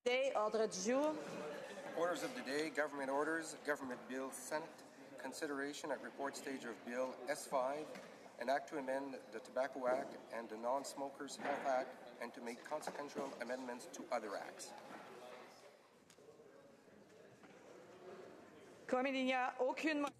Day, ordre du jour. Orders of the day, government orders, government bill, Senate. Consideration at report stage of Bill S5, an act to amend the Tobacco Act and the Non-Smokers Health Act and to make consequential amendments to other acts. Comme il n'y a aucune motion.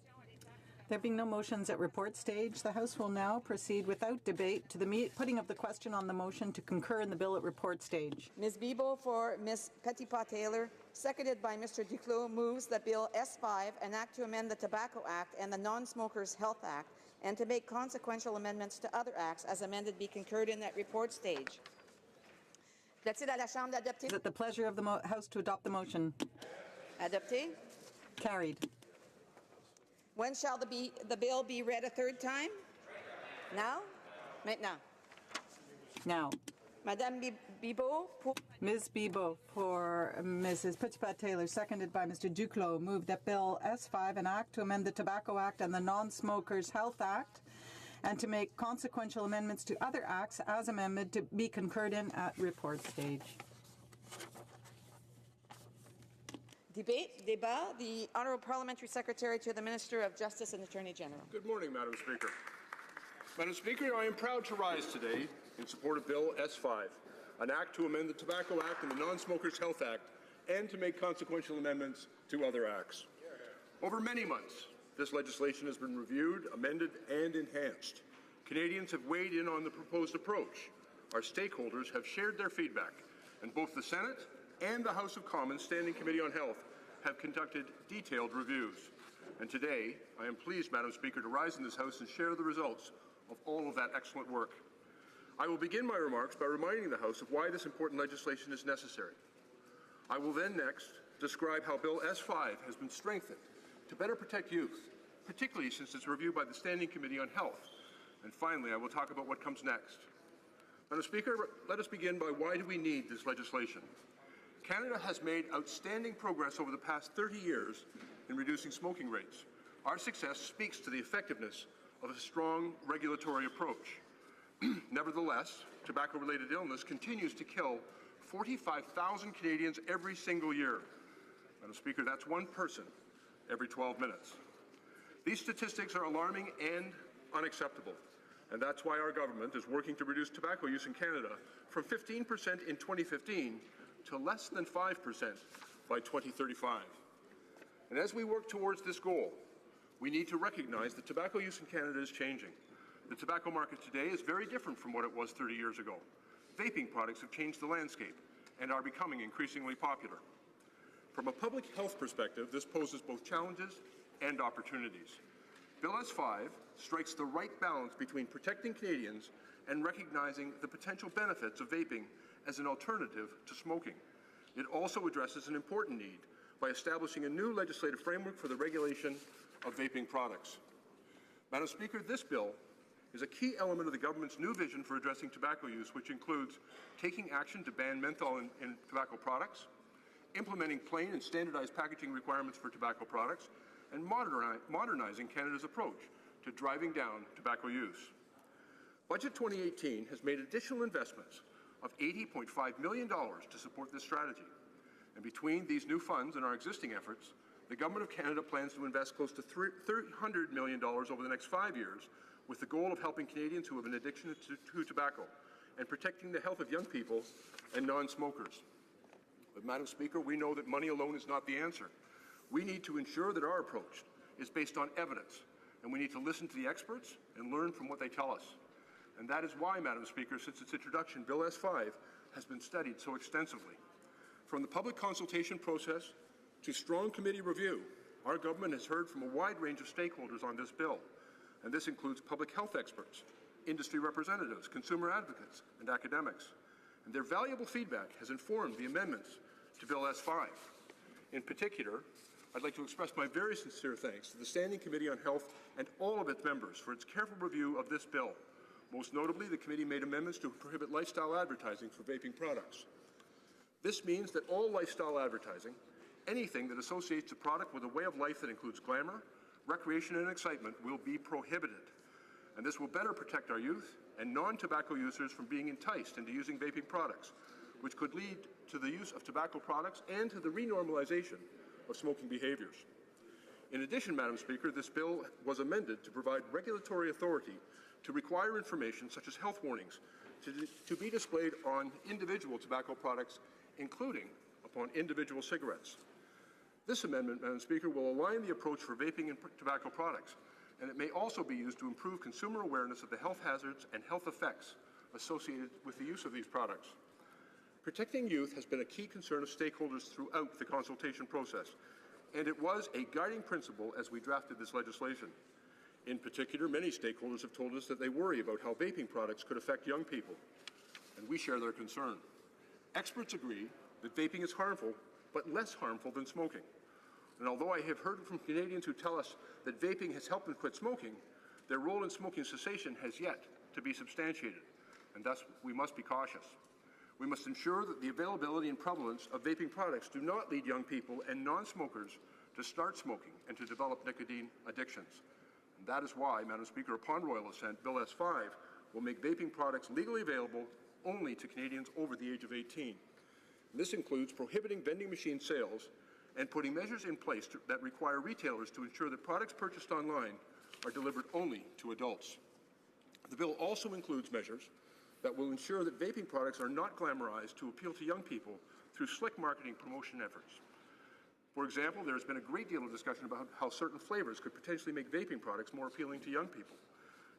There being no motions at report stage, the House will now proceed without debate to the putting of the question on the motion to concur in the bill at report stage. Ms. Bibeau for Ms. Petitpas-Taylor, seconded by Mr. Duclos, moves that Bill S5, an act to amend the Tobacco Act and the Non-Smokers Health Act and to make consequential amendments to other acts as amended be concurred in that report stage. Plaît-il à la Chambre d'adopter? Is it the pleasure of the House to adopt the motion? Adopté. Carried. When shall the bill be read a third time? Now? Maintenant. Now. Madame Bibeau. Ms. Bibeau for Mrs. Petitpas-Taylor, seconded by Mr. Duclos, moved that Bill S5, an act to amend the Tobacco Act and the Non-Smokers Health Act and to make consequential amendments to other acts as amended to be concurred in at report stage. Débat. The Honourable Parliamentary Secretary to the Minister of Justice and Attorney General. Good morning, Madam Speaker. Madam Speaker, I am proud to rise today in support of Bill S5, an act to amend the Tobacco Act and the Non-Smokers Health Act and to make consequential amendments to other acts. Over many months, this legislation has been reviewed, amended and enhanced. Canadians have weighed in on the proposed approach. Our stakeholders have shared their feedback, and both the Senate and the House of Commons Standing Committee on Health have conducted detailed reviews. And today, I am pleased, Madam Speaker, to rise in this House and share the results of all of that excellent work. I will begin my remarks by reminding the House of why this important legislation is necessary. I will then next describe how Bill S5 has been strengthened to better protect youth, particularly since its review by the Standing Committee on Health. And finally, I will talk about what comes next. Madam Speaker, let us begin by why do we need this legislation? Canada has made outstanding progress over the past 30 years in reducing smoking rates. Our success speaks to the effectiveness of a strong regulatory approach. Nevertheless, tobacco-related illness continues to kill 45,000 Canadians every single year. Madam Speaker, that's one person every 12 minutes. These statistics are alarming and unacceptable, and that's why our government is working to reduce tobacco use in Canada from 15% in 2015 to less than 5% by 2035. And as we work towards this goal, we need to recognize that tobacco use in Canada is changing. The tobacco market today is very different from what it was 30 years ago. Vaping products have changed the landscape and are becoming increasingly popular. From a public health perspective, this poses both challenges and opportunities. Bill S5 strikes the right balance between protecting Canadians and recognizing the potential benefits of vaping as an alternative to smoking. It also addresses an important need by establishing a new legislative framework for the regulation of vaping products. Madam Speaker, this bill is a key element of the government's new vision for addressing tobacco use, which includes taking action to ban menthol in tobacco products, implementing plain and standardized packaging requirements for tobacco products, and modernizing Canada's approach to driving down tobacco use. Budget 2018 has made additional investments of $80.5 million to support this strategy. And between these new funds and our existing efforts, the Government of Canada plans to invest close to $300 million over the next 5 years with the goal of helping Canadians who have an addiction to tobacco and protecting the health of young people and non-smokers. But, Madam Speaker, we know that money alone is not the answer. We need to ensure that our approach is based on evidence, and we need to listen to the experts and learn from what they tell us. And that is why, Madam Speaker, since its introduction, Bill S5 has been studied so extensively. From the public consultation process to strong committee review, our government has heard from a wide range of stakeholders on this bill, and this includes public health experts, industry representatives, consumer advocates, and academics. And their valuable feedback has informed the amendments to Bill S5. In particular, I'd like to express my very sincere thanks to the Standing Committee on Health and all of its members for its careful review of this bill. Most notably, the committee made amendments to prohibit lifestyle advertising for vaping products. This means that all lifestyle advertising, anything that associates a product with a way of life that includes glamour, recreation and excitement, will be prohibited. And this will better protect our youth and non-tobacco users from being enticed into using vaping products, which could lead to the use of tobacco products and to the renormalization of smoking behaviours. In addition, Madam Speaker, this bill was amended to provide regulatory authority to require information such as health warnings to be displayed on individual tobacco products, including upon individual cigarettes. This amendment, Madam Speaker, will align the approach for vaping and tobacco products, and it may also be used to improve consumer awareness of the health hazards and health effects associated with the use of these products. Protecting youth has been a key concern of stakeholders throughout the consultation process, and it was a guiding principle as we drafted this legislation. In particular, many stakeholders have told us that they worry about how vaping products could affect young people, and we share their concern. Experts agree that vaping is harmful, but less harmful than smoking. And although I have heard from Canadians who tell us that vaping has helped them quit smoking, their role in smoking cessation has yet to be substantiated, and thus we must be cautious. We must ensure that the availability and prevalence of vaping products do not lead young people and non-smokers to start smoking and to develop nicotine addictions. And that is why, Madam Speaker, upon royal assent, Bill S5 will make vaping products legally available only to Canadians over the age of 18. And this includes prohibiting vending machine sales and putting measures in place that require retailers to ensure that products purchased online are delivered only to adults. The bill also includes measures that will ensure that vaping products are not glamorized to appeal to young people through slick marketing promotion efforts. For example, there has been a great deal of discussion about how certain flavors could potentially make vaping products more appealing to young people.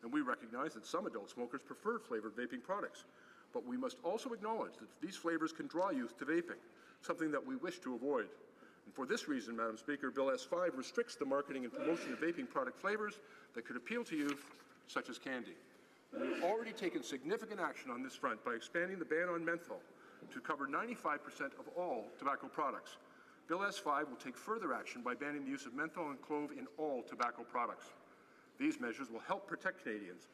And we recognize that some adult smokers prefer flavored vaping products. But we must also acknowledge that these flavors can draw youth to vaping, something that we wish to avoid. And for this reason, Madam Speaker, Bill S5 restricts the marketing and promotion of vaping product flavors that could appeal to youth, such as candy. And we've already taken significant action on this front by expanding the ban on menthol to cover 95% of all tobacco products. Bill S5 will take further action by banning the use of menthol and clove in all tobacco products. These measures will help protect Canadians,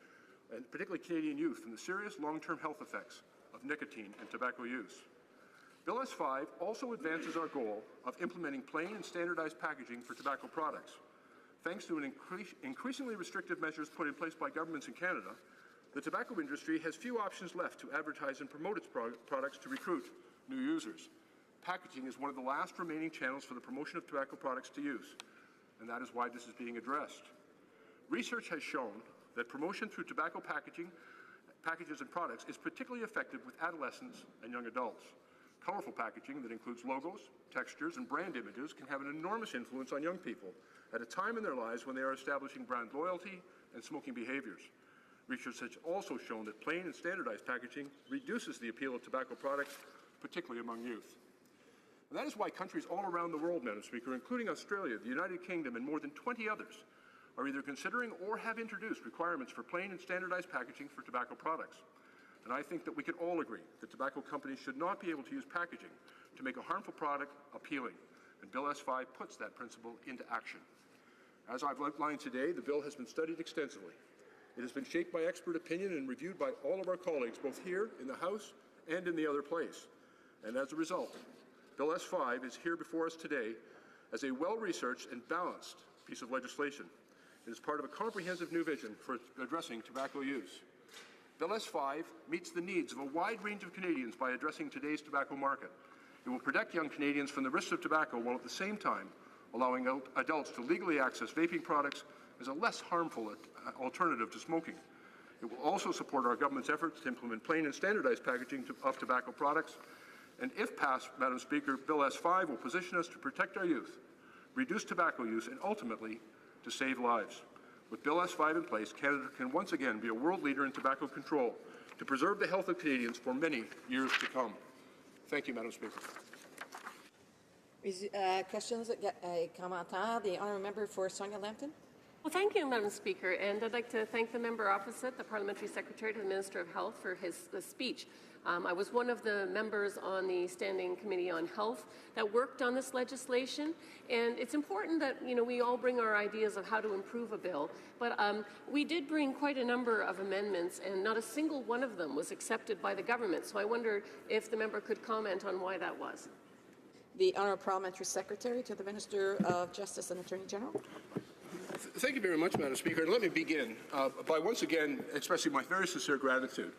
and particularly Canadian youth, from the serious long-term health effects of nicotine and tobacco use. Bill S5 also advances our goal of implementing plain and standardized packaging for tobacco products. Thanks to an increasingly restrictive measures put in place by governments in Canada, the tobacco industry has few options left to advertise and promote its products to recruit new users. Packaging is one of the last remaining channels for the promotion of tobacco products to use, and that is why this is being addressed. Research has shown that promotion through tobacco packages and products is particularly effective with adolescents and young adults. Colorful packaging that includes logos, textures, and brand images can have an enormous influence on young people at a time in their lives when they are establishing brand loyalty and smoking behaviors. Research has also shown that plain and standardized packaging reduces the appeal of tobacco products, particularly among youth. And that is why countries all around the world, Madam Speaker, including Australia, the United Kingdom, and more than 20 others, are either considering or have introduced requirements for plain and standardized packaging for tobacco products. And I think that we can all agree that tobacco companies should not be able to use packaging to make a harmful product appealing, and Bill S5 puts that principle into action. As I've outlined today, the bill has been studied extensively. It has been shaped by expert opinion and reviewed by all of our colleagues, both here in the House and in the other place. And as a result, Bill S5 is here before us today as a well-researched and balanced piece of legislation. It is part of a comprehensive new vision for addressing tobacco use. Bill S5 meets the needs of a wide range of Canadians by addressing today's tobacco market. It will protect young Canadians from the risks of tobacco while at the same time allowing adults to legally access vaping products as a less harmful alternative to smoking. It will also support our government's efforts to implement plain and standardized packaging of tobacco products. And if passed, Madam Speaker, Bill S5 will position us to protect our youth, reduce tobacco use, and ultimately to save lives. With Bill S5 in place, Canada can once again be a world leader in tobacco control to preserve the health of Canadians for many years to come. Thank you, Madam Speaker. Questions, commentaires, the honourable member for Sonia-Lambton. Well, thank you, Madam Speaker, and I'd like to thank the member opposite, the Parliamentary Secretary to the Minister of Health, for his speech. I was one of the members on the Standing Committee on Health that worked on this legislation, and it's important that we all bring our ideas of how to improve a bill. But we did bring quite a number of amendments, and not a single one of them was accepted by the government. So I wonder if the member could comment on why that was. The honourable Parliamentary Secretary to the Minister of Justice and Attorney General. Thank you very much, Madam Speaker. And let me begin by once again expressing my very sincere gratitude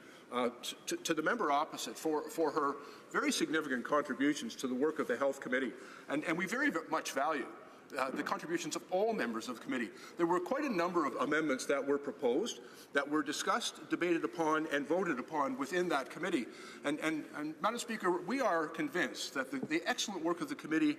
to the member opposite for her very significant contributions to the work of the Health Committee. And we very much value the contributions of all members of the committee. There were quite a number of amendments that were proposed, that were discussed, debated upon, and voted upon within that committee. And Madam Speaker, we are convinced that the excellent work of the committee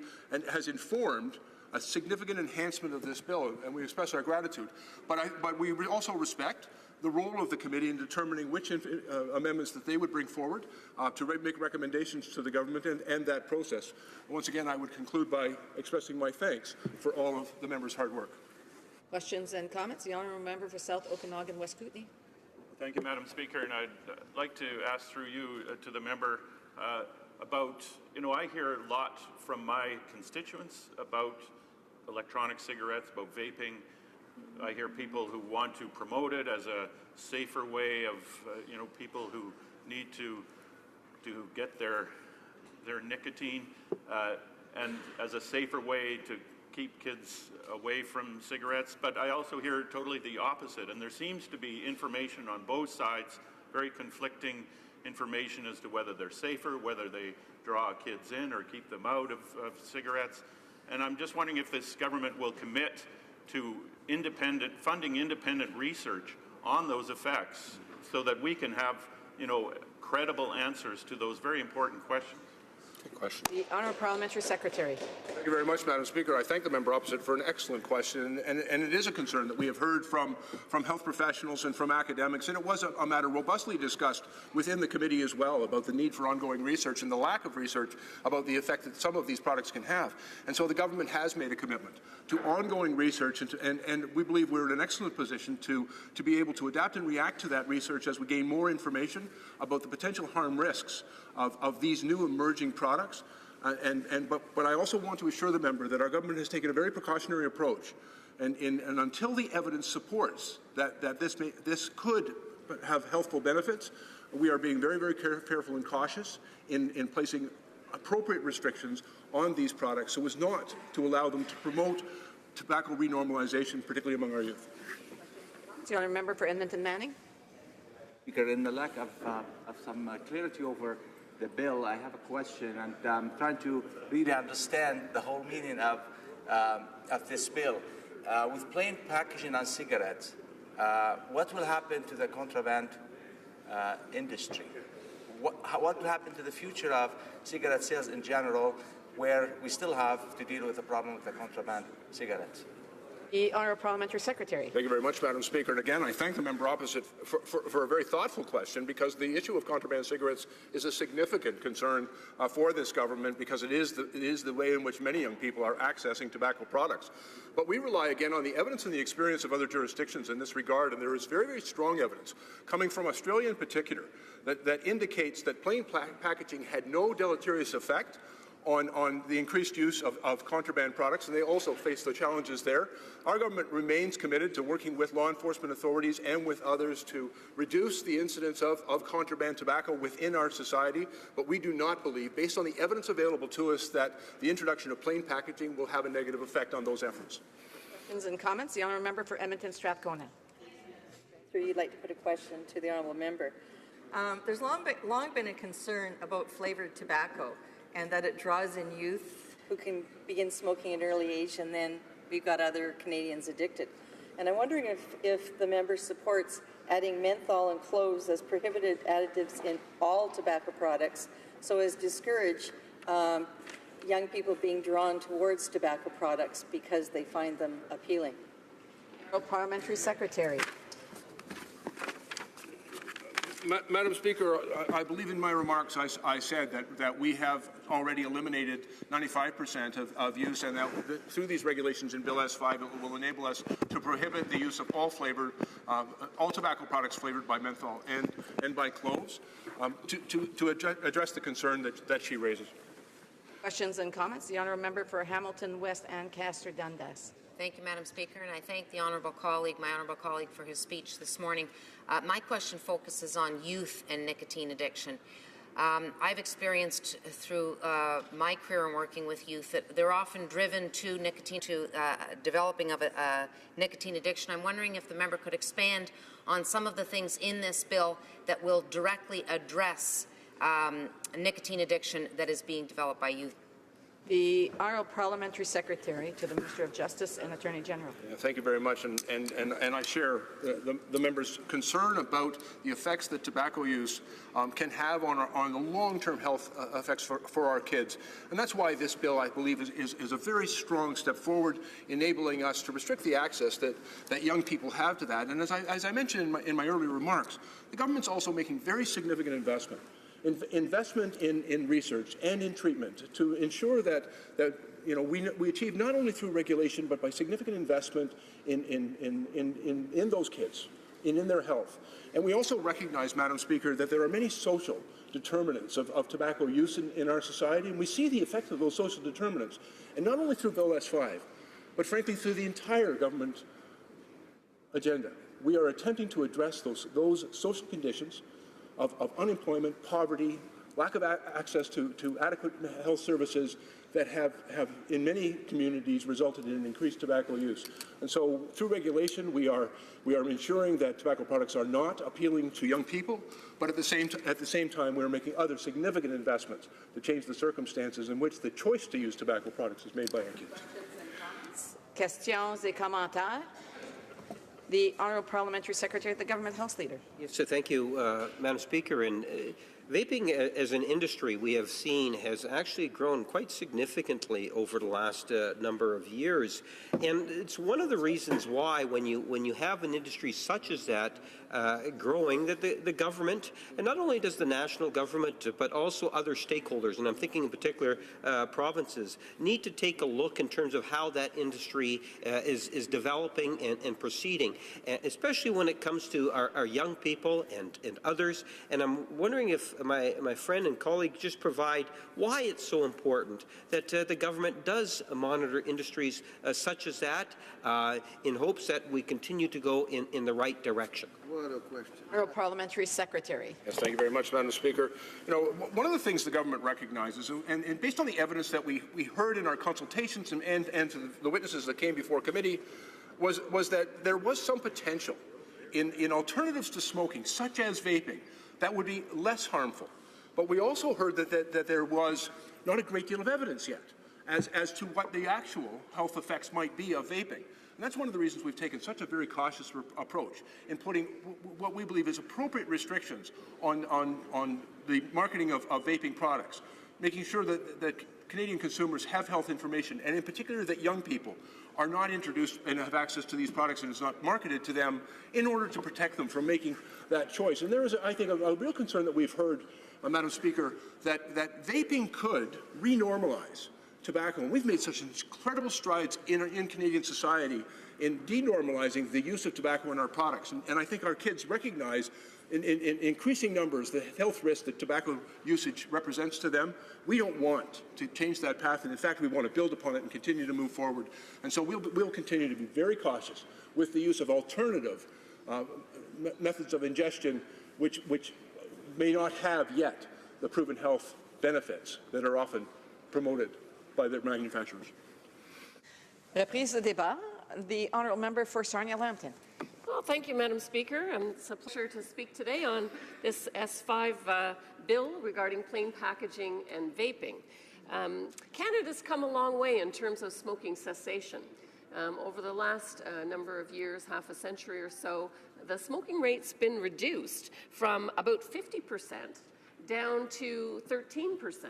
has informed a significant enhancement of this bill, and we express our gratitude. But we also respect the role of the committee in determining which amendments that they would bring forward to make recommendations to the government and that process. Once again, I would conclude by expressing my thanks for all of the members' hard work. Questions and comments? The honourable member for South Okanagan West Kootenay. Thank you, Madam Speaker, and I'd like to ask through you to the member about, I hear a lot from my constituents about electronic cigarettes, about vaping. I hear people who want to promote it as a safer way of, people who need to get their nicotine and as a safer way to keep kids away from cigarettes. But I also hear totally the opposite, and there seems to be information on both sides, very conflicting information as to whether they're safer, whether they draw kids in or keep them out of cigarettes. And I'm just wondering if this government will commit to funding independent research on those effects so that we can have, credible answers to those very important questions. Good question. The honourable parliamentary secretary. Thank you very much, Madam Speaker. I thank the member opposite for an excellent question, and it is a concern that we have heard from health professionals and from academics, and it was a matter robustly discussed within the committee as well about the need for ongoing research and the lack of research about the effect that some of these products can have. And so the government has made a commitment to ongoing research, and we believe we're in an excellent position to be able to adapt and react to that research as we gain more information about the potential harm risks of these new emerging products. But I also want to assure the member that our government has taken a very precautionary approach, and until the evidence supports that this could have healthful benefits, we are being very, very careful and cautious in placing appropriate restrictions on these products so as not to allow them to promote tobacco renormalization, particularly among our youth. The honourable member for Edmonton Manning. Speaker, in the lack of some clarity over the bill, I have a question, and I'm trying to really understand the whole meaning of this bill. With plain packaging on cigarettes, what will happen to the contraband industry? What will happen to the future of cigarette sales in general, where we still have to deal with the problem with the contraband cigarettes? The honourable parliamentary secretary. Thank you very much, Madam Speaker. And again, I thank the member opposite for a very thoughtful question, because the issue of contraband cigarettes is a significant concern for this government, because it is the way in which many young people are accessing tobacco products. But we rely again on the evidence and the experience of other jurisdictions in this regard, and there is very, very strong evidence coming from Australia in particular that indicates that plain packaging had no deleterious effect on the increased use of contraband products, and they also face the challenges there. Our government remains committed to working with law enforcement authorities and with others to reduce the incidence of contraband tobacco within our society, but we do not believe, based on the evidence available to us, that the introduction of plain packaging will have a negative effect on those efforts. Questions and comments? The honourable member for Edmonton Strathcona. Sir, you'd like to put a question to the honourable member. There's long been a concern about flavoured tobacco, and that it draws in youth who can begin smoking at an early age, and then we've got other Canadians addicted. And I'm wondering if the member supports adding menthol and cloves as prohibited additives in all tobacco products, so as discourage young people being drawn towards tobacco products because they find them appealing. Parliamentary secretary. Madam Speaker, I believe in my remarks I said that we have already eliminated 95% of use, and that through these regulations in Bill S5 it will enable us to prohibit the use of all tobacco products flavored by menthol and by cloves, to address the concern that she raises. Questions and comments? The honourable member for Hamilton West, Ancaster Dundas. Thank you, Madam Speaker, and I thank the my honourable colleague, for his speech this morning. My question focuses on youth and nicotine addiction. I've experienced through my career in working with youth that they're often driven to nicotine, to developing of a nicotine addiction. I'm wondering if the member could expand on some of the things in this bill that will directly address nicotine addiction that is being developed by youth. The Honourable Parliamentary Secretary to the Minister of Justice and Attorney General. Yeah, thank you very much, and I share the member's concern about the effects that tobacco use can have on the long-term health effects for our kids. And that's why this bill, I believe, is a very strong step forward, enabling us to restrict the access that young people have to that. And as I mentioned in my earlier remarks, the government's also making very significant investment in research and in treatment to ensure that we achieve not only through regulation but by significant investment in those kids, in their health. And we also recognize, Madam Speaker, that there are many social determinants of tobacco use in our society, and we see the effect of those social determinants, and not only through Bill S5, but frankly through the entire government agenda. We are attempting to address those social conditions of unemployment, poverty, lack of access to adequate health services that have in many communities resulted in increased tobacco use. And so through regulation, we are ensuring that tobacco products are not appealing to young people, but at the same time, we are making other significant investments to change the circumstances in which the choice to use tobacco products is made by young kids. Questions et commentaires. The Honourable Parliamentary Secretary, the Government Health Leader. Yes, so thank you, Madam Speaker. And vaping as an industry, we have seen, has actually grown quite significantly over the last number of years. And it's one of the reasons why, when you have an industry such as that growing, that the government, and not only does the national government, but also other stakeholders, and I'm thinking in particular provinces, need to take a look in terms of how that industry is developing and proceeding, especially when it comes to our young people and others. And I'm wondering if my friend and colleague just provide why it's so important that the government does monitor industries such as that in hopes that we continue to go in the right direction. What a question. Honourable Parliamentary Secretary. Yes, thank you very much, Madam Speaker. One of the things the government recognizes, and based on the evidence that we heard in our consultations and to the witnesses that came before committee, was that there was some potential in alternatives to smoking, such as vaping, that would be less harmful. But we also heard that there was not a great deal of evidence yet as to what the actual health effects might be of vaping. And that's one of the reasons we've taken such a very cautious approach in putting what we believe is appropriate restrictions on the marketing of vaping products, making sure that Canadian consumers have health information, and in particular that young people are not introduced and have access to these products and it's not marketed to them in order to protect them from making that choice. And there is, I think, a real concern that we've heard, Madam Speaker, that vaping could renormalize tobacco. And we've made such incredible strides in Canadian society in denormalizing the use of tobacco in our products. And I think our kids recognize in increasing numbers the health risk that tobacco usage represents to them. We don't want to change that path, and in fact we want to build upon it and continue to move forward. And so we'll continue to be very cautious with the use of alternative methods of ingestion which may not have yet the proven health benefits that are often promoted by their manufacturers. Reprise de débat. The Honourable Member for Sarnia-Lambton. Well, thank you, Madam Speaker. It's a pleasure to speak today on this S5 bill regarding plain packaging and vaping. Canada's come a long way in terms of smoking cessation. Over the last number of years, half a century or so, the smoking rate's been reduced from about 50% down to 13%.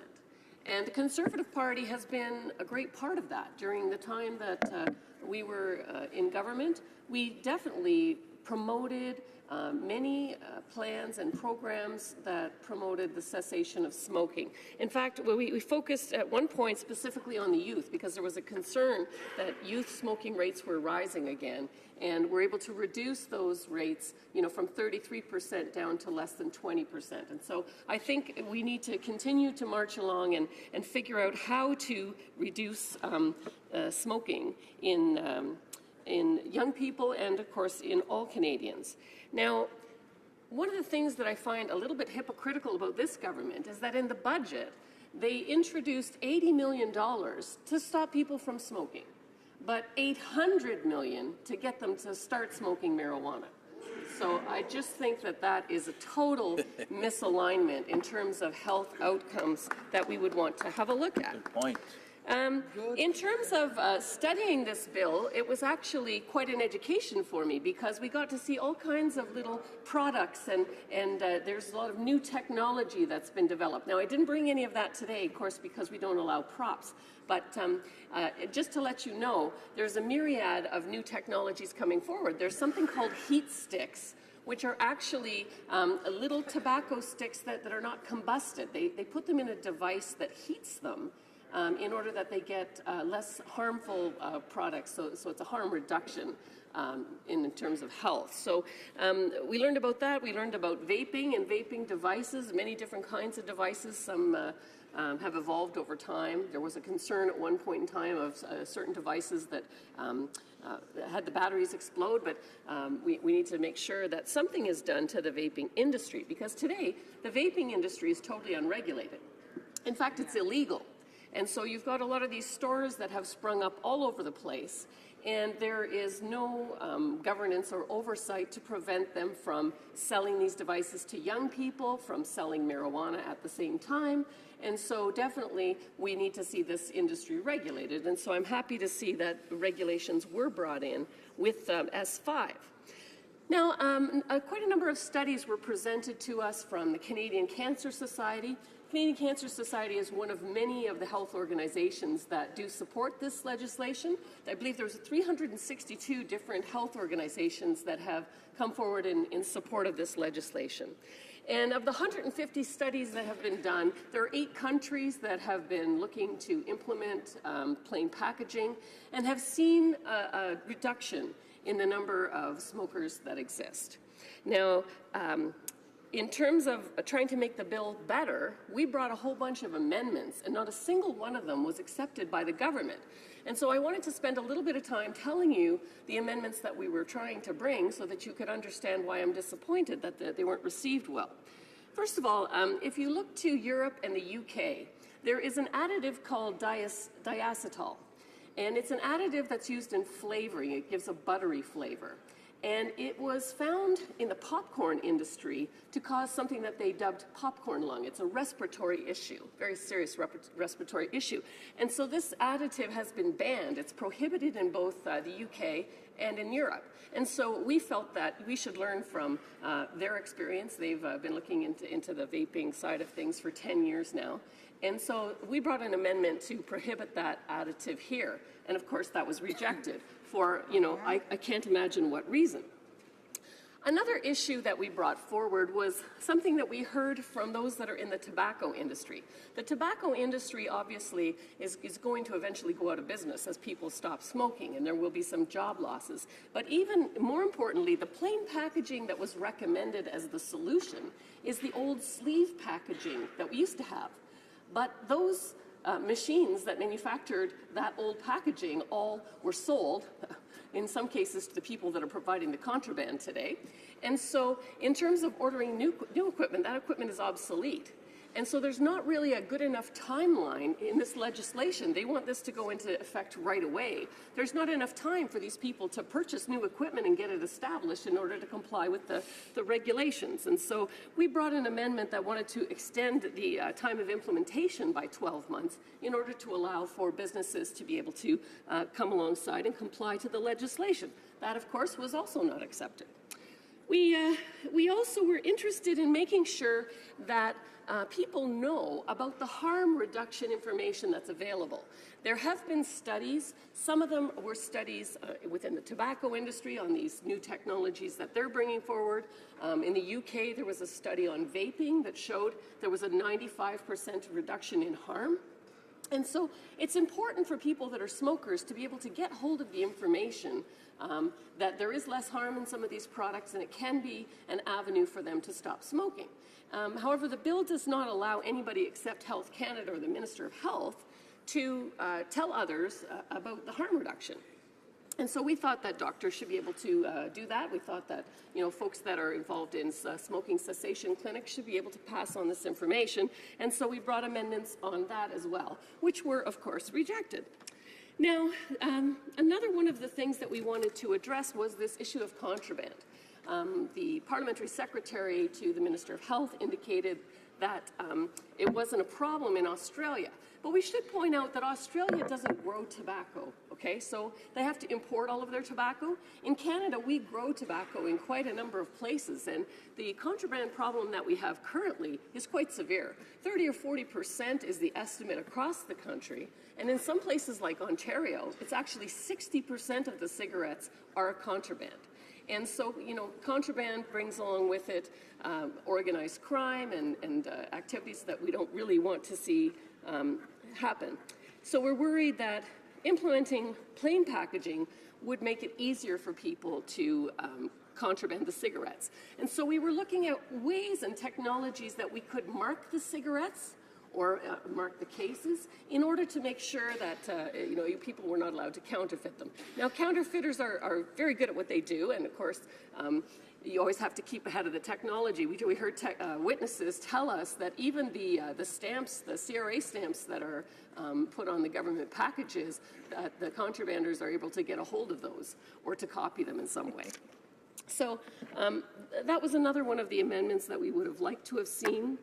And the Conservative Party has been a great part of that. During the time that we were in government, we definitely promoted many plans and programs that promoted the cessation of smoking. In fact, we focused at one point specifically on the youth because there was a concern that youth smoking rates were rising again, and we're able to reduce those rates, from 33% down to less than 20%. And so I think we need to continue to march along and figure out how to reduce smoking in young people and, of course, in all Canadians. Now, one of the things that I find a little bit hypocritical about this government is that in the budget, they introduced $80 million to stop people from smoking, but $800 million to get them to start smoking marijuana. So I just think that that is a total misalignment in terms of health outcomes that we would want to have a look at. Good point. In terms of studying this bill, it was actually quite an education for me because we got to see all kinds of little products and there's a lot of new technology that's been developed. Now, I didn't bring any of that today, of course, because we don't allow props. But just to let you know, there's a myriad of new technologies coming forward. There's something called heat sticks, which are actually little tobacco sticks that are not combusted. They put them in a device that heats them in order that they get less harmful products. So it's a harm reduction in terms of health. So we learned about that. We learned about vaping and vaping devices, many different kinds of devices. Some have evolved over time. There was a concern at one point in time of certain devices that had the batteries explode, but we need to make sure that something is done to the vaping industry, because today the vaping industry is totally unregulated. In fact, it's illegal. And so you've got a lot of these stores that have sprung up all over the place, and there is no governance or oversight to prevent them from selling these devices to young people, from selling marijuana at the same time. And so definitely we need to see this industry regulated. And so I'm happy to see that regulations were brought in with S5. Now, quite a number of studies were presented to us from the Canadian Cancer Society. Canadian Cancer Society is one of many of the health organizations that do support this legislation. I believe there's 362 different health organizations that have come forward in support of this legislation. And of the 150 studies that have been done, there are 8 countries that have been looking to implement plain packaging and have seen a reduction in the number of smokers that exist. Now, in terms of trying to make the bill better, we brought a whole bunch of amendments, and not a single one of them was accepted by the government. And so I wanted to spend a little bit of time telling you the amendments that we were trying to bring so that you could understand why I'm disappointed that they weren't received well. First of all, if you look to Europe and the UK, there is an additive called diacetyl, and it's an additive that's used in flavoring. It gives a buttery flavor. And it was found in the popcorn industry to cause something that they dubbed popcorn lung. It's a respiratory issue, very serious respiratory issue. And so this additive has been banned. It's prohibited in both the UK and in Europe. And so we felt that we should learn from their experience. They've been looking into the vaping side of things for 10 years now. And so we brought an amendment to prohibit that additive here. And of course that was rejected for, I can't imagine what reason. Another issue that we brought forward was something that we heard from those that are in the tobacco industry. The tobacco industry obviously is going to eventually go out of business as people stop smoking, and there will be some job losses. But even more importantly, the plain packaging that was recommended as the solution is the old sleeve packaging that we used to have. But those machines that manufactured that old packaging all were sold, in some cases to the people that are providing the contraband today. And so in terms of ordering new equipment, that equipment is obsolete. And so there's not really a good enough timeline in this legislation. They want this to go into effect right away. There's not enough time for these people to purchase new equipment and get it established in order to comply with the regulations. And so we brought an amendment that wanted to extend the time of implementation by 12 months in order to allow for businesses to be able to come alongside and comply to the legislation. That, of course, was also not accepted. We also were interested in making sure that people know about the harm reduction information that's available. There have been studies. Some of them were studies within the tobacco industry on these new technologies that they're bringing forward. In the UK, there was a study on vaping that showed there was a 95% reduction in harm. And so it's important for people that are smokers to be able to get hold of the information that there is less harm in some of these products, and it can be an avenue for them to stop smoking. However, the bill does not allow anybody except Health Canada or the Minister of Health to tell others about the harm reduction. And so we thought that doctors should be able to do that. We thought that, folks that are involved in smoking cessation clinics should be able to pass on this information. And so we brought amendments on that as well, which were, of course, rejected. Now, another one of the things that we wanted to address was this issue of contraband. The parliamentary secretary to the Minister of Health indicated that it wasn't a problem in Australia. But we should point out that Australia doesn't grow tobacco, okay? So they have to import all of their tobacco. In Canada, we grow tobacco in quite a number of places, and the contraband problem that we have currently is quite severe. 30 or 40% is the estimate across the country, and in some places like Ontario, it's actually 60% of the cigarettes are contraband. And so, contraband brings along with it organized crime and activities that we don't really want to see happen. So we're worried that implementing plain packaging would make it easier for people to contraband the cigarettes. And so we were looking at ways and technologies that we could mark the cigarettes or mark the cases in order to make sure that people were not allowed to counterfeit them. Now, counterfeiters are very good at what they do, and of course, you always have to keep ahead of the technology. We heard witnesses tell us that even the stamps, the CRA stamps that are put on the government packages, that the contrabanders are able to get a hold of those or to copy them in some way. So that was another one of the amendments that we would have liked to have seen.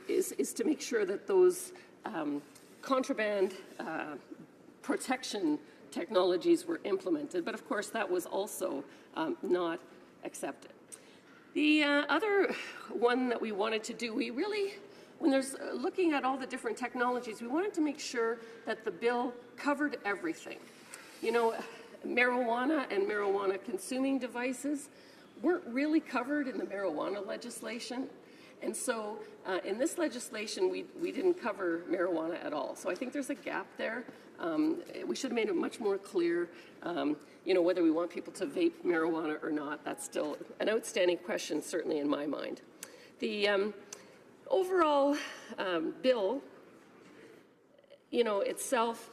Is to make sure that those contraband protection technologies were implemented. But of course, that was also not accepted. The other one that we wanted to do, when there's looking at all the different technologies, we wanted to make sure that the bill covered everything. Marijuana and marijuana consuming devices weren't really covered in the marijuana legislation. And so in this legislation, we didn't cover marijuana at all. So I think there's a gap there. We should have made it much more clear, whether we want people to vape marijuana or not. That's still an outstanding question, certainly in my mind. The overall bill, itself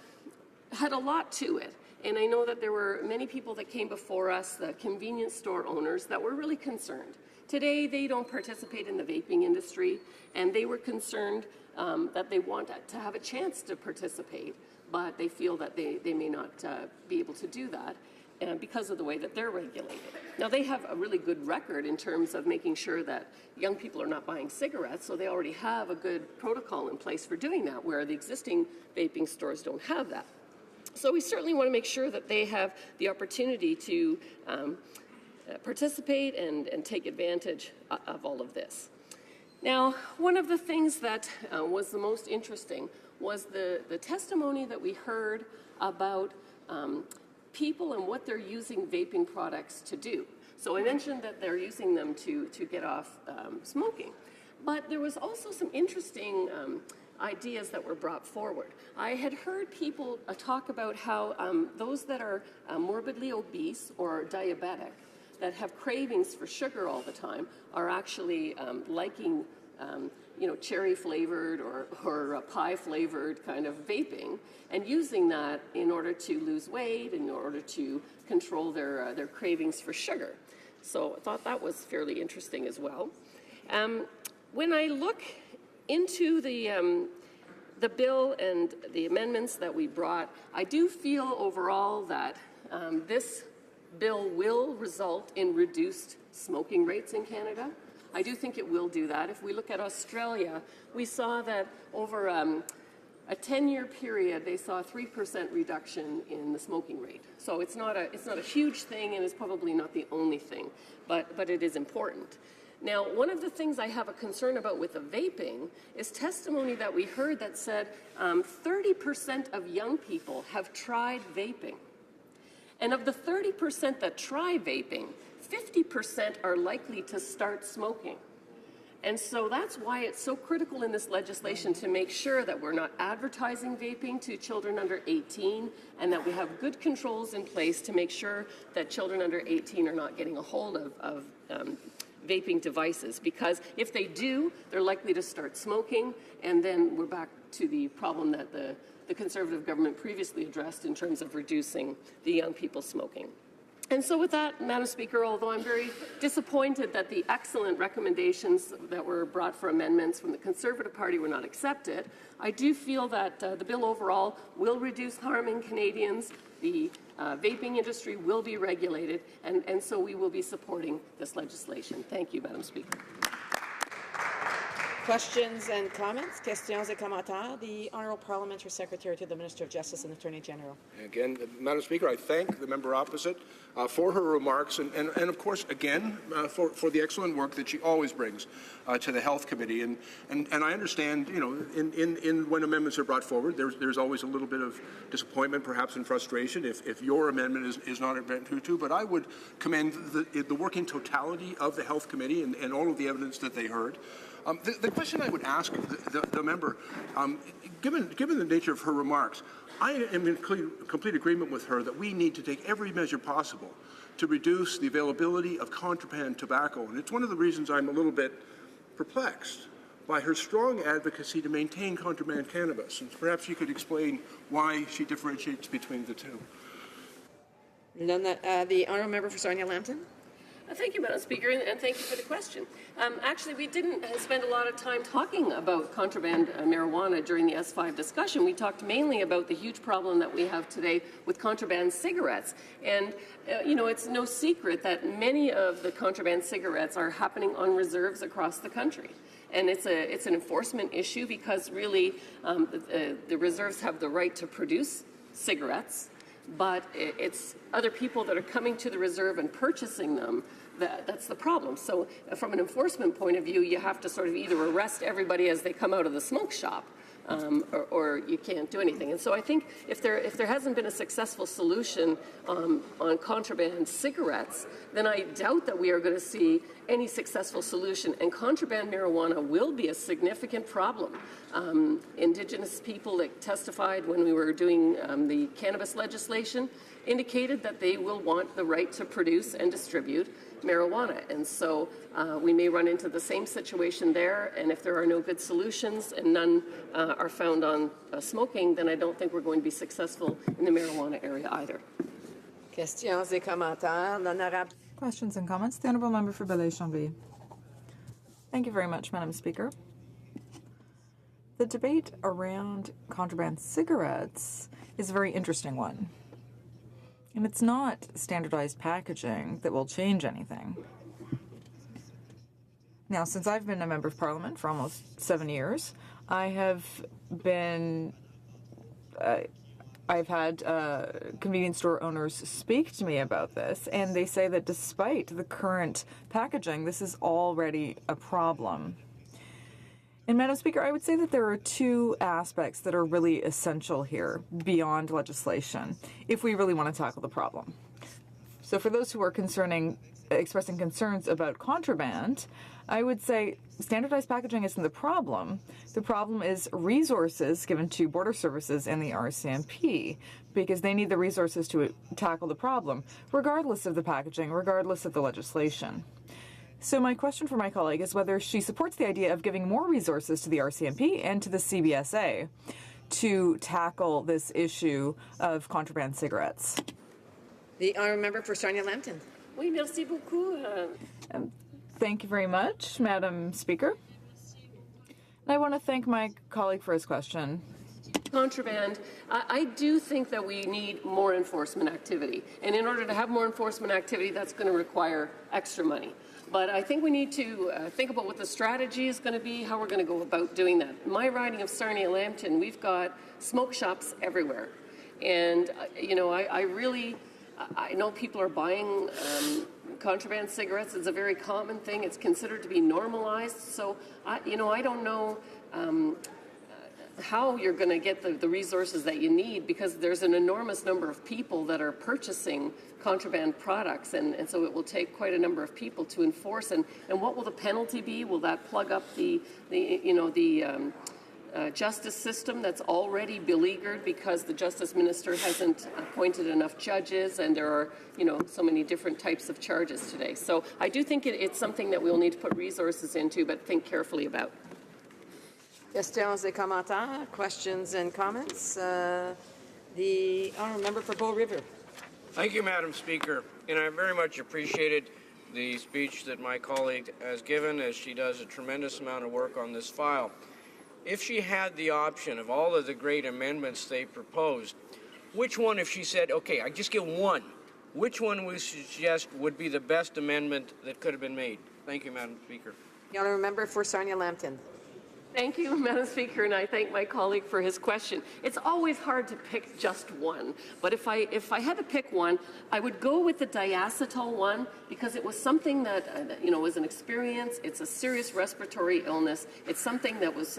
had a lot to it. And I know that there were many people that came before us, the convenience store owners, that were really concerned. Today, they don't participate in the vaping industry, and they were concerned that they want to have a chance to participate, but they feel that they may not be able to do that because of the way that they're regulated. Now, they have a really good record in terms of making sure that young people are not buying cigarettes, so they already have a good protocol in place for doing that, where the existing vaping stores don't have that. So we certainly want to make sure that they have the opportunity to participate and take advantage of all of this. Now, one of the things that was the most interesting was the testimony that we heard about people and what they're using vaping products to do. So I mentioned that they're using them to get off smoking, but there was also some interesting ideas that were brought forward. I had heard people talk about how those that are morbidly obese or diabetic that have cravings for sugar all the time are actually liking, cherry-flavored or pie-flavored kind of vaping and using that in order to lose weight, in order to control their cravings for sugar. So I thought that was fairly interesting as well. When I look into the bill and the amendments that we brought, I do feel overall that this bill will result in reduced smoking rates in Canada. I do think it will do that. If we look at Australia, we saw that over a 10-year period, they saw a 3% reduction in the smoking rate. So it's not a huge thing, and it's probably not the only thing, but it is important. Now, one of the things I have a concern about with the vaping is testimony that we heard that said 30% of young people have tried vaping. And of the 30% that try vaping, 50% are likely to start smoking. And so that's why it's so critical in this legislation to make sure that we're not advertising vaping to children under 18 and that we have good controls in place to make sure that children under 18 are not getting a hold of vaping devices, because if they do, they're likely to start smoking, and then we're back to the problem that the the Conservative government previously addressed in terms of reducing the young people smoking. And so with that, Madam Speaker, although I'm very disappointed that the excellent recommendations that were brought for amendments from the Conservative Party were not accepted, I do feel that the bill overall will reduce harm in Canadians. The vaping industry will be regulated, and so we will be supporting this legislation. Thank you, Madam Speaker. Questions and comments? Questions et commentaires. The Honourable Parliamentary Secretary to the Minister of Justice and Attorney General. Again, Madam Speaker, I thank the member opposite for her remarks and of course, again, for the excellent work that she always brings to the Health Committee. And I understand, you know, in when amendments are brought forward, there's always a little bit of disappointment, perhaps, and frustration if your amendment is not advanced to. But I would commend the working totality of the Health Committee and all of the evidence that they heard. The question I would ask the member, given the nature of her remarks, I am in complete agreement with her that we need to take every measure possible to reduce the availability of contraband tobacco. And it's one of the reasons I'm a little bit perplexed by her strong advocacy to maintain contraband cannabis. And perhaps you could explain why she differentiates between the two. The Honourable Member for Sarnia-Lambton. Thank you, Madam Speaker, and thank you for the question. Actually, we didn't spend a lot of time talking about contraband marijuana during the S5 discussion. We talked mainly about the huge problem that we have today with contraband cigarettes. And, you know, it's no secret that many of the contraband cigarettes are happening on reserves across the country. And it's an enforcement issue because really the reserves have the right to produce cigarettes, but it's other people that are coming to the reserve and purchasing them that's the problem. So from an enforcement point of view, you have to sort of either arrest everybody as they come out of the smoke shop, or you can't do anything. And so I think if there hasn't been a successful solution on contraband cigarettes, then I doubt that we are going to see any successful solution. And contraband marijuana will be a significant problem. Indigenous people that testified when we were doing the cannabis legislation indicated that they will want the right to produce and distribute marijuana. And so we may run into the same situation there, and if there are no good solutions and none are found on smoking, then I don't think we're going to be successful in the marijuana area either. Questions et commentaires. L'honorable. Questions and comments. The Honourable Member for Belleuil-Chambly. Thank you very much, Madam Speaker. The debate around contraband cigarettes is a very interesting one. And it's not standardized packaging that will change anything. Now, since I've been a Member of Parliament for almost 7 years, I've had convenience store owners speak to me about this, and they say that despite the current packaging, this is already a problem. And, Madam Speaker, I would say that there are two aspects that are really essential here beyond legislation if we really want to tackle the problem. So for those who are expressing concerns about contraband, I would say standardized packaging isn't the problem. The problem is resources given to border services and the RCMP, because they need the resources to tackle the problem, regardless of the packaging, regardless of the legislation. So my question for my colleague is whether she supports the idea of giving more resources to the RCMP and to the CBSA to tackle this issue of contraband cigarettes. The Honourable Member for Sarnia-Lambton. Oui, merci beaucoup. Thank you very much, Madam Speaker. And I want to thank my colleague for his question. Contraband, I do think that we need more enforcement activity. And in order to have more enforcement activity, that's going to require extra money. But I think we need to think about what the strategy is going to be, how we're going to go about doing that. In my riding of Sarnia-Lambton, we've got smoke shops everywhere. And, you know, I know people are buying contraband cigarettes. It's a very common thing. It's considered to be normalized. So, I don't know how you're going to get the resources that you need, because there's an enormous number of people that are purchasing contraband products, and so it will take quite a number of people to enforce. And what will the penalty be? Will that plug up the justice system that's already beleaguered because the Justice Minister hasn't appointed enough judges, and there are, so many different types of charges today. So I do think it's something that we'll need to put resources into, but think carefully about. Questions et commentaires, questions and comments. The honourable member for Bow River. Thank you, Madam Speaker, and I very much appreciated the speech that my colleague has given, as she does a tremendous amount of work on this file. If she had the option of all of the great amendments they proposed, which one, if she said, okay, I just get one, which one would you suggest would be the best amendment that could have been made? Thank you, Madam Speaker. The honourable member for Sarnia-Lambton. Thank you, Madam Speaker, and I thank my colleague for his question. It's always hard to pick just one, but if I had to pick one, I would go with the diacetyl one because it was something that was an experience. It's a serious respiratory illness. It's something that was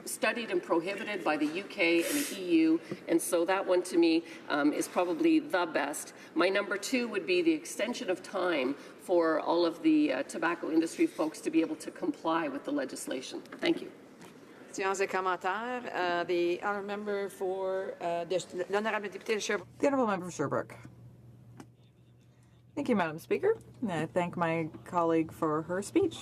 studied and prohibited by the UK and the EU, and so that one to me is probably the best. My number two would be the extension of time for all of the tobacco industry folks to be able to comply with the legislation. Thank you. Questions et commentaires. The honourable member for l'honorable député de Sherbrooke. The honourable member for Sherbrooke. Thank you, Madam Speaker. And I thank my colleague for her speech.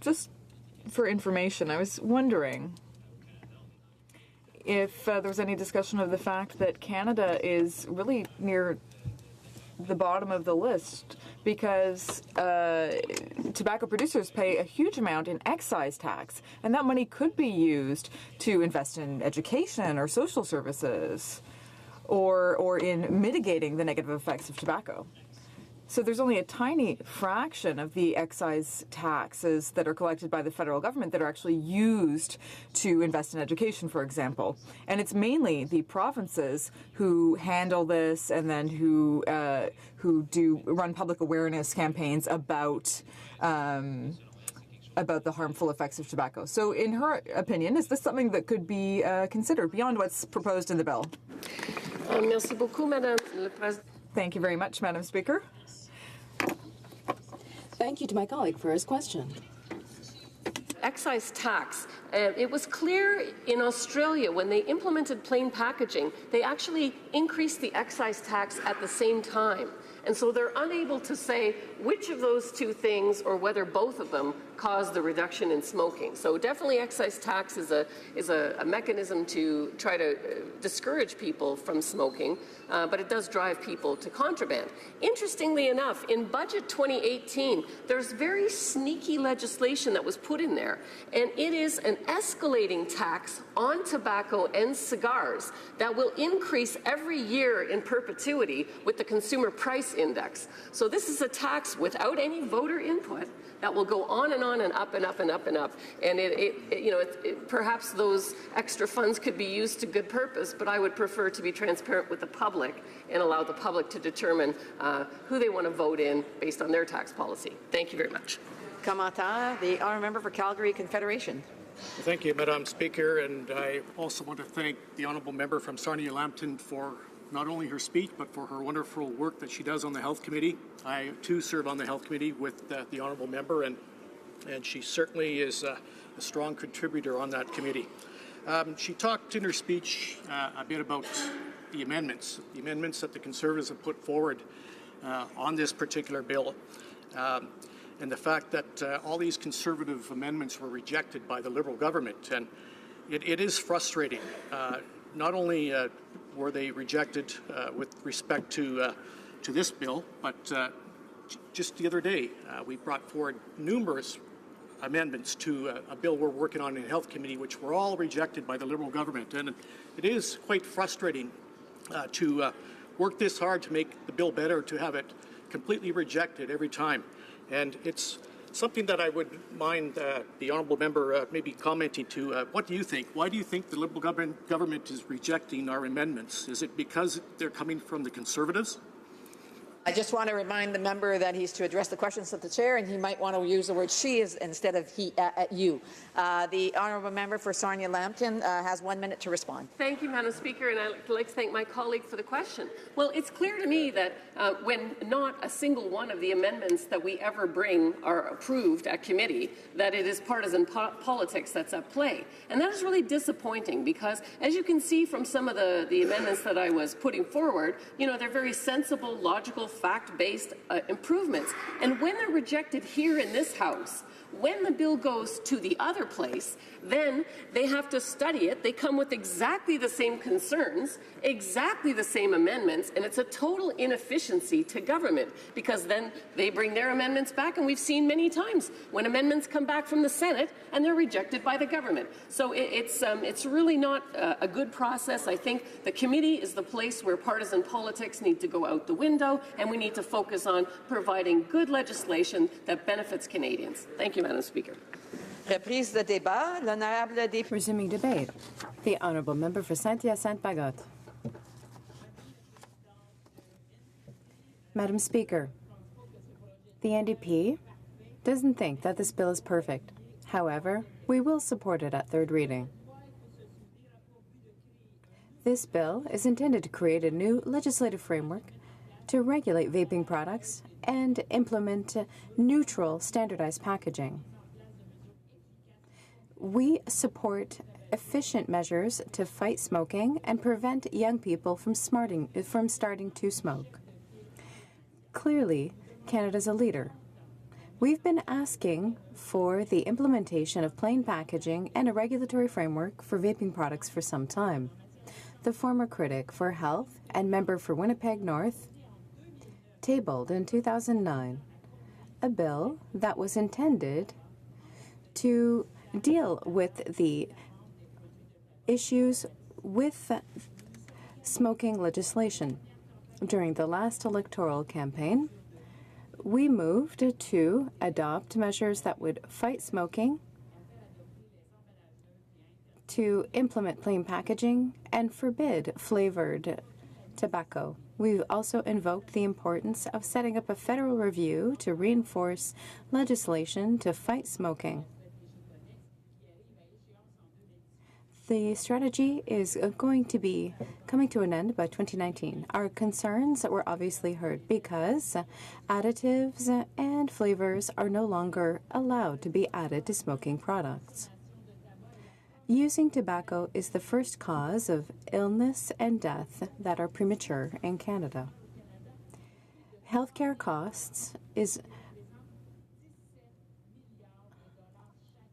Just for information, I was wondering if there was any discussion of the fact that Canada is really near the bottom of the list because tobacco producers pay a huge amount in excise tax, and that money could be used to invest in education or social services or in mitigating the negative effects of tobacco. So there's only a tiny fraction of the excise taxes that are collected by the federal government that are actually used to invest in education, for example. And it's mainly the provinces who handle this and then who do run public awareness campaigns about the harmful effects of tobacco. So in her opinion, is this something that could be considered beyond what's proposed in the bill? Merci beaucoup, Madame la Présidente. Thank you very much, Madam Speaker. Thank you to my colleague for his question. Excise tax. It was clear in Australia when they implemented plain packaging, they actually increased the excise tax at the same time. And so they're unable to say which of those two things or whether both of them caused the reduction in smoking. So definitely excise tax is a mechanism to try to discourage people from smoking, but it does drive people to contraband. Interestingly enough, in Budget 2018, there's very sneaky legislation that was put in there, and it is an escalating tax on tobacco and cigars that will increase every year in perpetuity with the Consumer Price Index. So this is a tax without any voter input that will go on and on and up and up and up and up. And perhaps those extra funds could be used to good purpose, but I would prefer to be transparent with the public and allow the public to determine who they want to vote in based on their tax policy. Thank you very much. Commentaire. The honourable member for Calgary Confederation. Thank you, Madam Speaker, and I also want to thank the honourable member from Sarnia-Lambton for not only her speech, but for her wonderful work that she does on the Health Committee. I, too, serve on the Health Committee with the honourable member, and she certainly is a strong contributor on that committee. She talked in her speech a bit about the amendments that the Conservatives have put forward on this particular bill, and the fact that all these Conservative amendments were rejected by the Liberal government. And it is frustrating. Not only were they rejected with respect to this bill, but just the other day we brought forward numerous amendments to a bill we're working on in the Health Committee, which were all rejected by the Liberal government. And it is quite frustrating to work this hard to make the bill better, to have it completely rejected every time. And it's something that I would mind the honourable member maybe commenting to. What do you think? Why do you think the Liberal government is rejecting our amendments? Is it because they're coming from the Conservatives? I just want to remind the member that he's to address the questions of the chair, and he might want to use the word she is instead of he at you. The honourable member for Sarnia-Lambton has 1 minute to respond. Thank you, Madam Speaker, and I'd like to thank my colleague for the question. Well, it's clear to me that when not a single one of the amendments that we ever bring are approved at committee, that it is partisan politics that's at play. And that is really disappointing because, as you can see from some of the amendments that I was putting forward, they're very sensible, logical, fact-based improvements. And when they're rejected here in this House, when the bill goes to the other place, then they have to study it. They come with exactly the same concerns, exactly the same amendments, and it's a total inefficiency to government because then they bring their amendments back, and we've seen many times when amendments come back from the Senate and they're rejected by the government. So it's really not a good process. I think the committee is the place where partisan politics need to go out the window, and we need to focus on providing good legislation that benefits Canadians. Thank you, Madam Speaker. Reprise de débat, l'honorable député. Resuming debate. The Honourable Member for Saint-Hyacinthe-Bagotte. Madam Speaker, the NDP doesn't think that this bill is perfect. However, we will support it at third reading. This bill is intended to create a new legislative framework to regulate vaping products and implement neutral standardized packaging. We support efficient measures to fight smoking and prevent young people from starting to smoke. Clearly, Canada's a leader. We've been asking for the implementation of plain packaging and a regulatory framework for vaping products for some time. The former critic for health and member for Winnipeg North tabled in 2009 a bill that was intended to deal with the issues with smoking legislation. During the last electoral campaign, we moved to adopt measures that would fight smoking, to implement plain packaging, and forbid flavored tobacco. We've also invoked the importance of setting up a federal review to reinforce legislation to fight smoking. The strategy is going to be coming to an end by 2019. Our concerns were obviously heard because additives and flavors are no longer allowed to be added to smoking products. Using tobacco is the first cause of illness and death that are premature in Canada. Healthcare costs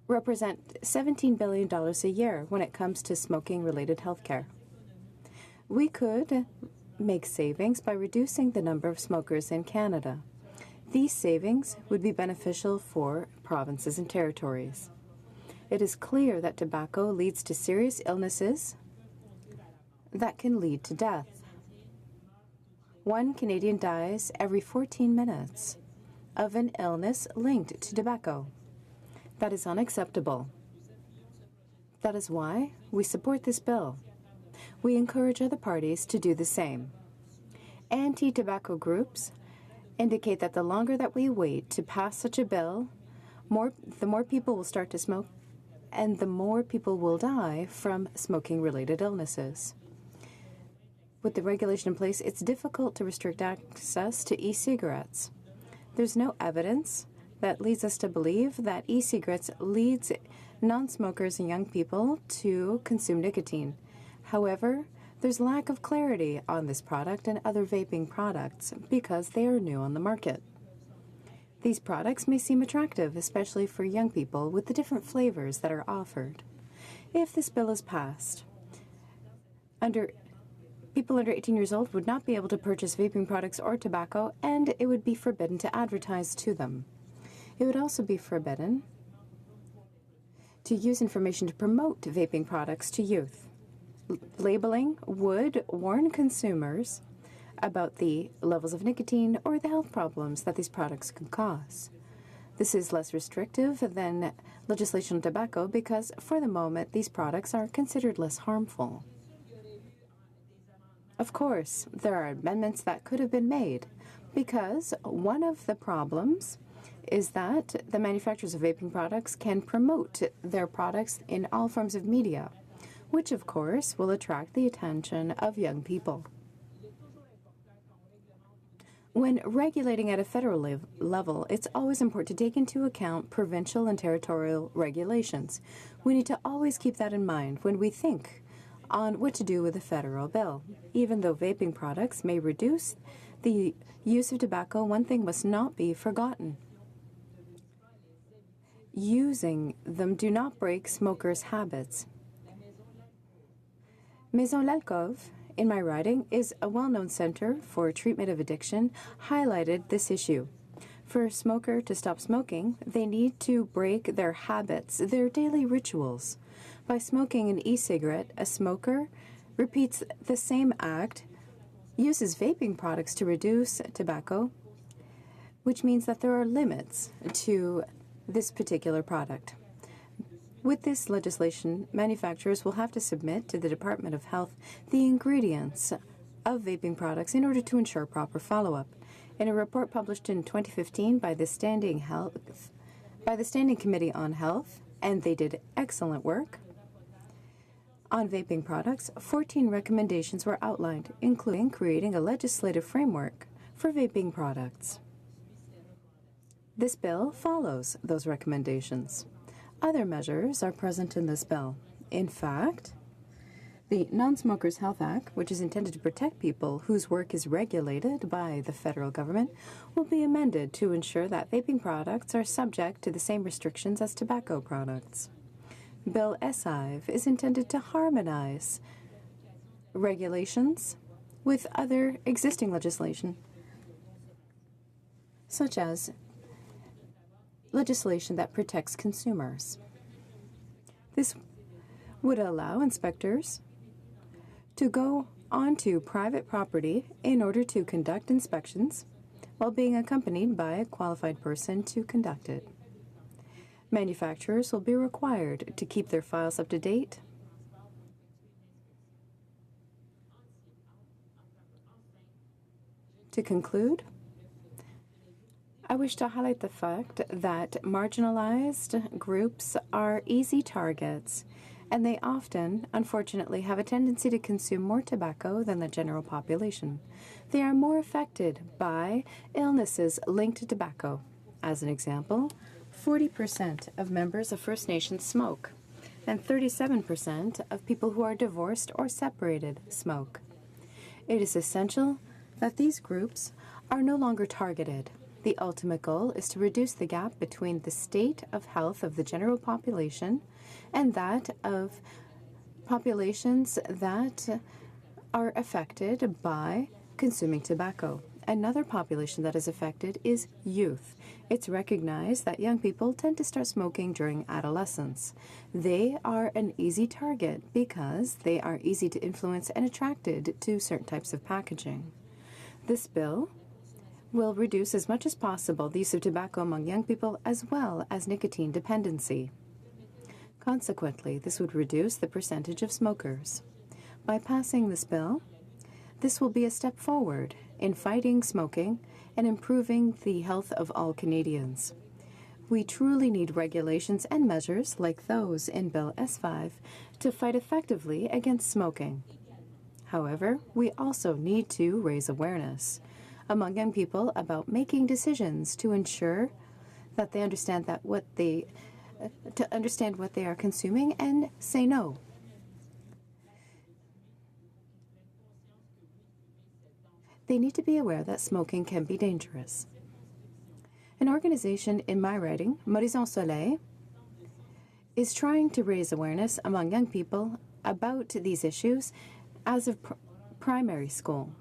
represent $17 billion a year when it comes to smoking-related healthcare. We could make savings by reducing the number of smokers in Canada. These savings would be beneficial for provinces and territories. It is clear that tobacco leads to serious illnesses that can lead to death. 1 Canadian dies every 14 minutes of an illness linked to tobacco. That is unacceptable. That is why we support this bill. We encourage other parties to do the same. Anti-tobacco groups indicate that the longer that we wait to pass such a bill, the more people will start to smoke, and the more people will die from smoking-related illnesses. With the regulation in place, it's difficult to restrict access to e-cigarettes. There's no evidence that leads us to believe that e-cigarettes leads non-smokers and young people to consume nicotine. However, there's lack of clarity on this product and other vaping products because they are new on the market. These products may seem attractive, especially for young people, with the different flavors that are offered. If this bill is passed, people under 18 years old would not be able to purchase vaping products or tobacco, and it would be forbidden to advertise to them. It would also be forbidden to use information to promote vaping products to youth. Labeling would warn consumers about the levels of nicotine or the health problems that these products can cause. This is less restrictive than legislation on tobacco because, for the moment, these products are considered less harmful. Of course, there are amendments that could have been made because one of the problems is that the manufacturers of vaping products can promote their products in all forms of media, which of course will attract the attention of young people. When regulating at a federal level, it's always important to take into account provincial and territorial regulations. We need to always keep that in mind when we think on what to do with a federal bill. Even though vaping products may reduce the use of tobacco, one thing must not be forgotten. Using them do not break smokers' habits. Maison L'Alcôve, in my riding, is a well-known center for treatment of addiction, highlighted this issue. For a smoker to stop smoking, they need to break their habits, their daily rituals. By smoking an e-cigarette, a smoker repeats the same act, uses vaping products to reduce tobacco, which means that there are limits to this particular product. With this legislation, manufacturers will have to submit to the Department of Health the ingredients of vaping products in order to ensure proper follow-up. In a report published in 2015 by the Standing Committee on Health, and they did excellent work on vaping products, 14 recommendations were outlined, including creating a legislative framework for vaping products. This bill follows those recommendations. Other measures are present in this bill. In fact, the Non-Smokers Health Act, which is intended to protect people whose work is regulated by the federal government, will be amended to ensure that vaping products are subject to the same restrictions as tobacco products. Bill S5 is intended to harmonize regulations with other existing legislation, such as legislation that protects consumers. This would allow inspectors to go onto private property in order to conduct inspections while being accompanied by a qualified person to conduct it. Manufacturers will be required to keep their files up to date. To conclude, I wish to highlight the fact that marginalized groups are easy targets, and they often, unfortunately, have a tendency to consume more tobacco than the general population. They are more affected by illnesses linked to tobacco. As an example, 40% of members of First Nations smoke, and 37% of people who are divorced or separated smoke. It is essential that these groups are no longer targeted. The ultimate goal is to reduce the gap between the state of health of the general population and that of populations that are affected by consuming tobacco. Another population that is affected is youth. It's recognized that young people tend to start smoking during adolescence. They are an easy target because they are easy to influence and attracted to certain types of packaging. This bill will reduce as much as possible the use of tobacco among young people as well as nicotine dependency. Consequently, this would reduce the percentage of smokers. By passing this bill, this will be a step forward in fighting smoking and improving the health of all Canadians. We truly need regulations and measures like those in Bill S5 to fight effectively against smoking. However, we also need to raise awareness among young people about making decisions to ensure that they understand what they are consuming and say no. They need to be aware that smoking can be dangerous. An organization in my riding, Horizon Soleil, is trying to raise awareness among young people about these issues as of primary school.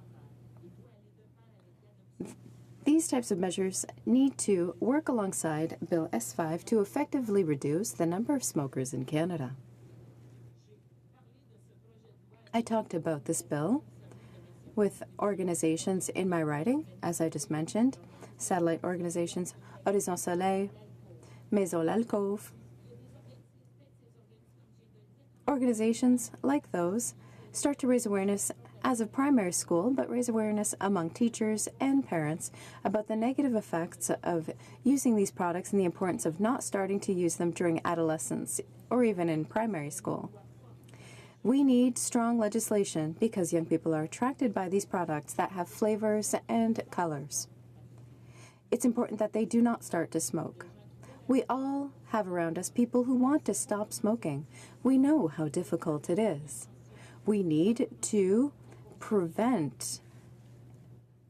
These types of measures need to work alongside Bill S5 to effectively reduce the number of smokers in Canada. I talked about this bill with organizations in my riding, as I just mentioned, satellite organizations, Horizon Soleil, Maison L'Alcôve. Organizations like those start to raise awareness as of primary school, but raise awareness among teachers and parents about the negative effects of using these products and the importance of not starting to use them during adolescence or even in primary school. We need strong legislation because young people are attracted by these products that have flavors and colors. It's important that they do not start to smoke. We all have around us people who want to stop smoking. We know how difficult it is. We need to prevent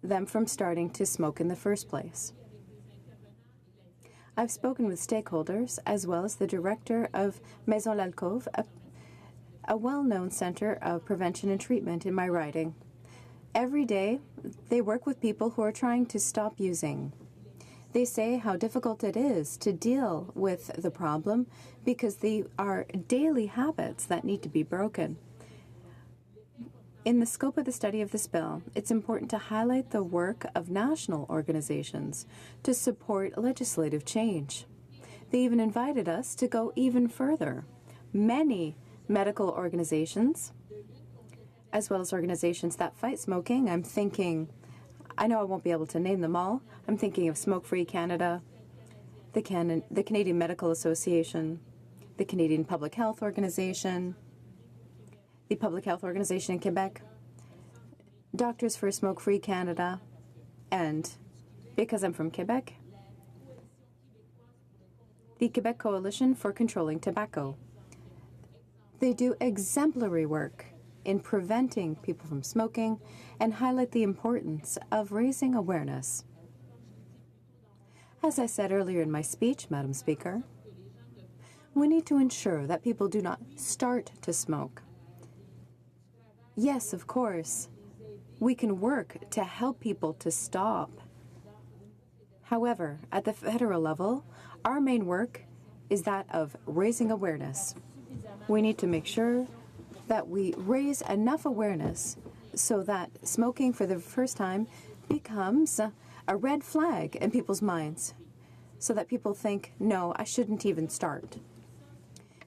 them from starting to smoke in the first place. I've spoken with stakeholders as well as the director of Maison l'Alcôve, a well-known center of prevention and treatment in my riding. Every day, they work with people who are trying to stop using. They say how difficult it is to deal with the problem because they are daily habits that need to be broken. In the scope of the study of this bill, it's important to highlight the work of national organizations to support legislative change. They even invited us to go even further. Many medical organizations, as well as organizations that fight smoking, I know I won't be able to name them all. I'm thinking of Smoke Free Canada, the Canadian Medical Association, the Canadian Public Health Organization, the Public Health Organization in Quebec, Doctors for Smoke Free Canada, and, because I'm from Quebec, the Quebec Coalition for Controlling Tobacco. They do exemplary work in preventing people from smoking and highlight the importance of raising awareness. As I said earlier in my speech, Madam Speaker, we need to ensure that people do not start to smoke. Yes, of course, we can work to help people to stop. However, at the federal level, our main work is that of raising awareness. We need to make sure that we raise enough awareness so that smoking for the first time becomes a red flag in people's minds, so that people think, no, I shouldn't even start.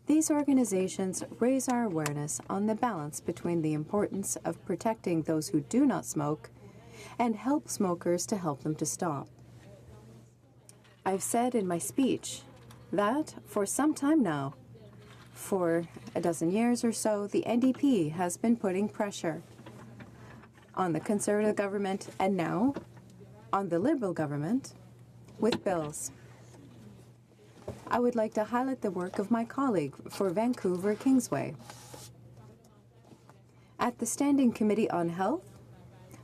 These organizations raise our awareness on the balance between the importance of protecting those who do not smoke and help smokers to help them to stop. I've said in my speech that for some time now, for a dozen years or so, the NDP has been putting pressure on the Conservative government and now on the Liberal government with bills. I would like to highlight the work of my colleague for Vancouver Kingsway. At the Standing Committee on Health,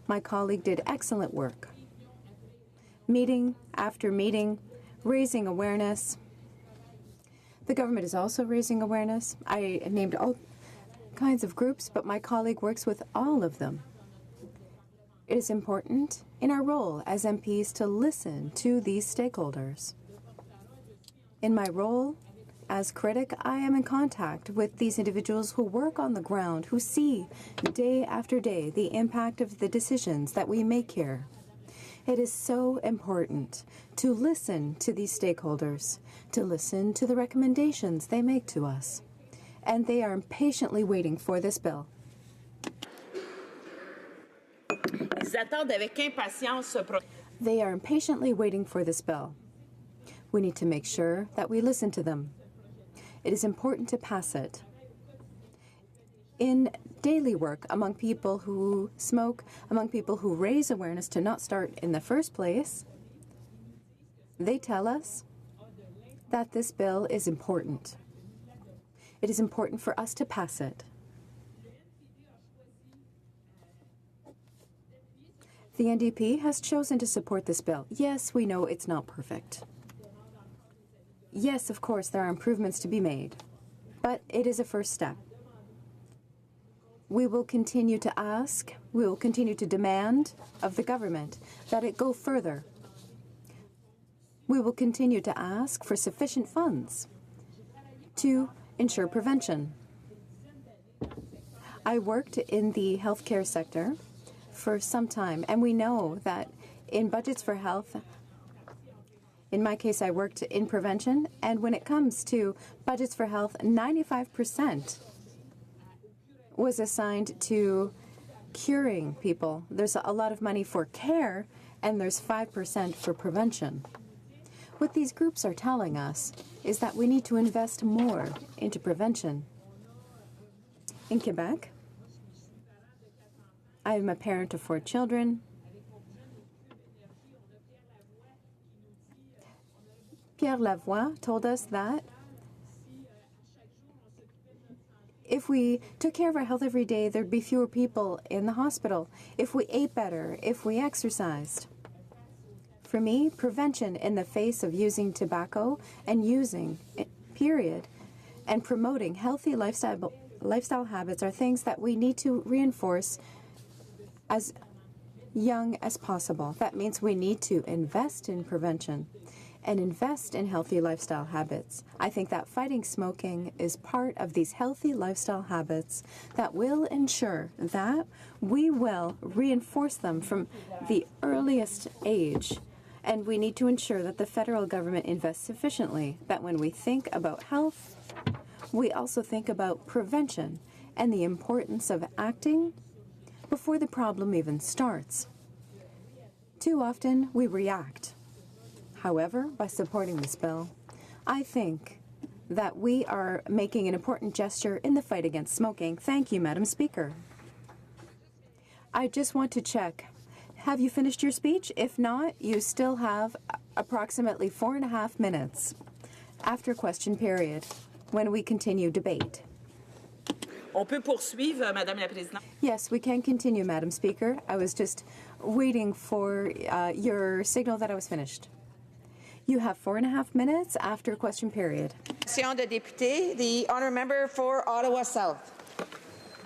my colleague did excellent work. Meeting after meeting, raising awareness. The government is also raising awareness. I named all kinds of groups, but my colleague works with all of them. It is important in our role as MPs to listen to these stakeholders. In my role as critic, I am in contact with these individuals who work on the ground, who see day after day the impact of the decisions that we make here. It is so important to listen to these stakeholders, to listen to the recommendations they make to us. And they are impatiently waiting for this bill. They are impatiently waiting for this bill. We need to make sure that we listen to them. It is important to pass it. In daily work among people who smoke, among people who raise awareness to not start in the first place, they tell us that this bill is important. It is important for us to pass it. The NDP has chosen to support this bill. Yes, we know it's not perfect. Yes, of course, there are improvements to be made, but it is a first step. We will continue to ask, we will continue to demand of the government that it go further. We will continue to ask for sufficient funds to ensure prevention. I worked in the healthcare sector for some time, and we know that in budgets for health, in my case, I worked in prevention, and when it comes to budgets for health, 95% was assigned to curing people. There's a lot of money for care, and there's 5% for prevention. What these groups are telling us is that we need to invest more into prevention. In Quebec, I am a parent of 4 children. Pierre Lavoie told us that if we we took care of our health every day, there'd be fewer people in the hospital. If we ate better, if we exercised. For me, prevention in the face of using tobacco and using, period, and promoting healthy lifestyle habits are things that we need to reinforce as young as possible. That means we need to invest in prevention and invest in healthy lifestyle habits. I think that fighting smoking is part of these healthy lifestyle habits that will ensure that we will reinforce them from the earliest age. And we need to ensure that the federal government invests sufficiently, that when we think about health, we also think about prevention and the importance of acting before the problem even starts. Too often, we react. However, by supporting this bill, I think that we are making an important gesture in the fight against smoking. Thank you, Madam Speaker. I just want to check. Have you finished your speech? If not, you still have approximately 4.5 minutes after question period when we continue debate. On peut poursuivre, Madame la Présidente. Yes, we can continue, Madam Speaker. I was just waiting for your signal that I was finished. You have 4.5 minutes after question period. Question de député, the honourable member for Ottawa South.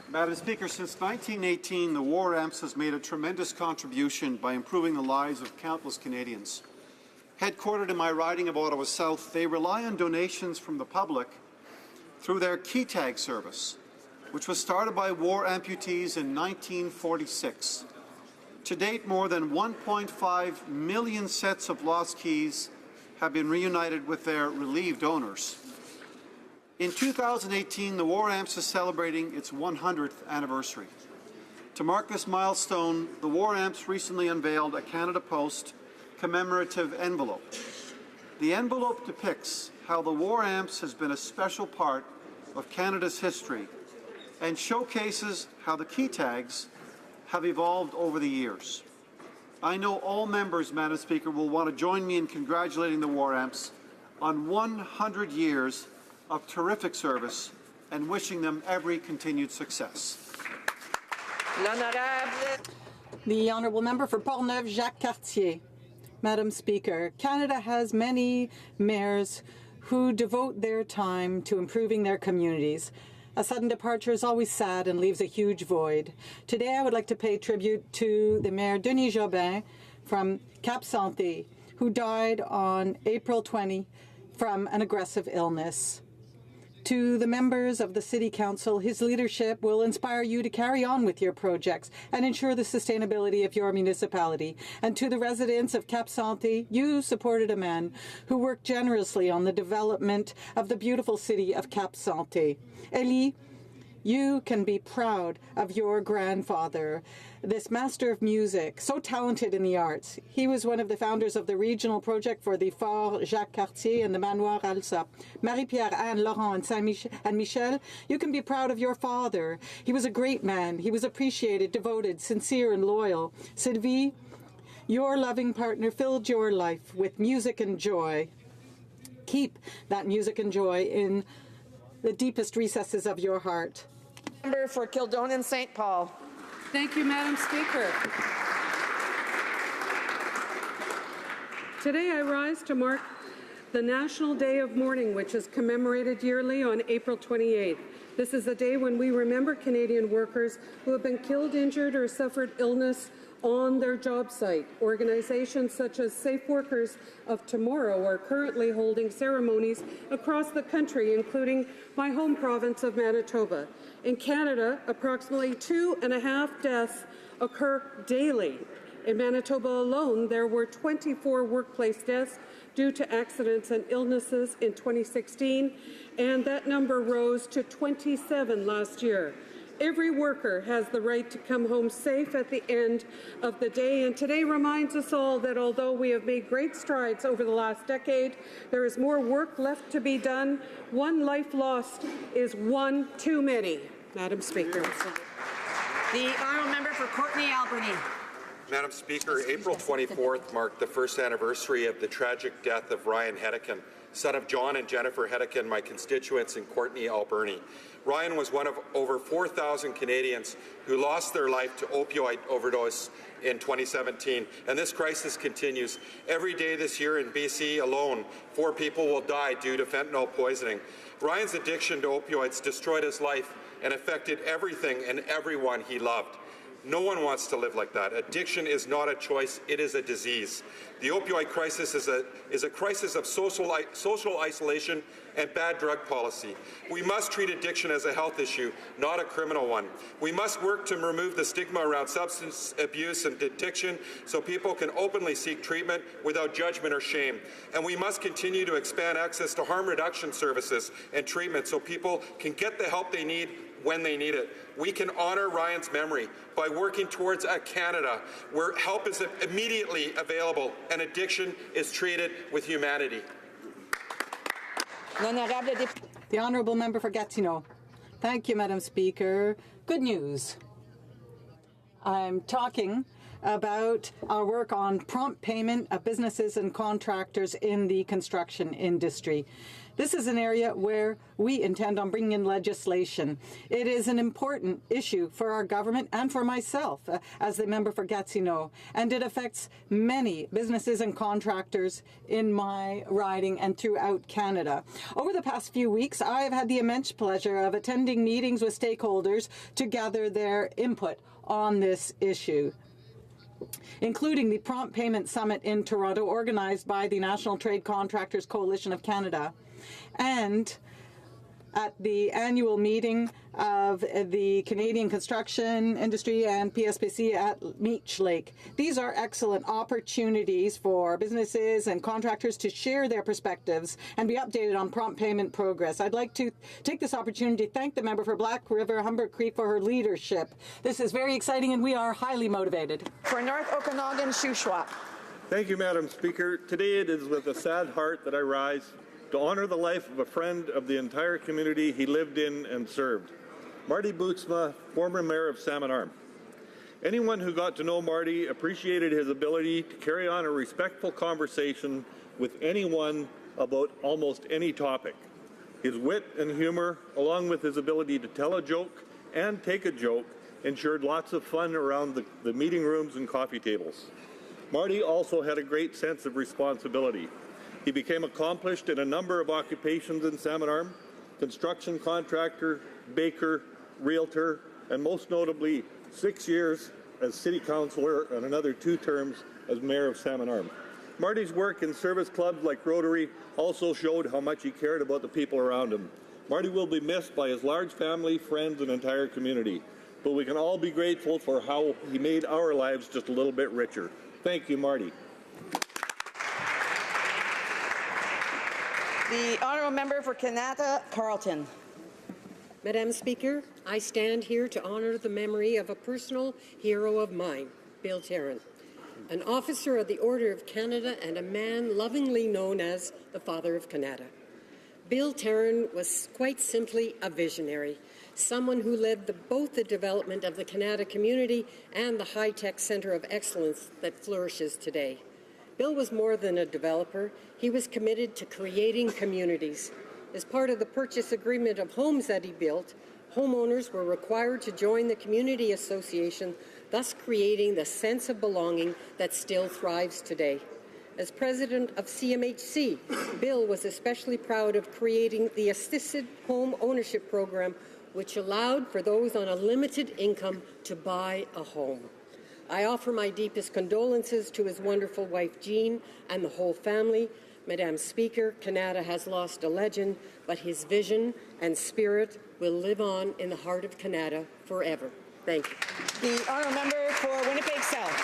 Madam Speaker, since 1918, the War Amps has made a tremendous contribution by improving the lives of countless Canadians. Headquartered in my riding of Ottawa South, they rely on donations from the public through their key tag service, which was started by war amputees in 1946. To date, more than 1.5 million sets of lost keys have been reunited with their relieved owners. In 2018, the War Amps is celebrating its 100th anniversary. To mark this milestone, the War Amps recently unveiled a Canada Post commemorative envelope. The envelope depicts how the War Amps has been a special part of Canada's history and showcases how the key tags have evolved over the years. I know all members, Madam Speaker, will want to join me in congratulating the War Amps on 100 years of terrific service and wishing them every continued success. The honourable member for Portneuf, Jacques Cartier. Madam Speaker, Canada has many mayors who devote their time to improving their communities. A sudden departure is always sad and leaves a huge void. Today, I would like to pay tribute to the Mayor Denis Jobin from Cap Santé, who died on April 20 from an aggressive illness. To the members of the City Council, his leadership will inspire you to carry on with your projects and ensure the sustainability of your municipality. And to the residents of Cap Santé, you supported a man who worked generously on the development of the beautiful city of Cap Santé. Elie, you can be proud of your grandfather, this master of music, so talented in the arts. He was one of the founders of the regional project for the Fort Jacques Cartier and the Manoir Alsa. Marie-Pierre, Anne, Laurent, and Michel, you can be proud of your father. He was a great man. He was appreciated, devoted, sincere, and loyal. Sylvie, your loving partner filled your life with music and joy. Keep that music and joy in the deepest recesses of your heart. Member for Kildonan St. Paul. Thank you, Madam Speaker. Today I rise to mark the National Day of Mourning, which is commemorated yearly on April 28th. This is a day when we remember Canadian workers who have been killed, injured, or suffered illness on their job site. Organizations such as Safe Workers of Tomorrow are currently holding ceremonies across the country, including my home province of Manitoba. In Canada, approximately 2.5 deaths occur daily. In Manitoba alone, there were 24 workplace deaths due to accidents and illnesses in 2016, and that number rose to 27 last year. Every worker has the right to come home safe at the end of the day, and today reminds us all that although we have made great strides over the last decade, there is more work left to be done. One life lost is one too many. Madam Speaker. The honourable member for Courtenay Albany. Madam Speaker, April 24th marked the first anniversary of the tragic death of Ryan Hedekin, son of John and Jennifer Hedekin, my constituents in Courtenay, Alberni. Ryan was one of over 4,000 Canadians who lost their life to opioid overdose in 2017, and this crisis continues. Every day this year in BC alone, 4 people will die due to fentanyl poisoning. Ryan's addiction to opioids destroyed his life and affected everything and everyone he loved. No one wants to live like that. Addiction is not a choice, it is a disease. The opioid crisis is a crisis of social isolation and bad drug policy. We must treat addiction as a health issue, not a criminal one. We must work to remove the stigma around substance abuse and addiction so people can openly seek treatment without judgment or shame. And we must continue to expand access to harm reduction services and treatment so people can get the help they need when they need it. We can honour Ryan's memory by working towards a Canada where help is immediately available and addiction is treated with humanity. The Honourable Member for Gatineau. Thank you, Madam Speaker. Good news. I'm talking about our work on prompt payment of businesses and contractors in the construction industry. This is an area where we intend on bringing in legislation. It is an important issue for our government and for myself as the member for Gatineau, and it affects many businesses and contractors in my riding and throughout Canada. Over the past few weeks, I have had the immense pleasure of attending meetings with stakeholders to gather their input on this issue, including the Prompt Payment Summit in Toronto, organized by the National Trade Contractors Coalition of Canada, and at the annual meeting of the Canadian Construction Industry and PSPC at Meech Lake. These are excellent opportunities for businesses and contractors to share their perspectives and be updated on prompt payment progress. I'd like to take this opportunity to thank the member for Black River Humber Creek for her leadership. This is very exciting and we are highly motivated. For North Okanagan, Shuswap. Thank you, Madam Speaker. Today it is with a sad heart that I rise to honor the life of a friend of the entire community he lived in and served. Marty Bootsma, former mayor of Salmon Arm. Anyone who got to know Marty appreciated his ability to carry on a respectful conversation with anyone about almost any topic. His wit and humor, along with his ability to tell a joke and take a joke, ensured lots of fun around the meeting rooms and coffee tables. Marty also had a great sense of responsibility. He became accomplished in a number of occupations in Salmon Arm: construction contractor, baker, realtor, and most notably 6 years as city councillor and another 2 terms as mayor of Salmon Arm. Marty's work in service clubs like Rotary also showed how much he cared about the people around him. Marty will be missed by his large family, friends, and entire community, but we can all be grateful for how he made our lives just a little bit richer. Thank you, Marty. The Honourable Member for Kanata, Carleton. Madam Speaker, I stand here to honour the memory of a personal hero of mine, Bill Tarrant, an officer of the Order of Canada and a man lovingly known as the Father of Canada. Bill Tarrant was quite simply a visionary, someone who led both the development of the Canada community and the high-tech centre of excellence that flourishes today. Bill was more than a developer. He was committed to creating communities. As part of the purchase agreement of homes that he built, homeowners were required to join the community association, thus creating the sense of belonging that still thrives today. As president of CMHC, Bill was especially proud of creating the Assisted Home Ownership Program, which allowed for those on a limited income to buy a home. I offer my deepest condolences to his wonderful wife, Jean, and the whole family. Madam Speaker, Canada has lost a legend, but his vision and spirit will live on in the heart of Canada forever. Thank you. The Honourable Member for Winnipeg South.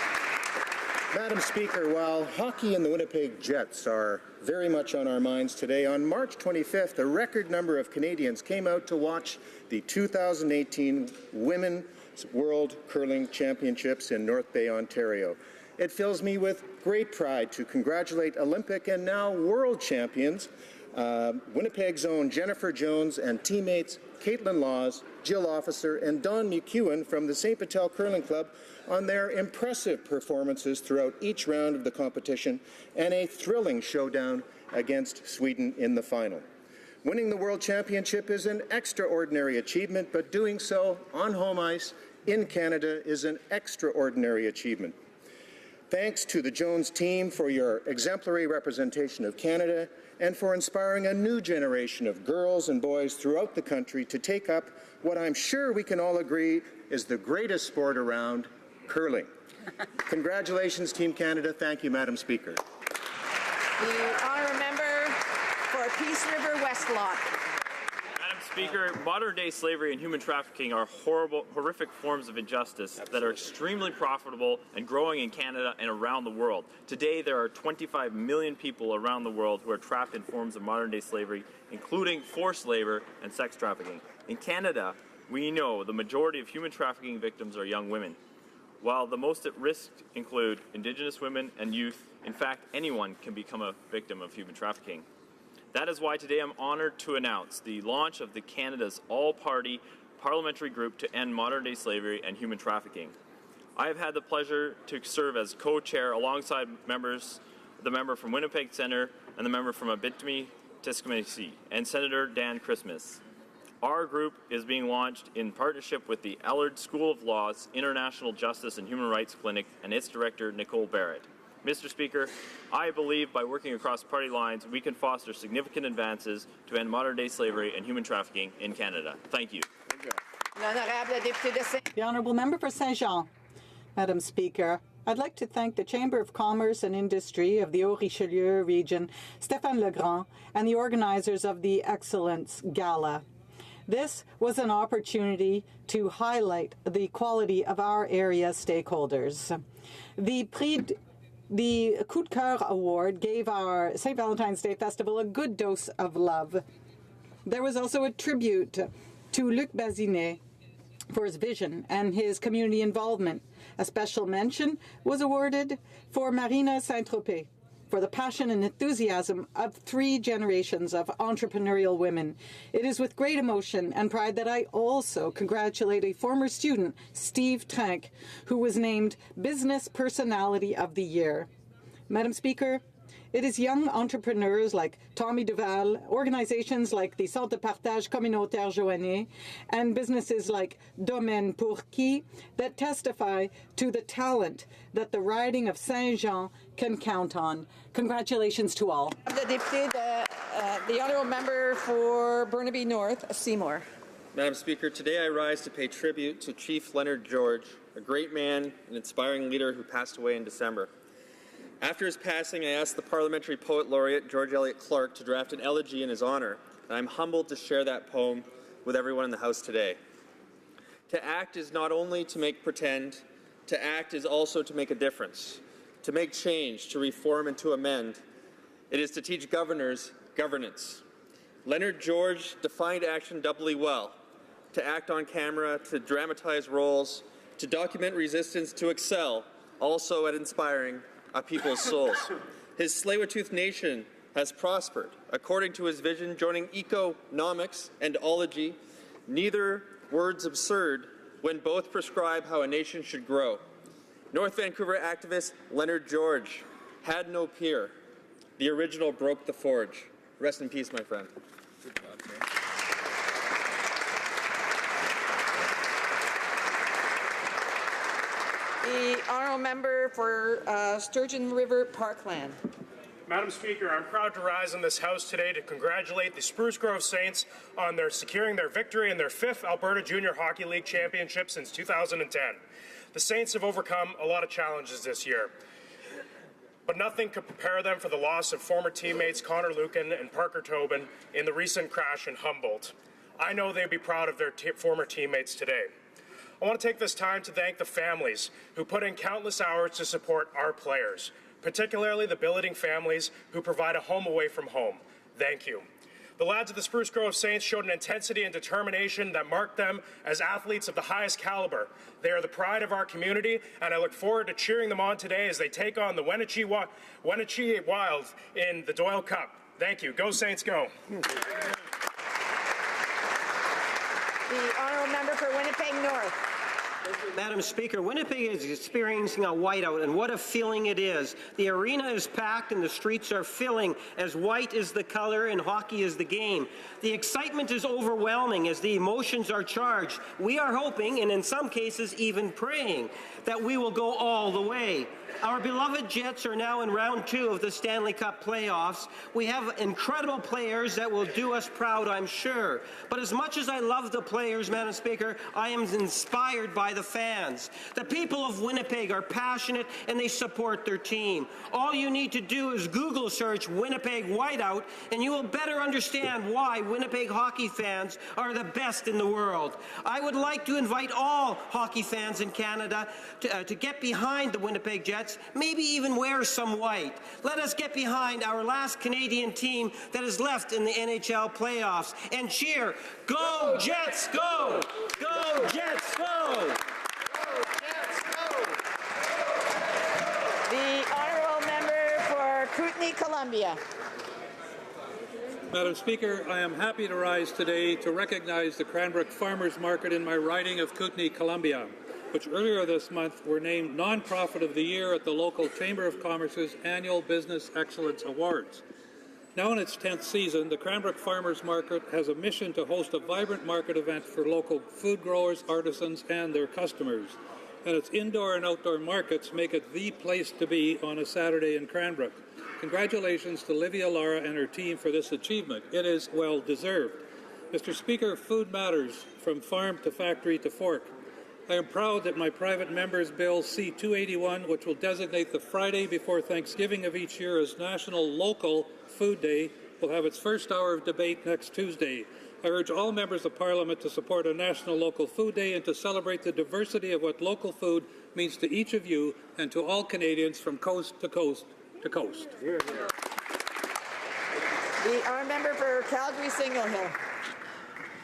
Madam Speaker, while hockey and the Winnipeg Jets are very much on our minds today, on March 25th, a record number of Canadians came out to watch the 2018 Women's World Curling Championships in North Bay, Ontario. It fills me with great pride to congratulate Olympic and now world champions Winnipeg's own Jennifer Jones and teammates Caitlin Laws, Jill Officer, and Don McEwen from the St. Patel Curling Club on their impressive performances throughout each round of the competition and a thrilling showdown against Sweden in the final. Winning the World Championship is an extraordinary achievement, but doing so on home ice in Canada is an extraordinary achievement. Thanks to the Jones team for your exemplary representation of Canada and for inspiring a new generation of girls and boys throughout the country to take up what I'm sure we can all agree is the greatest sport around, curling. Congratulations, Team Canada. Thank you, Madam Speaker. The honourable member for Peace River West Lot. Madam Speaker, modern-day slavery and human trafficking are horrific forms of injustice that are extremely profitable and growing in Canada and around the world. Today, there are 25 million people around the world who are trapped in forms of modern-day slavery, including forced labor and sex trafficking. In Canada, we know the majority of human trafficking victims are young women. While the most at risk include Indigenous women and youth, in fact, anyone can become a victim of human trafficking. That is why today I'm honored to announce the launch of Canada's all-party parliamentary group to end modern-day slavery and human trafficking. I have had the pleasure to serve as co-chair alongside the member from Winnipeg Centre and the member from Abitibi-Témiscamingue and Senator Dan Christmas. Our group is being launched in partnership with the Allard School of Law's International Justice and Human Rights Clinic and its director, Nicole Barrett. Mr. Speaker, I believe by working across party lines, we can foster significant advances to end modern-day slavery and human trafficking in Canada. Thank you. The Honourable Member for Saint-Jean. Madam Speaker, I'd like to thank the Chamber of Commerce and Industry of the Haut-Richelieu region, Stéphane Legrand, and the organizers of the Excellence Gala. This was an opportunity to highlight the quality of our area stakeholders. The Coup de Cœur Award gave our St. Valentine's Day Festival a good dose of love. There was also a tribute to Luc Bazinet for his vision and his community involvement. A special mention was awarded for Marina Saint-Tropez for the passion and enthusiasm of 3 generations of entrepreneurial women. It is with great emotion and pride that I also congratulate a former student, Steve Trank, who was named Business Personality of the Year. Madam Speaker, it is young entrepreneurs like Tommy Duval, organizations like the Centre de Partage Communautaire Joannais, and businesses like Domaine Pour Qui that testify to the talent that the riding of Saint-Jean can count on. Congratulations to all. The honourable member for Burnaby North, Seymour. Madam Speaker, today I rise to pay tribute to Chief Leonard George, a great man and inspiring leader who passed away in December. After his passing, I asked the Parliamentary Poet Laureate, George Eliot Clarke, to draft an elegy in his honor, and I'm humbled to share that poem with everyone in the House today. To act is not only to make pretend, to act is also to make a difference, to make change, to reform and to amend. It is to teach governors governance. Leonard George defined action doubly well: to act on camera, to dramatize roles, to document resistance, to excel, also at inspiring a people's souls. His Tsleil-Waututh nation has prospered. According to his vision, joining economics and ology, neither words absurd when both prescribe how a nation should grow. North Vancouver activist Leonard George had no peer. The original broke the forge. Rest in peace, my friend. Good job, man. The honourable member for Sturgeon River Parkland. Madam Speaker, I'm proud to rise in this House today to congratulate the Spruce Grove Saints on securing their victory in their 5th Alberta Junior Hockey League Championship since 2010. The Saints have overcome a lot of challenges this year, but nothing could prepare them for the loss of former teammates Connor Lucan and Parker Tobin in the recent crash in Humboldt. I know they'd be proud of their former teammates today. I want to take this time to thank the families who put in countless hours to support our players, particularly the billeting families who provide a home away from home. Thank you. The lads of the Spruce Grove Saints showed an intensity and determination that marked them as athletes of the highest caliber. They are the pride of our community, and I look forward to cheering them on today as they take on the Wenatchee Wild in the Doyle Cup. Thank you. Go Saints, go. The honourable member for Winnipeg North. Madam Speaker, Winnipeg is experiencing a whiteout, and what a feeling it is. The arena is packed and the streets are filling as white is the color and hockey is the game. The excitement is overwhelming as the emotions are charged. We are hoping, and in some cases even praying, that we will go all the way. Our beloved Jets are now in round 2 of the Stanley Cup playoffs. We have incredible players that will do us proud, I'm sure. But as much as I love the players, Madam Speaker, I am inspired by the fans. The people of Winnipeg are passionate and they support their team. All you need to do is Google search Winnipeg Whiteout and you will better understand why Winnipeg hockey fans are the best in the world. I would like to invite all hockey fans in Canada to get behind the Winnipeg Jets, maybe even wear some white. Let us get behind our last Canadian team that is left in the NHL playoffs and cheer, go Jets, go! Go Jets, go! The honourable member for Kootenay, Columbia. Madam Speaker, I am happy to rise today to recognize the Cranbrook Farmers Market in my riding of Kootenay, Columbia, which earlier this month were named Nonprofit of the Year at the local Chamber of Commerce's annual Business Excellence Awards. Now in its 10th season, the Cranbrook Farmers Market has a mission to host a vibrant market event for local food growers, artisans, and their customers. And its indoor and outdoor markets make it the place to be on a Saturday in Cranbrook. Congratulations to Livia Lara and her team for this achievement. It is well deserved. Mr. Speaker, food matters from farm to factory to fork. I am proud that my private member's bill C-281, which will designate the Friday before Thanksgiving of each year as National Local Food Day, will have its first hour of debate next Tuesday. I urge all members of Parliament to support a National Local Food Day and to celebrate the diversity of what local food means to each of you and to all Canadians from coast to coast to coast. Our member for Calgary Signal Hill.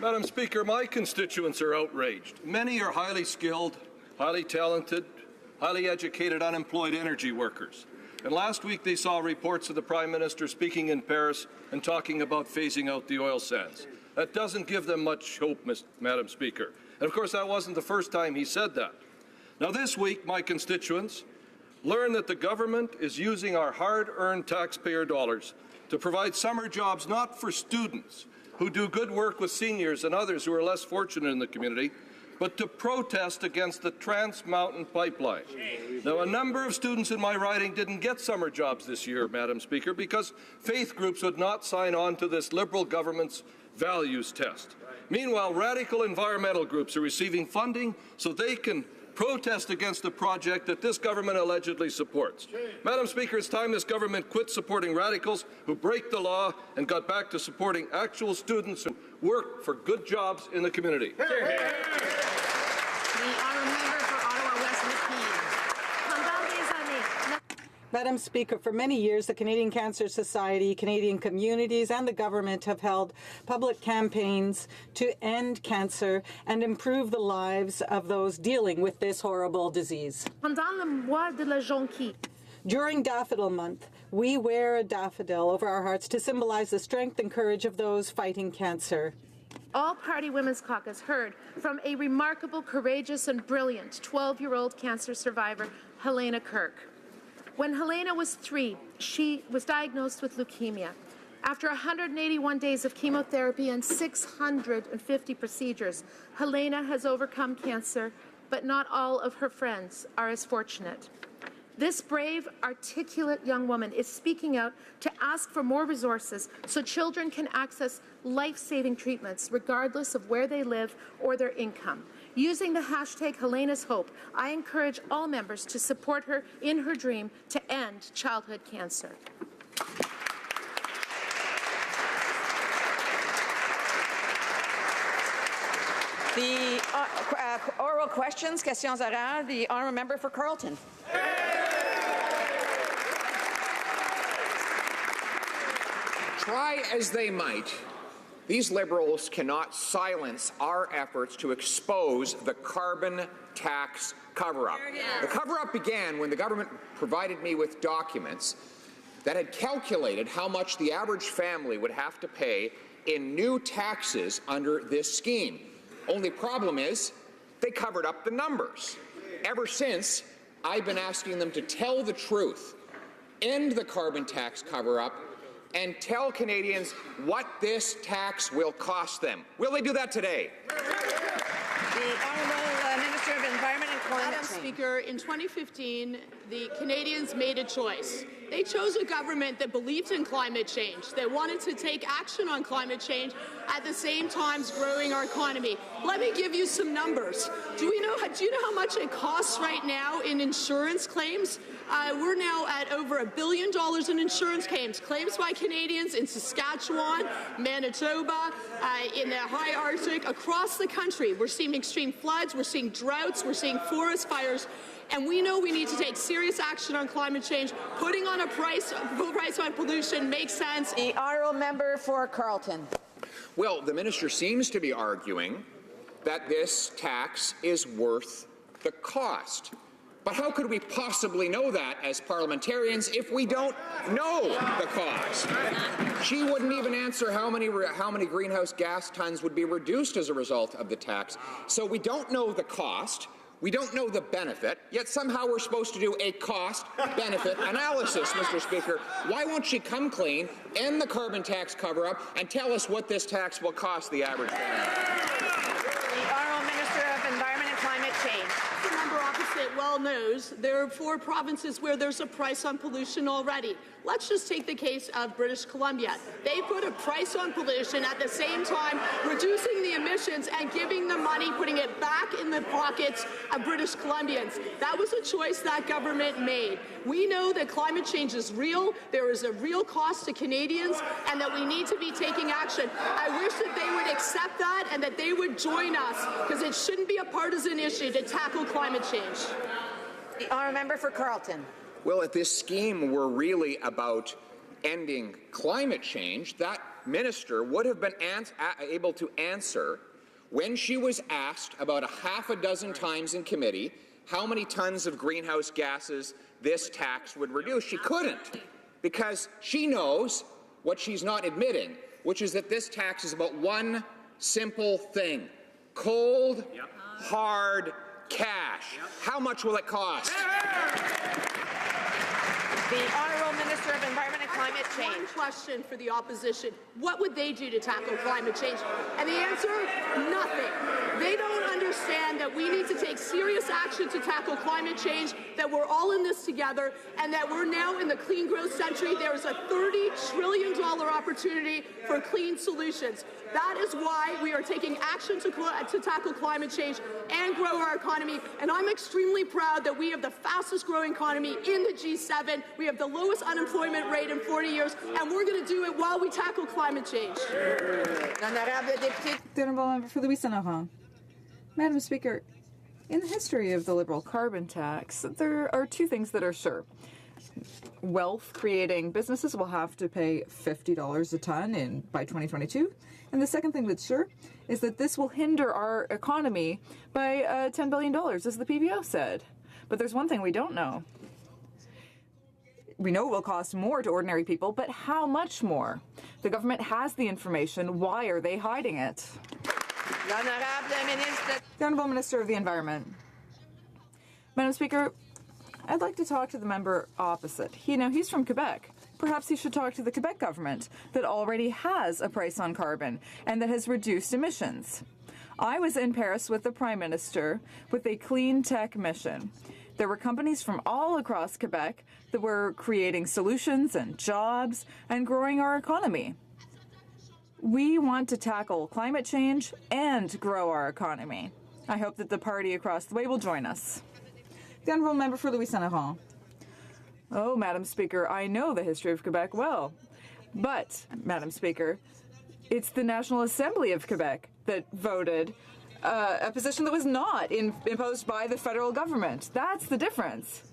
Madam Speaker, my constituents are outraged. Many are highly skilled, highly talented, highly educated, unemployed energy workers. And last week they saw reports of the Prime Minister speaking in Paris and talking about phasing out the oil sands. That doesn't give them much hope, Madam Speaker. And of course that wasn't the first time he said that. Now this week my constituents learned that the government is using our hard-earned taxpayer dollars to provide summer jobs not for students who do good work with seniors and others who are less fortunate in the community, but to protest against the Trans Mountain Pipeline. Now, a number of students in my riding didn't get summer jobs this year, Madam Speaker, because faith groups would not sign on to this Liberal government's values test. Meanwhile, radical environmental groups are receiving funding so they can protest against a project that this government allegedly supports. Madam Speaker, it's time this government quit supporting radicals who break the law and got back to supporting actual students who work for good jobs in the community. The honourable member for Ottawa West Madam Speaker, for many years, the Canadian Cancer Society, Canadian communities, and the government have held public campaigns to end cancer and improve the lives of those dealing with this horrible disease. During Daffodil Month, we wear a daffodil over our hearts to symbolize the strength and courage of those fighting cancer. All-Party Women's Caucus heard from a remarkable, courageous, and brilliant 12-year-old cancer survivor, Helena Kirk. When Helena was 3, she was diagnosed with leukemia. After 181 days of chemotherapy and 650 procedures, Helena has overcome cancer, but not all of her friends are as fortunate. This brave, articulate young woman is speaking out to ask for more resources so children can access life-saving treatments regardless of where they live or their income. Using the hashtag Helena's Hope, I encourage all members to support her in her dream to end childhood cancer. The oral questions, questions orales, the honourable member for Carleton. Try as they might, these Liberals cannot silence our efforts to expose the carbon tax cover-up. The cover-up began when the government provided me with documents that had calculated how much the average family would have to pay in new taxes under this scheme. Only problem is they covered up the numbers. Ever since, I've been asking them to tell the truth, end the carbon tax cover-up, and tell Canadians what this tax will cost them. Will they do that today? The Honourable Minister of Environment and Climate Madam Change. Speaker, in 2015, the Canadians made a choice. They chose a government that believed in climate change, that wanted to take action on climate change, at the same time growing our economy. Let me give you some numbers. Do you know how much it costs right now in insurance claims? We're now at over $1 billion in insurance claims by Canadians in Saskatchewan, Manitoba, in the high Arctic, across the country. We're seeing extreme floods, we're seeing droughts, we're seeing forest fires. And we know we need to take serious action on climate change. Putting on a price on pollution makes sense. The Honourable Member for Carleton. Well, the minister seems to be arguing that this tax is worth the cost. But how could we possibly know that as parliamentarians if we don't know the cost? She wouldn't even answer how many greenhouse gas tons would be reduced as a result of the tax. So we don't know the cost. We don't know the benefit, yet somehow we're supposed to do a cost-benefit analysis, Mr. Speaker. Why won't she come clean, end the carbon tax cover-up, and tell us what this tax will cost the average family? The Honourable Minister of Environment and Climate Change. The member opposite well knows there are 4 provinces where there's a price on pollution already. Let's just take the case of British Columbia. They put a price on pollution at the same time reducing the emissions and giving the money, putting it back in the pockets of British Columbians. That was a choice that government made. We know that climate change is real, there is a real cost to Canadians, and that we need to be taking action. I wish that they would accept that and that they would join us, because it shouldn't be a partisan issue to tackle climate change. The Honourable Member for Carleton. Well, if this scheme were really about ending climate change, that minister would have been able to answer when she was asked about a half a dozen times in committee how many tons of greenhouse gases this tax would reduce. She couldn't, because she knows what she's not admitting, which is that this tax is about one simple thing: cold, hard cash. How much will it cost? The Honourable Minister of Environment and Climate Change. One question for the opposition. What would they do to tackle climate change? And the answer, nothing. They don't understand that we need to take serious action to tackle climate change, that we're all in this together, and that we're now in the clean growth century. There is a $30 trillion opportunity for clean solutions. That is why we are taking action to tackle climate change and grow our economy. And I'm extremely proud that we have the fastest growing economy in the G7. We have the lowest unemployment rate in 40 years, and we're going to do it while we tackle climate change. The Honourable Member for Louis Saint Laurent. Madam Speaker, in the history of the Liberal carbon tax, there are 2 things that are sure. Wealth-creating businesses will have to pay $50 a ton by 2022. And the second thing that's sure is that this will hinder our economy by $10 billion, as the PBO said. But there's one thing we don't know. We know it will cost more to ordinary people, but how much more? The government has the information. Why are they hiding it? The Honourable Minister of the Environment. Madam Speaker, I'd like to talk to the member opposite. He's from Quebec. Perhaps he should talk to the Quebec government that already has a price on carbon and that has reduced emissions. I was in Paris with the Prime Minister with a clean tech mission. There were companies from all across Quebec that were creating solutions and jobs and growing our economy. We want to tackle climate change and grow our economy. I hope that the party across the way will join us. The Honourable Member for Louis Saint Laurent. Oh, Madam Speaker, I know the history of Quebec well. But, Madam Speaker, it's the National Assembly of Quebec that voted a position that was not imposed by the federal government. That's the difference.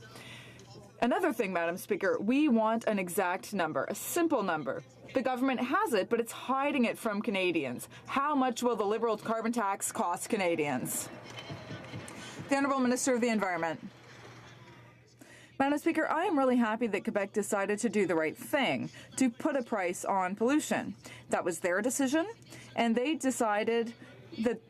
Another thing, Madam Speaker, we want an exact number, a simple number. The government has it, but it's hiding it from Canadians. How much will the Liberal carbon tax cost Canadians? The Honourable Minister of the Environment. Madam Speaker, I am really happy that Quebec decided to do the right thing, to put a price on pollution. That was their decision, and they decided that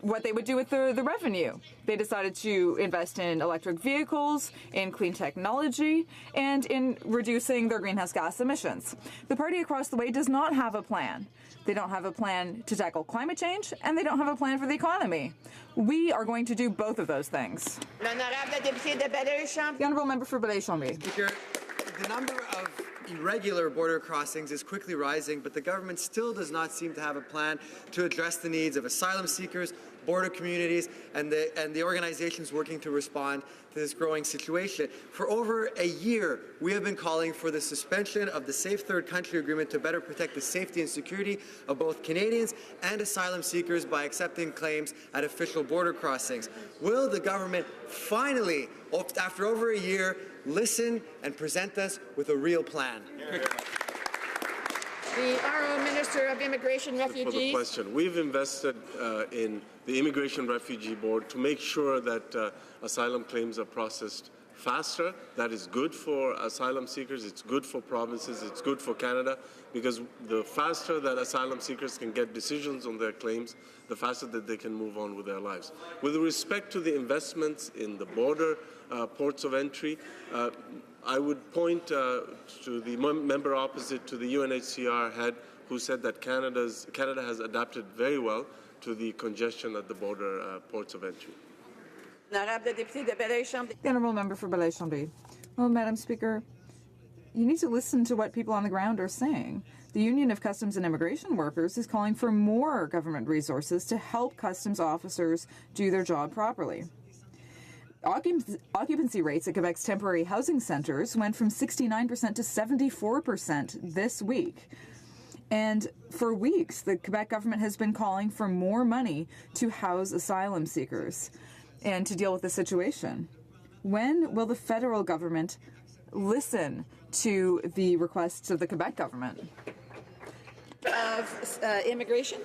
what they would do with the revenue. They decided to invest in electric vehicles, in clean technology, and in reducing their greenhouse gas emissions. The party across the way does not have a plan. They don't have a plan to tackle climate change, and they don't have a plan for the economy. We are going to do both of those things. The Honourable Member for Belleuil-Chambly. Speaker, the number of irregular border crossings is quickly rising, but the government still does not seem to have a plan to address the needs of asylum seekers, border communities, and the organizations working to respond to this growing situation. For over a year, we have been calling for the suspension of the Safe Third Country Agreement to better protect the safety and security of both Canadians and asylum seekers by accepting claims at official border crossings. Will the government finally, after over a year, listen and present us with a real plan? The Honourable Minister of Immigration, Refugees. For the question, we've invested in the Immigration Refugee Board to make sure that asylum claims are processed faster. That is good for asylum seekers, it's good for provinces, it's good for Canada, because the faster that asylum seekers can get decisions on their claims, the faster that they can move on with their lives. With respect to the investments in the border ports of entry, I would point to the member opposite to the UNHCR head, who said that Canada has adapted very well to the congestion at the border ports of entry. The Honourable Member for Belleuil-Chambly. Well, Madam Speaker, you need to listen to what people on the ground are saying. The Union of Customs and Immigration Workers is calling for more government resources to help customs officers do their job properly. Occupancy rates at Quebec's temporary housing centres went from 69% to 74% this week. And for weeks, the Quebec government has been calling for more money to house asylum seekers and to deal with the situation. When will the federal government listen to the requests of the Quebec government? Of immigration.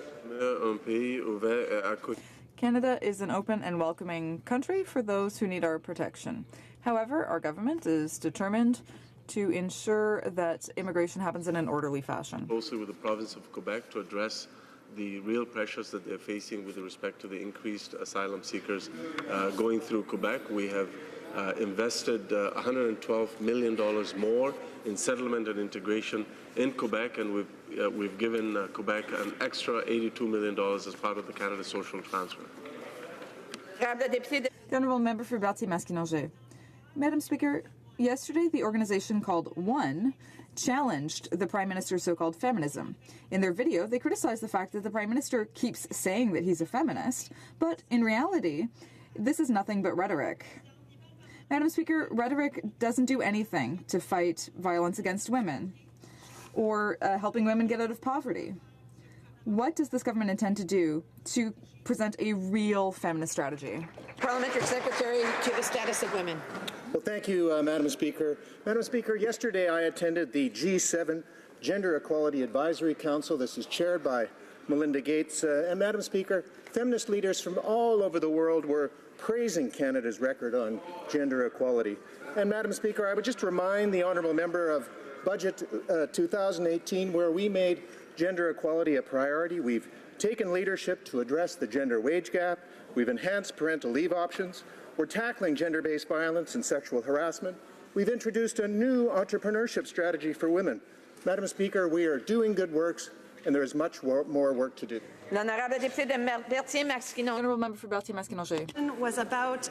Canada is an open and welcoming country for those who need our protection. However, our government is determined to ensure that immigration happens in an orderly fashion. Closely with the province of Quebec to address the real pressures that they're facing with respect to the increased asylum seekers going through Quebec. We have invested $112 million more in settlement and integration in Quebec, and we've given Quebec an extra $82 million as part of the Canada Social Transfer. The Honourable Member for Berthier-Masquinongé. Madam Speaker, yesterday the organization called One challenged the Prime Minister's so-called feminism. In their video, they criticized the fact that the Prime Minister keeps saying that he's a feminist, but in reality, this is nothing but rhetoric. Madam Speaker, rhetoric doesn't do anything to fight violence against women or helping women get out of poverty. What does this government intend to do to present a real feminist strategy? Parliamentary Secretary to the Status of Women. Well, thank you, Madam Speaker. Madam Speaker, yesterday I attended the G7 Gender Equality Advisory Council. This is chaired by Melinda Gates. And Madam Speaker, feminist leaders from all over the world were praising Canada's record on gender equality. And Madam Speaker, I would just remind the honourable member of Budget 2018, where we made gender equality a priority. We've taken leadership to address the gender wage gap. We've enhanced parental leave options. We're tackling gender-based violence and sexual harassment. We've introduced a new entrepreneurship strategy for women. Madam Speaker, we are doing good works, and there is much more work to do. L'honorable député de Berthier-Masquinongé. Honourable Member for Berthier-Masquinongé. Was about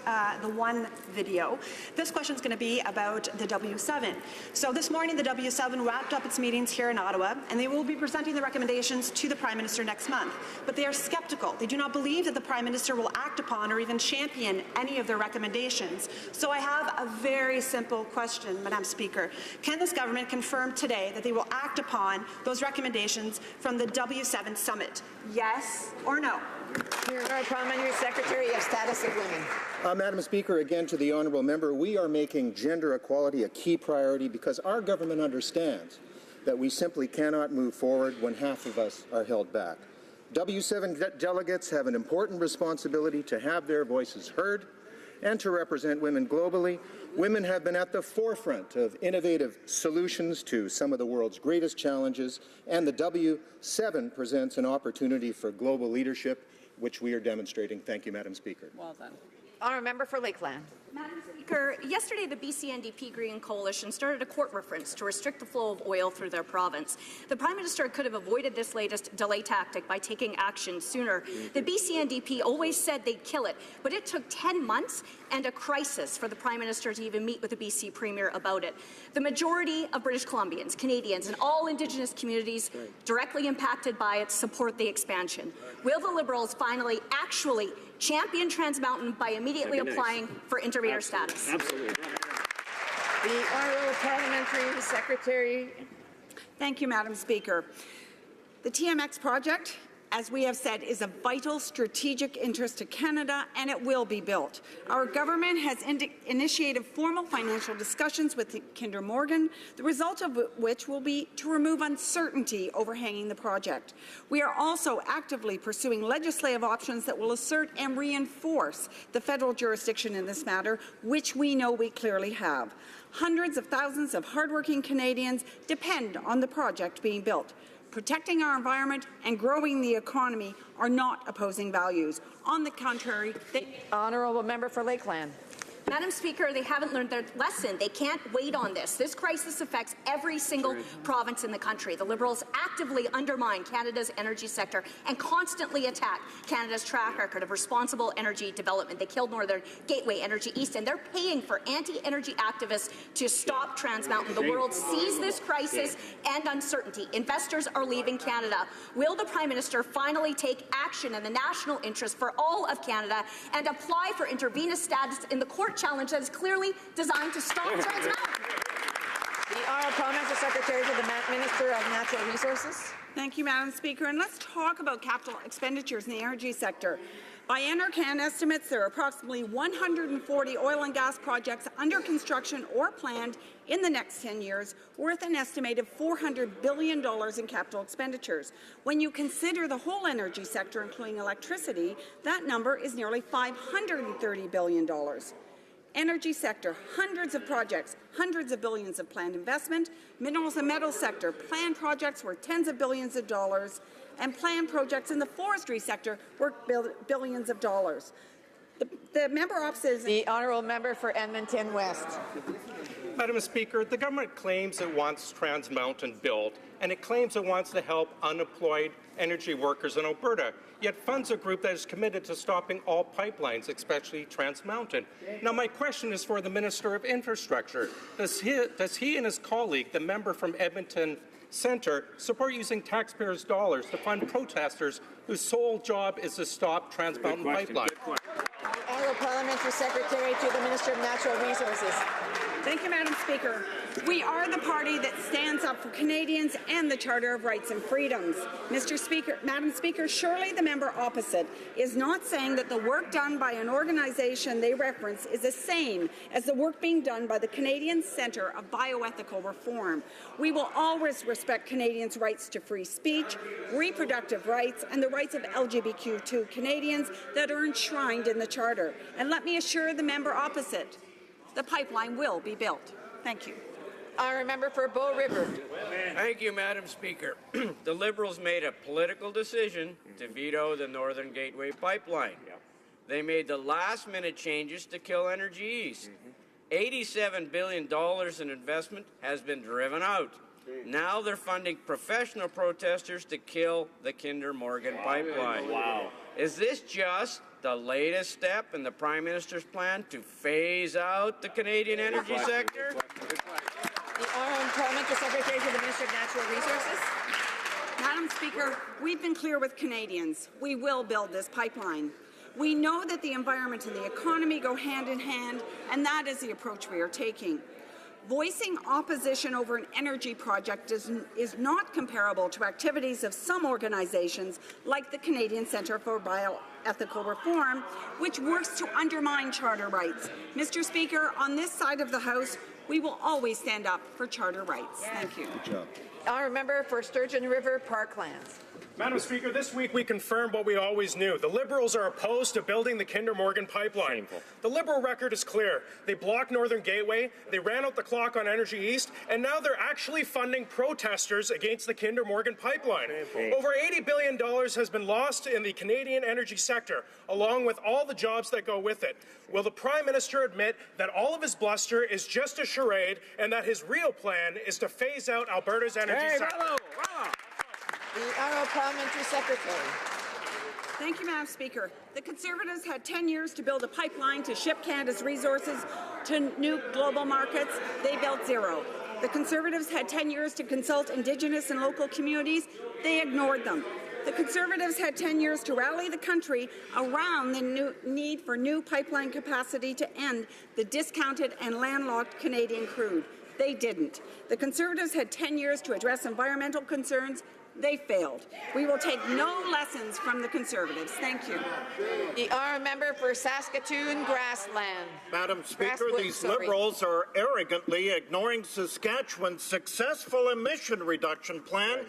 the One video. This question is going to be about the W7. So this morning, the W7 wrapped up its meetings here in Ottawa, and they will be presenting the recommendations to the Prime Minister next month. But they are skeptical. They do not believe that the Prime Minister will act upon or even champion any of their recommendations. So I have a very simple question, Madam Speaker. Can this government confirm today that they will act upon those recommendations from the W7 summit? Yes or no? Parliamentary Secretary of Status of Women. Madam Speaker, again to the honourable member, we are making gender equality a key priority because our government understands that we simply cannot move forward when half of us are held back. W7 delegates have an important responsibility to have their voices heard, and to represent women globally. Women have been at the forefront of innovative solutions to some of the world's greatest challenges, and the W7 presents an opportunity for global leadership, which we are demonstrating. Thank you, Madam Speaker. Well done. Honourable Member for Lakeland. Madam Speaker, yesterday the BC NDP Green Coalition started a court reference to restrict the flow of oil through their province. The Prime Minister could have avoided this latest delay tactic by taking action sooner. The BC NDP always said they'd kill it, but it took 10 months and a crisis for the Prime Minister to even meet with the BC Premier about it. The majority of British Columbians, Canadians, and all Indigenous communities directly impacted by it support the expansion. Will the Liberals finally actually champion Trans Mountain by immediately applying for intervener status? Absolutely. The Honourable Parliamentary Secretary. Thank you, Madam Speaker. The TMX project, as we have said, is of vital strategic interest to Canada, and it will be built. Our government has initiated formal financial discussions with Kinder Morgan, the result of which will be to remove uncertainty overhanging the project. We are also actively pursuing legislative options that will assert and reinforce the federal jurisdiction in this matter, which we know we clearly have. Hundreds of thousands of hardworking Canadians depend on the project being built. Protecting our environment and growing the economy are not opposing values. On the contrary, Honourable Member for Lakeland. Madam Speaker, they haven't learned their lesson. They can't wait on this. This crisis affects every single province in the country. The Liberals actively undermine Canada's energy sector and constantly attack Canada's track record of responsible energy development. They killed Northern Gateway, Energy East, and they're paying for anti-energy activists to stop Trans Mountain. The world sees this crisis and uncertainty. Investors are leaving Canada. Will the Prime Minister finally take action in the national interest for all of Canada and apply for intervenous status in the court challenge that is clearly designed to stop Trans Mountain? The Honourable Parliamentary Secretary to the Minister of Natural Resources. Thank you, Madam Speaker. And let's talk about capital expenditures in the energy sector. By NRCan estimates, there are approximately 140 oil and gas projects under construction or planned in the next 10 years, worth an estimated $400 billion in capital expenditures. When you consider the whole energy sector, including electricity, that number is nearly $530 billion. Energy sector, hundreds of projects, hundreds of billions of planned investment. Minerals and metals sector, planned projects worth tens of billions of dollars, and planned projects in the forestry sector worth billions of dollars. The member opposite. The Honourable Member for Edmonton West. Madam Speaker, the government claims it wants Trans Mountain built, and it claims it wants to help unemployed energy workers in Alberta, yet funds a group that is committed to stopping all pipelines, especially Trans Mountain. Now, my question is for the Minister of Infrastructure. Does he and his colleague, the member from Edmonton Centre, support using taxpayers' dollars to fund protesters whose sole job is to stop Trans Mountain Pipeline? The Honourable Parliamentary Secretary to the Minister of Natural Resources. Thank you, Madam Speaker. We are the party that stands up for Canadians and the Charter of Rights and Freedoms. Madam Speaker, surely the member opposite is not saying that the work done by an organization they reference is the same as the work being done by the Canadian Centre of Bioethical Reform. We will always respect Canadians' rights to free speech, reproductive rights, and the rights of LGBTQ Canadians that are enshrined in the Charter. And let me assure the member opposite, the pipeline will be built. Thank you. I remember for Bow River. Thank you, Madam Speaker. The Liberals made a political decision to veto the Northern Gateway pipeline. They made the last-minute changes to kill Energy East. $87 billion in investment has been driven out. Now they're funding professional protesters to kill the Kinder Morgan pipeline. Wow. Is this just the latest step in the Prime Minister's plan to phase out the Canadian energy sector? The Honourable Parliamentary Secretary to the Minister of Natural Resources. Madam Speaker, we've been clear with Canadians. We will build this pipeline. We know that the environment and the economy go hand in hand, and that is the approach we are taking. Voicing opposition over an energy project is not comparable to activities of some organizations like the Canadian Centre for Bioethical Reform, which works to undermine charter rights. Mr. Speaker, on this side of the House, we will always stand up for charter rights. Thank you. Honourable Member for Sturgeon River Parklands. Madam Speaker, this week we confirmed what we always knew. The Liberals are opposed to building the Kinder Morgan pipeline. Shameful. The Liberal record is clear. They blocked Northern Gateway, they ran out the clock on Energy East, and now they're actually funding protesters against the Kinder Morgan pipeline. Shameful. Over $80 billion has been lost in the Canadian energy sector, along with all the jobs that go with it. Will the Prime Minister admit that all of his bluster is just a charade and that his real plan is to phase out Alberta's energy sector? The Honourable Parliamentary Secretary. Thank you, Madam Speaker. The Conservatives had 10 years to build a pipeline to ship Canada's resources to new global markets. They built zero. The Conservatives had 10 years to consult Indigenous and local communities. They ignored them. The Conservatives had 10 years to rally the country around the need for new pipeline capacity to end the discounted and landlocked Canadian crude. They didn't. The Conservatives had 10 years to address environmental concerns. They failed. We will take no lessons from the Conservatives. Thank you. The honourable member for Saskatoon Grassland. Madam Speaker, these Liberals are arrogantly ignoring Saskatchewan's successful emission reduction plan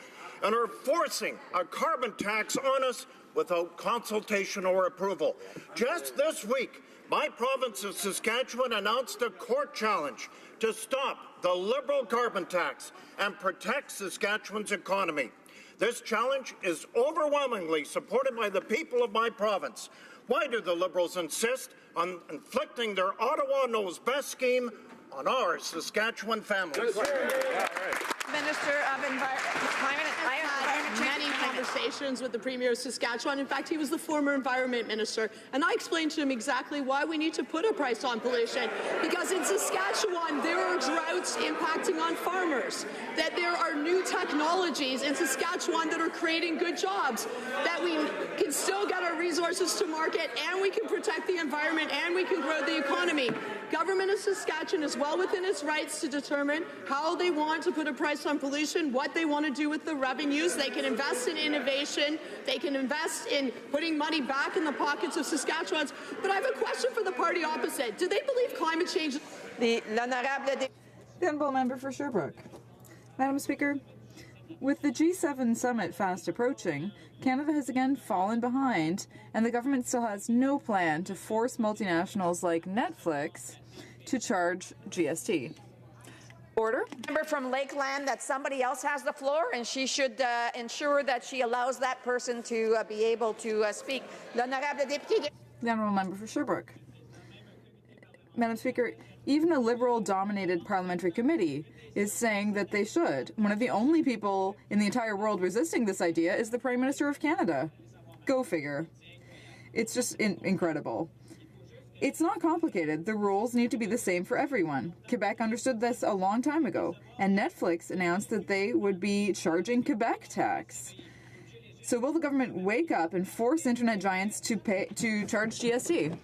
and are forcing a carbon tax on us without consultation or approval. Just this week, my province of Saskatchewan announced a court challenge to stop the Liberal carbon tax and protect Saskatchewan's economy. This challenge is overwhelmingly supported by the people of my province. Why do the Liberals insist on inflicting their Ottawa knows best scheme on our Saskatchewan families? Minister of Climate I've had many conversations with the Premier of Saskatchewan. In fact, he was the former Environment Minister. And I explained to him exactly why we need to put a price on pollution. Because in Saskatchewan, there are droughts impacting on farmers. That there are new technologies in Saskatchewan that are creating good jobs. That we can still get our resources to market, and we can protect the environment, and we can grow the economy. Government of Saskatchewan is well within its rights to determine how they want to put a price on pollution, what they want to do with the revenues. They can invest in innovation. They can invest in putting money back in the pockets of Saskatchewans. But I have a question for the party opposite. Do they believe climate change? The honourable member for Sherbrooke. Madam Speaker, with the G7 summit fast approaching, Canada has again fallen behind, and the government still has no plan to force multinationals like Netflix to charge GST. Order. Member from Lakeland that somebody else has the floor, and she should ensure that she allows that person to be able to speak. The honourable member for Sherbrooke. Madam Speaker, even a Liberal-dominated parliamentary committee is saying that they should. One of the only people in the entire world resisting this idea is the Prime Minister of Canada. Go figure. It's just incredible. It's not complicated. The rules need to be the same for everyone. Quebec understood this a long time ago, and Netflix announced that they would be charging Quebec tax. So will the government wake up and force internet giants to charge GST?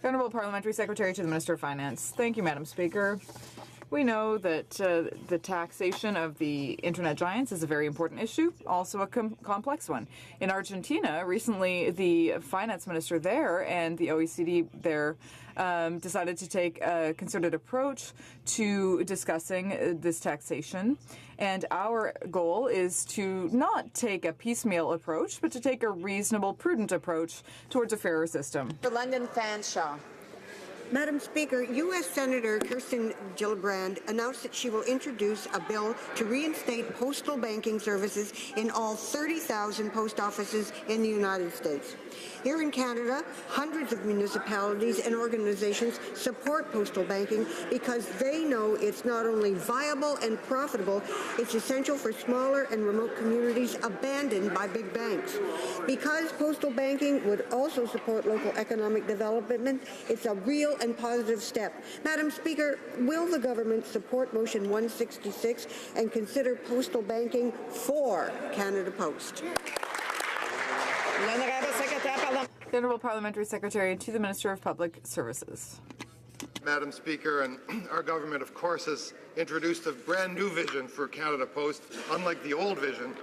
Honourable Parliamentary Secretary to the Minister of Finance. Thank you, Madam Speaker. We know that the taxation of the internet giants is a very important issue, also a complex one. In Argentina, recently the finance minister there and the OECD there decided to take a concerted approach to discussing this taxation. And our goal is to not take a piecemeal approach, but to take a reasonable, prudent approach towards a fairer system. For London Fanshawe. Madam Speaker, U.S. Senator Kirsten Gillibrand announced that she will introduce a bill to reinstate postal banking services in all 30,000 post offices in the United States. Here in Canada, hundreds of municipalities and organizations support postal banking because they know it's not only viable and profitable, it's essential for smaller and remote communities abandoned by big banks. Because postal banking would also support local economic development, it's a real and positive step. Madam Speaker, will the government support Motion 166 and consider postal banking for Canada Post? The Honourable Parliamentary Secretary to the Minister of Public Services. Madam Speaker, and our government, of course, has introduced a brand new vision for Canada Post, unlike the old vision,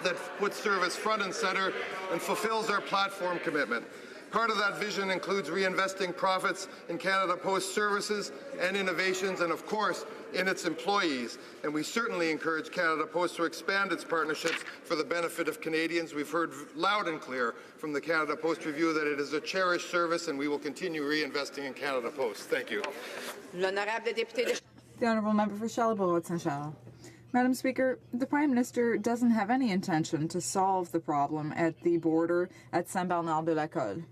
that puts service front and centre and fulfills our platform commitment. Part of that vision includes reinvesting profits in Canada Post services and innovations, and of course, in its employees, and we certainly encourage Canada Post to expand its partnerships for the benefit of Canadians. We've heard loud and clear from the Canada Post Review that it is a cherished service, and we will continue reinvesting in Canada Post. Thank you. The Honourable Member for Charlebourg-Saint-Charles. Madam Speaker, the Prime Minister doesn't have any intention to solve the problem at the border at Saint-Bernard-de-la-Colle.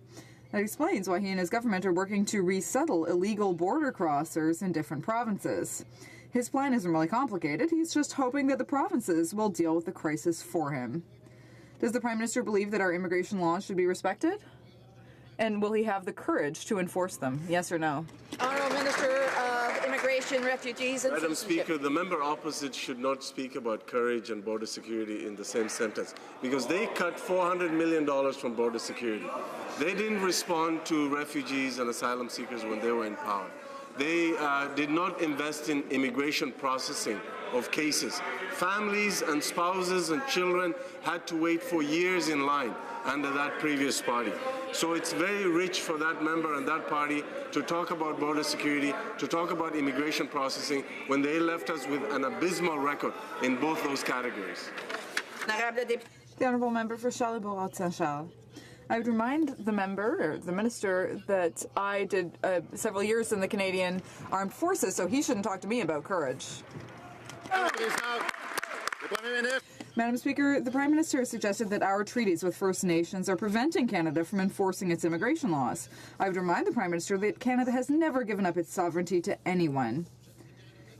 That explains why he and his government are working to resettle illegal border crossers in different provinces. His plan isn't really complicated. He's just hoping that the provinces will deal with the crisis for him. Does the Prime Minister believe that our immigration laws should be respected? And will he have the courage to enforce them? Yes or no? Honourable Minister of Immigration, Refugees and Madam Citizenship. Speaker, the member opposite should not speak about courage and border security in the same sentence, because they cut $400 million from border security. They didn't respond to refugees and asylum seekers when they were in power. They did not invest in immigration processing of cases. Families and spouses and children had to wait for years in line under that previous party. So it's very rich for that member and that party to talk about border security, to talk about immigration processing, when they left us with an abysmal record in both those categories. The Honourable Member for Charlebourg-Saint-Charles. I would remind the member, or the minister, that I did several years in the Canadian Armed Forces, so he shouldn't talk to me about courage. Madam Speaker, the Prime Minister has suggested that our treaties with First Nations are preventing Canada from enforcing its immigration laws. I would remind the Prime Minister that Canada has never given up its sovereignty to anyone.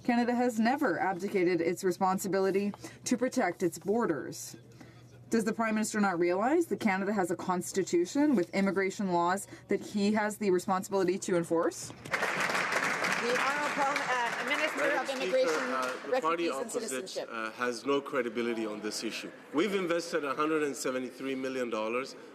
Canada has never abdicated its responsibility to protect its borders. Does the Prime Minister not realize that Canada has a constitution with immigration laws that he has the responsibility to enforce? The Honourable Minister of Immigration, the party Refugees and opposite Citizenship. has no credibility on this issue. We've invested $173 million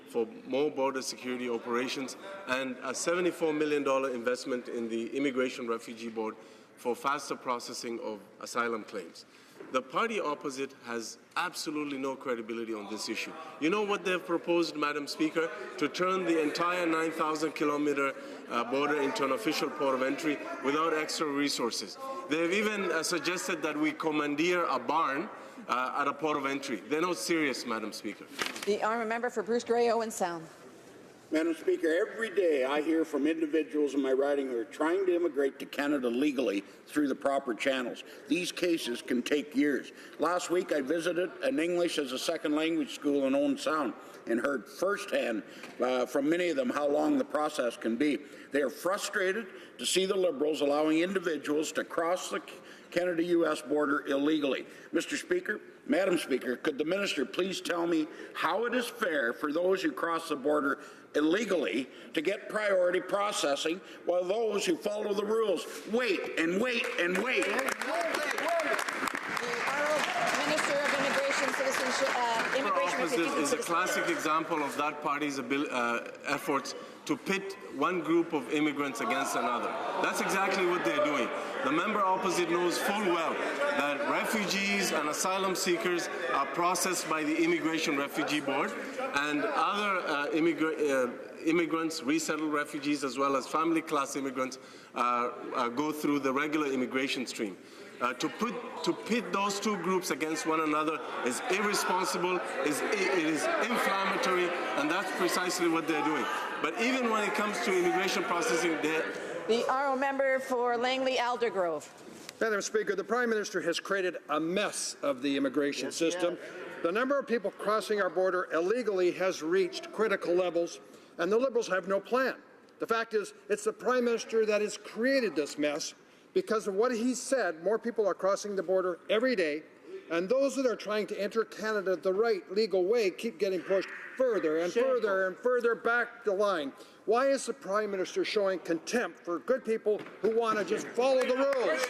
for more border security operations and a $74 million investment in the Immigration Refugee Board for faster processing of asylum claims. The party opposite has absolutely no credibility on this issue. You know what they've proposed, Madam Speaker? To turn the entire 9,000-kilometer border into an official port of entry without extra resources. They've even suggested that we commandeer a barn at a port of entry. They're not serious, Madam Speaker. The Honourable Member for Bruce Grey, Owen Sound. Madam Speaker, every day I hear from individuals in my riding who are trying to immigrate to Canada legally through the proper channels. These cases can take years. Last week I visited an English as a second language school in Owen Sound and heard firsthand from many of them how long the process can be. They are frustrated to see the Liberals allowing individuals to cross the Canada-U.S. border illegally. Mr. Speaker, Madam Speaker, could the Minister please tell me how it is fair for those who cross the border illegally to get priority processing while those who follow the rules wait and wait and wait? The Honourable Minister of Immigration, Citizenship, Immigration, Refugees and Citizenship is a classic example of that party's efforts to pit one group of immigrants against another. That's exactly what they're doing. The member opposite knows full well that refugees and asylum seekers are processed by the Immigration Refugee Board, and other immigrants, resettled refugees, as well as family class immigrants, go through the regular immigration stream. To pit those two groups against one another is irresponsible, it is inflammatory, and that's precisely what they're doing. But even when it comes to immigration processing, the Honourable Member for Langley Aldergrove. Madam Speaker, the Prime Minister has created a mess of the immigration system. The number of people crossing our border illegally has reached critical levels, and the Liberals have no plan. The fact is, it's the Prime Minister that has created this mess. Because of what he said, more people are crossing the border every day, and those that are trying to enter Canada the right legal way keep getting pushed further and further and further back the line. Why is the Prime Minister showing contempt for good people who want to just follow the rules?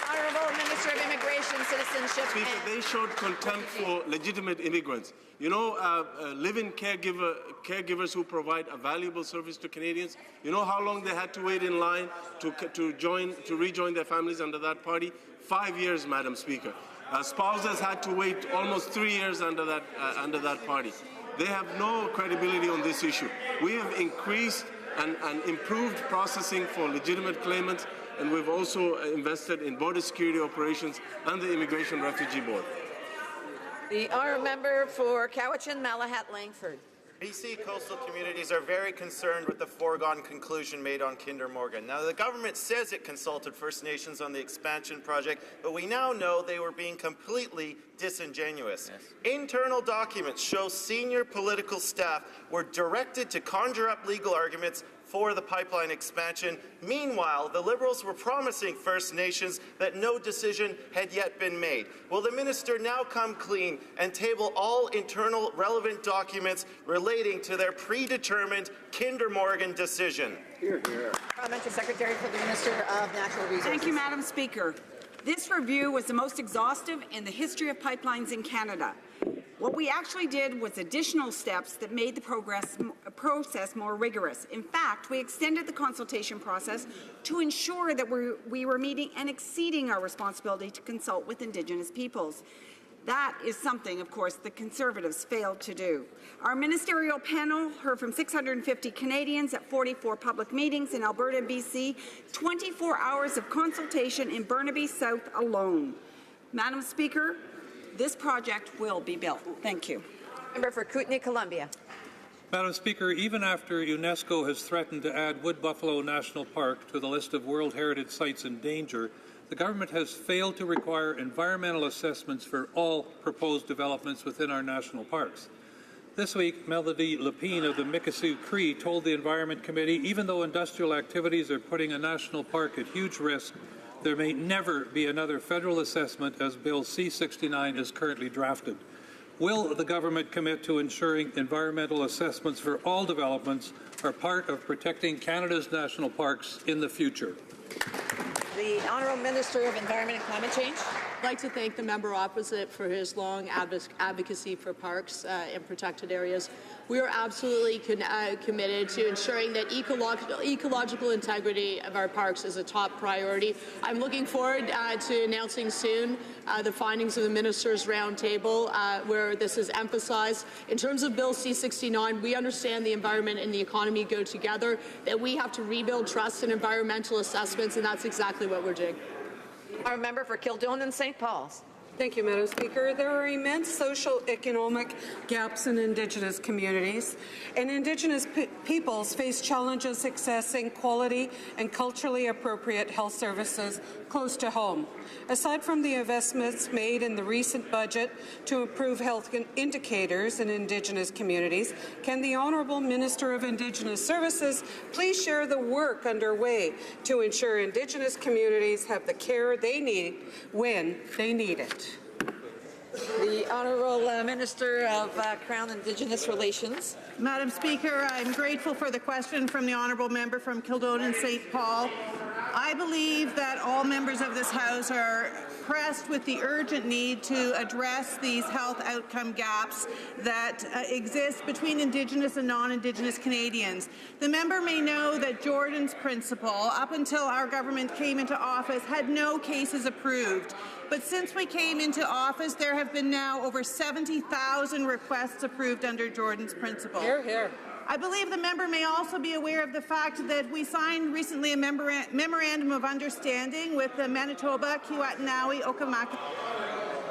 Honourable Minister of Immigration, Citizenship. Speaker, they showed contempt for legitimate immigrants. You know, live-in caregivers who provide a valuable service to Canadians. You know how long they had to wait in line to rejoin their families under that party? 5 years, Madam Speaker. Spouses had to wait almost 3 years under that party. They have no credibility on this issue. We have increased and improved processing for legitimate claimants, and we've also invested in border security operations and the Immigration Refugee Board. The honourable member for Cowichan, Malahat, Langford. BC coastal communities are very concerned with the foregone conclusion made on Kinder Morgan. Now, the government says it consulted First Nations on the expansion project, but we now know they were being completely disingenuous. Yes. Internal documents show senior political staff were directed to conjure up legal arguments for the pipeline expansion. Meanwhile, the Liberals were promising First Nations that no decision had yet been made. Will the minister now come clean and table all internal relevant documents relating to their predetermined Kinder Morgan decision? Here, here. Parliamentary Secretary for the Minister of Natural Resources. Thank you, Madam Speaker. This review was the most exhaustive in the history of pipelines in Canada. What we actually did was additional steps that made the process more rigorous. In fact, we extended the consultation process to ensure that we were meeting and exceeding our responsibility to consult with Indigenous peoples. That is something, of course, the Conservatives failed to do. Our ministerial panel heard from 650 Canadians at 44 public meetings in Alberta and BC, 24 hours of consultation in Burnaby South alone. Madam Speaker, this project will be built. Thank you. Member for Kootenay, Columbia. Madam Speaker, even after UNESCO has threatened to add Wood Buffalo National Park to the list of World Heritage Sites in danger, the government has failed to require environmental assessments for all proposed developments within our national parks. This week, Melody Lepine of the Mikisew Cree told the Environment Committee, even though industrial activities are putting a national park at huge risk, there may never be another federal assessment as Bill C-69 is currently drafted. Will the government commit to ensuring environmental assessments for all developments are part of protecting Canada's national parks in the future? The Honourable Minister of Environment and Climate Change. I'd like to thank the member opposite for his long advocacy for parks and protected areas. We are absolutely committed to ensuring that ecological integrity of our parks is a top priority. I'm looking forward to announcing soon the findings of the Ministers' Roundtable where this is emphasized. In terms of Bill C-69, we understand the environment and the economy go together, that we have to rebuild trust in environmental assessments, and that's exactly what we're doing. Our member for Kildonan and St. Paul's. Thank you, Madam Speaker. There are immense social economic gaps in Indigenous communities, and Indigenous peoples face challenges accessing quality and culturally appropriate health services close to home. Aside from the investments made in the recent budget to improve health indicators in Indigenous communities, can the Honourable Minister of Indigenous Services please share the work underway to ensure Indigenous communities have the care they need when they need it? The Honourable Minister of Crown Indigenous Relations. Madam Speaker, I'm grateful for the question from the Honourable Member from Kildonan St. Paul. I believe that all members of this House are pressed with the urgent need to address these health outcome gaps that exist between Indigenous and non-Indigenous Canadians. The member may know that Jordan's Principle, up until our government came into office, had no cases approved. But since we came into office, there have been now over 70,000 requests approved under Jordan's Principle. Hear, hear. I believe the member may also be aware of the fact that we signed recently a memorandum of understanding with the Manitoba, Kiiwetinoong, Okamaka.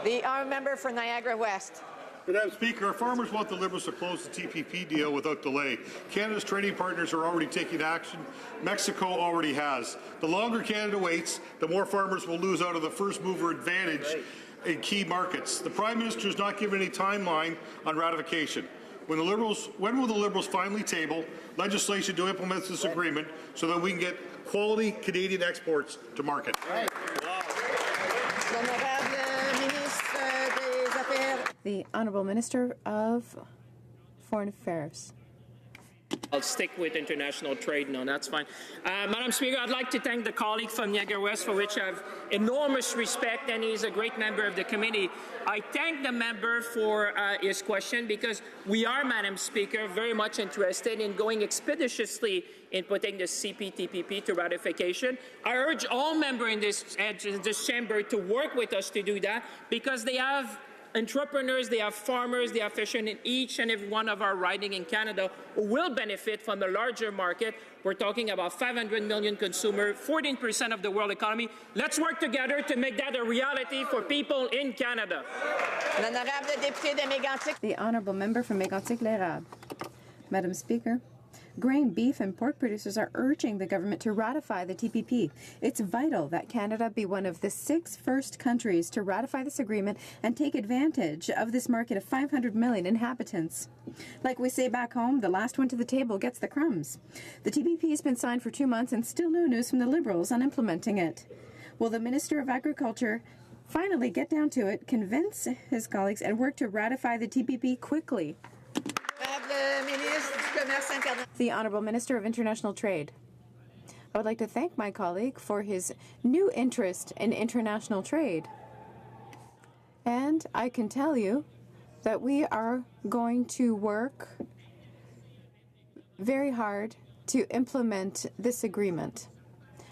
The honourable member for Niagara West. Madam Speaker, farmers want the Liberals to close the TPP deal without delay. Canada's trading partners are already taking action. Mexico already has. The longer Canada waits, the more farmers will lose out of the first mover advantage in key markets. The Prime Minister has not given any timeline on ratification. When will the Liberals finally table legislation to implement this agreement so that we can get quality Canadian exports to market? Right. The Honourable Minister of Foreign Affairs. I'll stick with international trade now, that's fine. Madam Speaker, I'd like to thank the colleague from Niagara West, for which I have enormous respect, and he's a great member of the committee. I thank the member for his question, because we are, Madam Speaker, very much interested in going expeditiously in putting the CPTPP to ratification. I urge all members in this chamber to work with us to do that, because they have entrepreneurs, they have farmers, they have fishermen in each and every one of our ridings in Canada who will benefit from a larger market. We're talking about 500 million consumers, 14% of the world economy. Let's work together to make that a reality for people in Canada. The honourable member from Mégantic-l'Érable. Madam Speaker, grain, beef and pork producers are urging the government to ratify the TPP. It's vital that Canada be one of the 6 first countries to ratify this agreement and take advantage of this market of 500 million inhabitants. Like we say back home, the last one to the table gets the crumbs. The TPP has been signed for 2 months and still no news from the Liberals on implementing it. Will the Minister of Agriculture finally get down to it, convince his colleagues and work to ratify the TPP quickly? The Honourable Minister of International Trade. I would like to thank my colleague for his new interest in international trade. And I can tell you that we are going to work very hard to implement this agreement.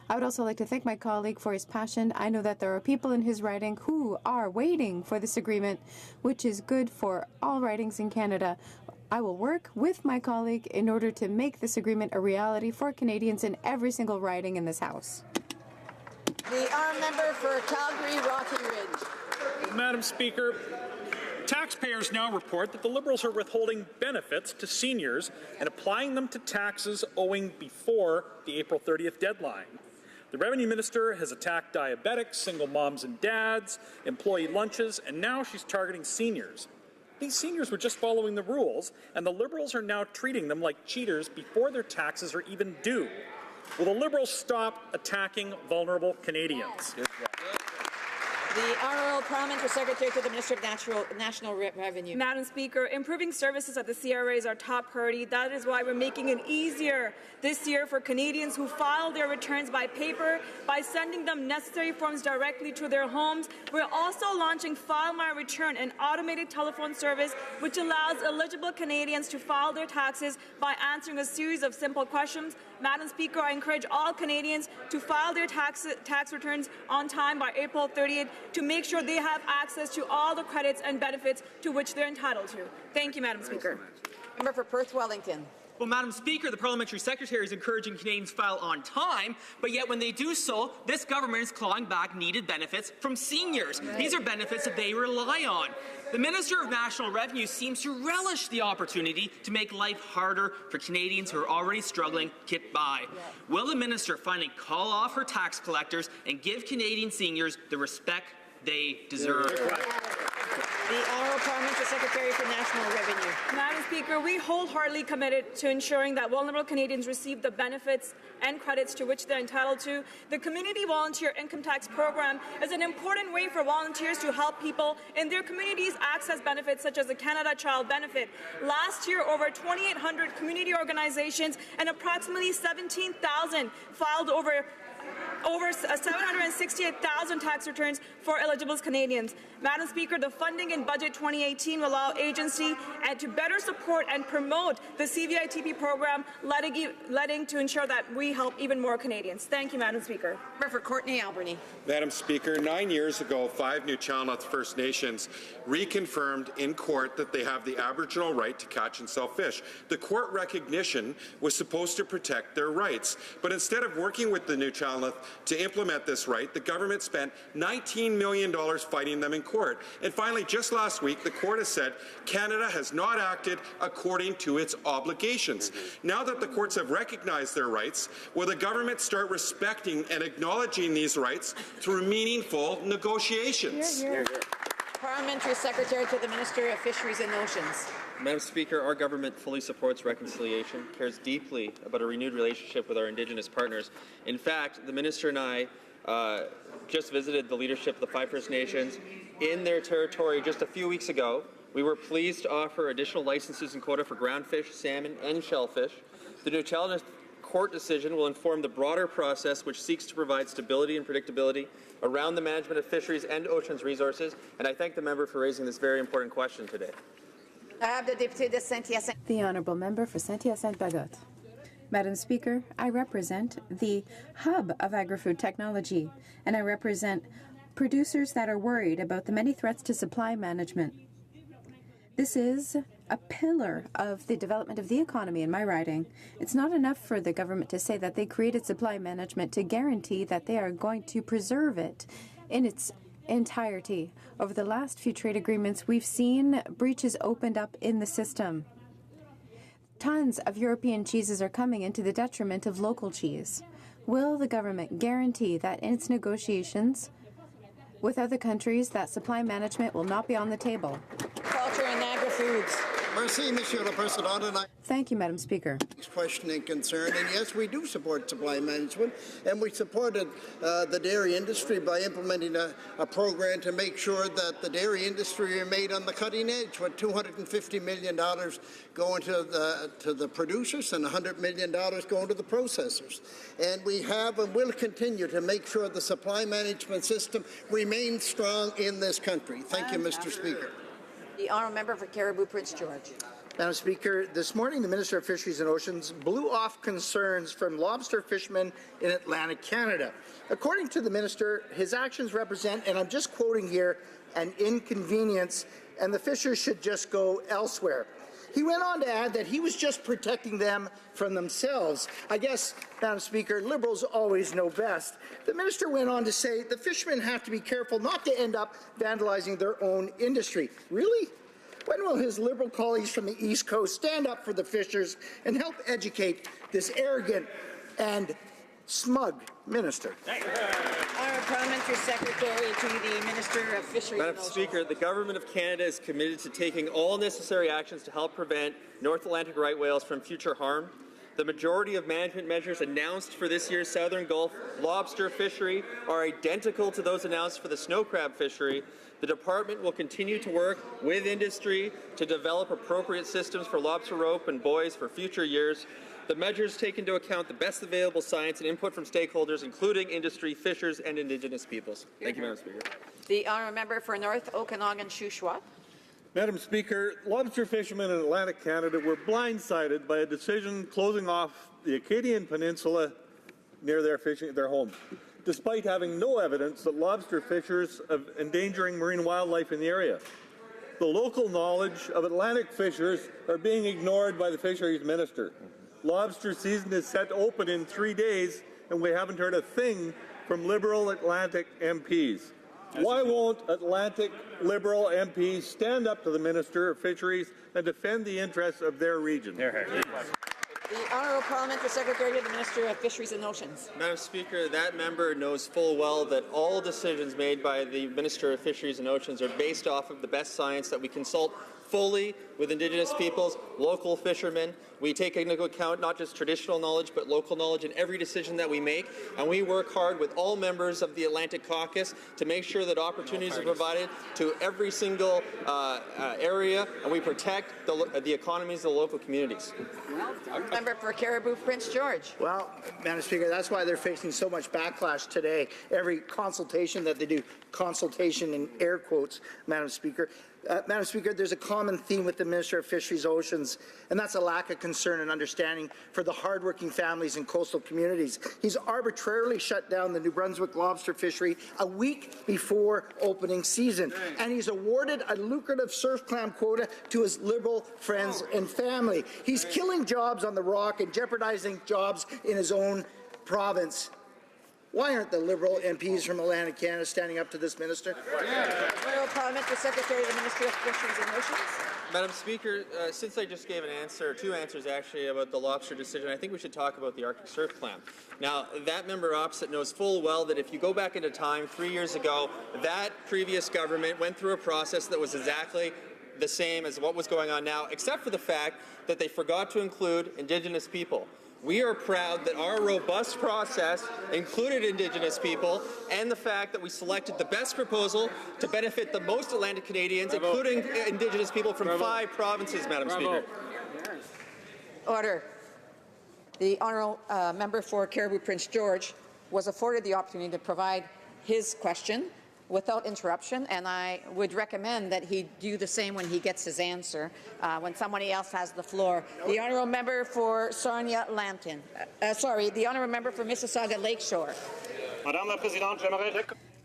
I would also like to thank my colleague for his passion. I know that there are people in his riding who are waiting for this agreement, which is good for all ridings in Canada. I will work with my colleague in order to make this agreement a reality for Canadians in every single riding in this House. The honourable member for Calgary, Rocky Ridge. Madam Speaker, taxpayers now report that the Liberals are withholding benefits to seniors and applying them to taxes owing before the April 30th deadline. The Revenue Minister has attacked diabetics, single moms and dads, employee lunches, and now she's targeting seniors. These seniors were just following the rules, and the Liberals are now treating them like cheaters before their taxes are even due. Will the Liberals stop attacking vulnerable Canadians? The Honourable Parliamentary Secretary to the Minister of National Revenue. Madam Speaker, improving services at the CRA is our top priority. That is why we're making it easier this year for Canadians who file their returns by paper by sending them necessary forms directly to their homes. We're also launching File My Return, an automated telephone service which allows eligible Canadians to file their taxes by answering a series of simple questions. Madam Speaker, I encourage all Canadians to file their tax returns on time by April 30th to make sure they have access to all the credits and benefits to which they're entitled to. Thank you, Madam Speaker. Member for Perth Wellington. Well, Madam Speaker, the Parliamentary Secretary is encouraging Canadians to file on time, but yet when they do so, this government is clawing back needed benefits from seniors. These are benefits that they rely on. The Minister of National Revenue seems to relish the opportunity to make life harder for Canadians who are already struggling to get by. Will the Minister finally call off her tax collectors and give Canadian seniors the respect they deserve? The Honourable Parliamentary Secretary for National Revenue. Madam Speaker, we wholeheartedly committed to ensuring that vulnerable Canadians receive the benefits and credits to which they're entitled to. The Community Volunteer Income Tax Program is an important way for volunteers to help people in their communities access benefits such as the Canada Child Benefit. Last year, over 2,800 community organizations and approximately 17,000 filed over 768,000 tax returns for eligible Canadians. Madam Speaker, the funding in Budget 2018 will allow agency to better support and promote the CVITP program, letting to ensure that we help even more Canadians. Thank you, Madam Speaker. Member for Courtenay Albany. Madam Speaker, 9 years ago, 5 Nuu-Chah-Nulth First Nations reconfirmed in court that they have the Aboriginal right to catch and sell fish. The court recognition was supposed to protect their rights, but instead of working with the Nuu-Chah-Nulth to implement this right, the government spent $19 million fighting them in court. And finally, just last week, the court has said Canada has not acted according to its obligations. Now that the courts have recognized their rights, will the government start respecting and acknowledging these rights through meaningful negotiations? Parliamentary Secretary to the Minister of Fisheries and Oceans. Madam Speaker, our government fully supports reconciliation, cares deeply about a renewed relationship with our Indigenous partners. In fact, the Minister and I just visited the leadership of the 5 First Nations in their territory just a few weeks ago. We were pleased to offer additional licenses and quota for groundfish, salmon, and shellfish. The Nuu-Chah-Nulth court decision will inform the broader process which seeks to provide stability and predictability around the management of fisheries and oceans resources, and I thank the member for raising this very important question today. The Honourable Member for Saint-Hyacinthe-Bagotte. Madam Speaker, I represent the hub of agri-food technology, and I represent producers that are worried about the many threats to supply management. This is a pillar of the development of the economy in my riding. It's not enough for the government to say that they created supply management to guarantee that they are going to preserve it in its entirety. Over the last few trade agreements, we've seen breaches opened up in the system. Tons of European cheeses are coming into the detriment of local cheese. Will the government guarantee that in its negotiations with other countries that supply management will not be on the table? Culture and agri-foods. Merci, Monsieur le Président. Thank you, Madam Speaker. Question and concern, and yes, we do support supply management, and we supported the dairy industry by implementing a program to make sure that the dairy industry remained on the cutting edge, with $250 million going to the producers and $100 million going to the processors. And we have and will continue to make sure the supply management system remains strong in this country. Thank you, Mr. Speaker. The honourable member for Caribou Prince George. Madam Speaker, this morning the Minister of Fisheries and Oceans blew off concerns from lobster fishermen in Atlantic Canada. According to the Minister, his actions represent, and I'm just quoting here, an inconvenience, and the fishers should just go elsewhere. He went on to add that he was just protecting them from themselves. I guess, Madam Speaker, Liberals always know best. The Minister went on to say the fishermen have to be careful not to end up vandalizing their own industry. Really? When will his Liberal colleagues from the East Coast stand up for the fishers and help educate this arrogant and smug minister? Honourable Parliamentary Secretary to the Minister of Fisheries. Madam Speaker, the Government of Canada is committed to taking all necessary actions to help prevent North Atlantic right whales from future harm. The majority of management measures announced for this year's Southern Gulf lobster fishery are identical to those announced for the snow crab fishery. The Department will continue to work with industry to develop appropriate systems for lobster rope and buoys for future years. The measures take into account the best available science and input from stakeholders, including industry, fishers, and Indigenous peoples. Thank you, Madam Speaker. The honourable member for North Okanagan-Shuswap. Madam Speaker, lobster fishermen in Atlantic Canada were blindsided by a decision closing off the Acadian Peninsula near their home, despite having no evidence that lobster fishers are endangering marine wildlife in the area. The local knowledge of Atlantic fishers are being ignored by the Fisheries Minister. Lobster season is set to open in 3 days, and we haven't heard a thing from Liberal Atlantic MPs. Why won't Atlantic Liberal MPs stand up to the Minister of Fisheries and defend the interests of their region? The Honourable Parliamentary Secretary to the Minister of Fisheries and Oceans. Madam Speaker, that member knows full well that all decisions made by the Minister of Fisheries and Oceans are based off of the best science, that we consult fully with Indigenous peoples, local fishermen. We take into account not just traditional knowledge, but local knowledge in every decision that we make. And we work hard with all members of the Atlantic Caucus to make sure that opportunities are provided to every single area, and we protect the economies of the local communities. Member for Caribou Prince George. Well, Madam Speaker, that's why they're facing so much backlash today. Every consultation that they do, consultation in air quotes, Madam Speaker. Madam Speaker, there's a common theme with the Minister of Fisheries and Oceans, and that's a lack of concern and understanding for the hardworking families in coastal communities. He's arbitrarily shut down the New Brunswick lobster fishery a week before opening season, and he's awarded a lucrative surf clam quota to his Liberal friends and family. He's killing jobs on the Rock and jeopardizing jobs in his own province. Why aren't the Liberal MPs from Atlantic Canada standing up to this minister? Honourable Parliamentary Secretary to the Ministry of Fisheries and Oceans. Madam Speaker, since I just gave an answer, two answers actually, about the lobster decision, I think we should talk about the Arctic surf clam. Now, that member opposite knows full well that if you go back into time 3 years ago, that previous government went through a process that was exactly the same as what was going on now, except for the fact that they forgot to include Indigenous people. We are proud that our robust process included Indigenous people, and the fact that we selected the best proposal to benefit the most Atlantic Canadians, including Indigenous people from 5 provinces, Madam Speaker. Order. The honourable member for Caribou Prince George was afforded the opportunity to provide his question without interruption, and I would recommend that he do the same when he gets his answer, when somebody else has the floor. The honourable member for Sarnia-Lambton. The honourable member for Mississauga Lakeshore.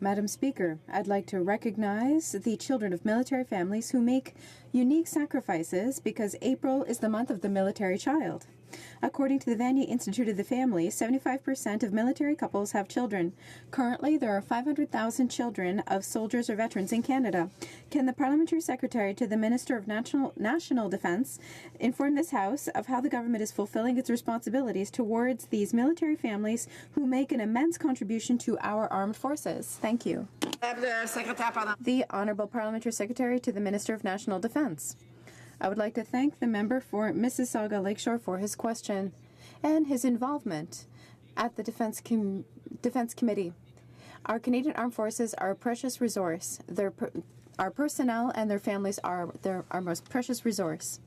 Madam Speaker, I'd like to recognize the children of military families who make unique sacrifices because April is the month of the military child. According to the Vanier Institute of the Family, 75% of military couples have children. Currently, there are 500,000 children of soldiers or veterans in Canada. Can the Parliamentary Secretary to the Minister of National Defence inform this House of how the government is fulfilling its responsibilities towards these military families who make an immense contribution to our armed forces? Thank you. The Honourable Parliamentary Secretary to the Minister of National Defence. I would like to thank the member for Mississauga Lakeshore for his question and his involvement at the Defence Committee. Our Canadian Armed Forces are a precious resource. Our personnel and their families are our most precious resource.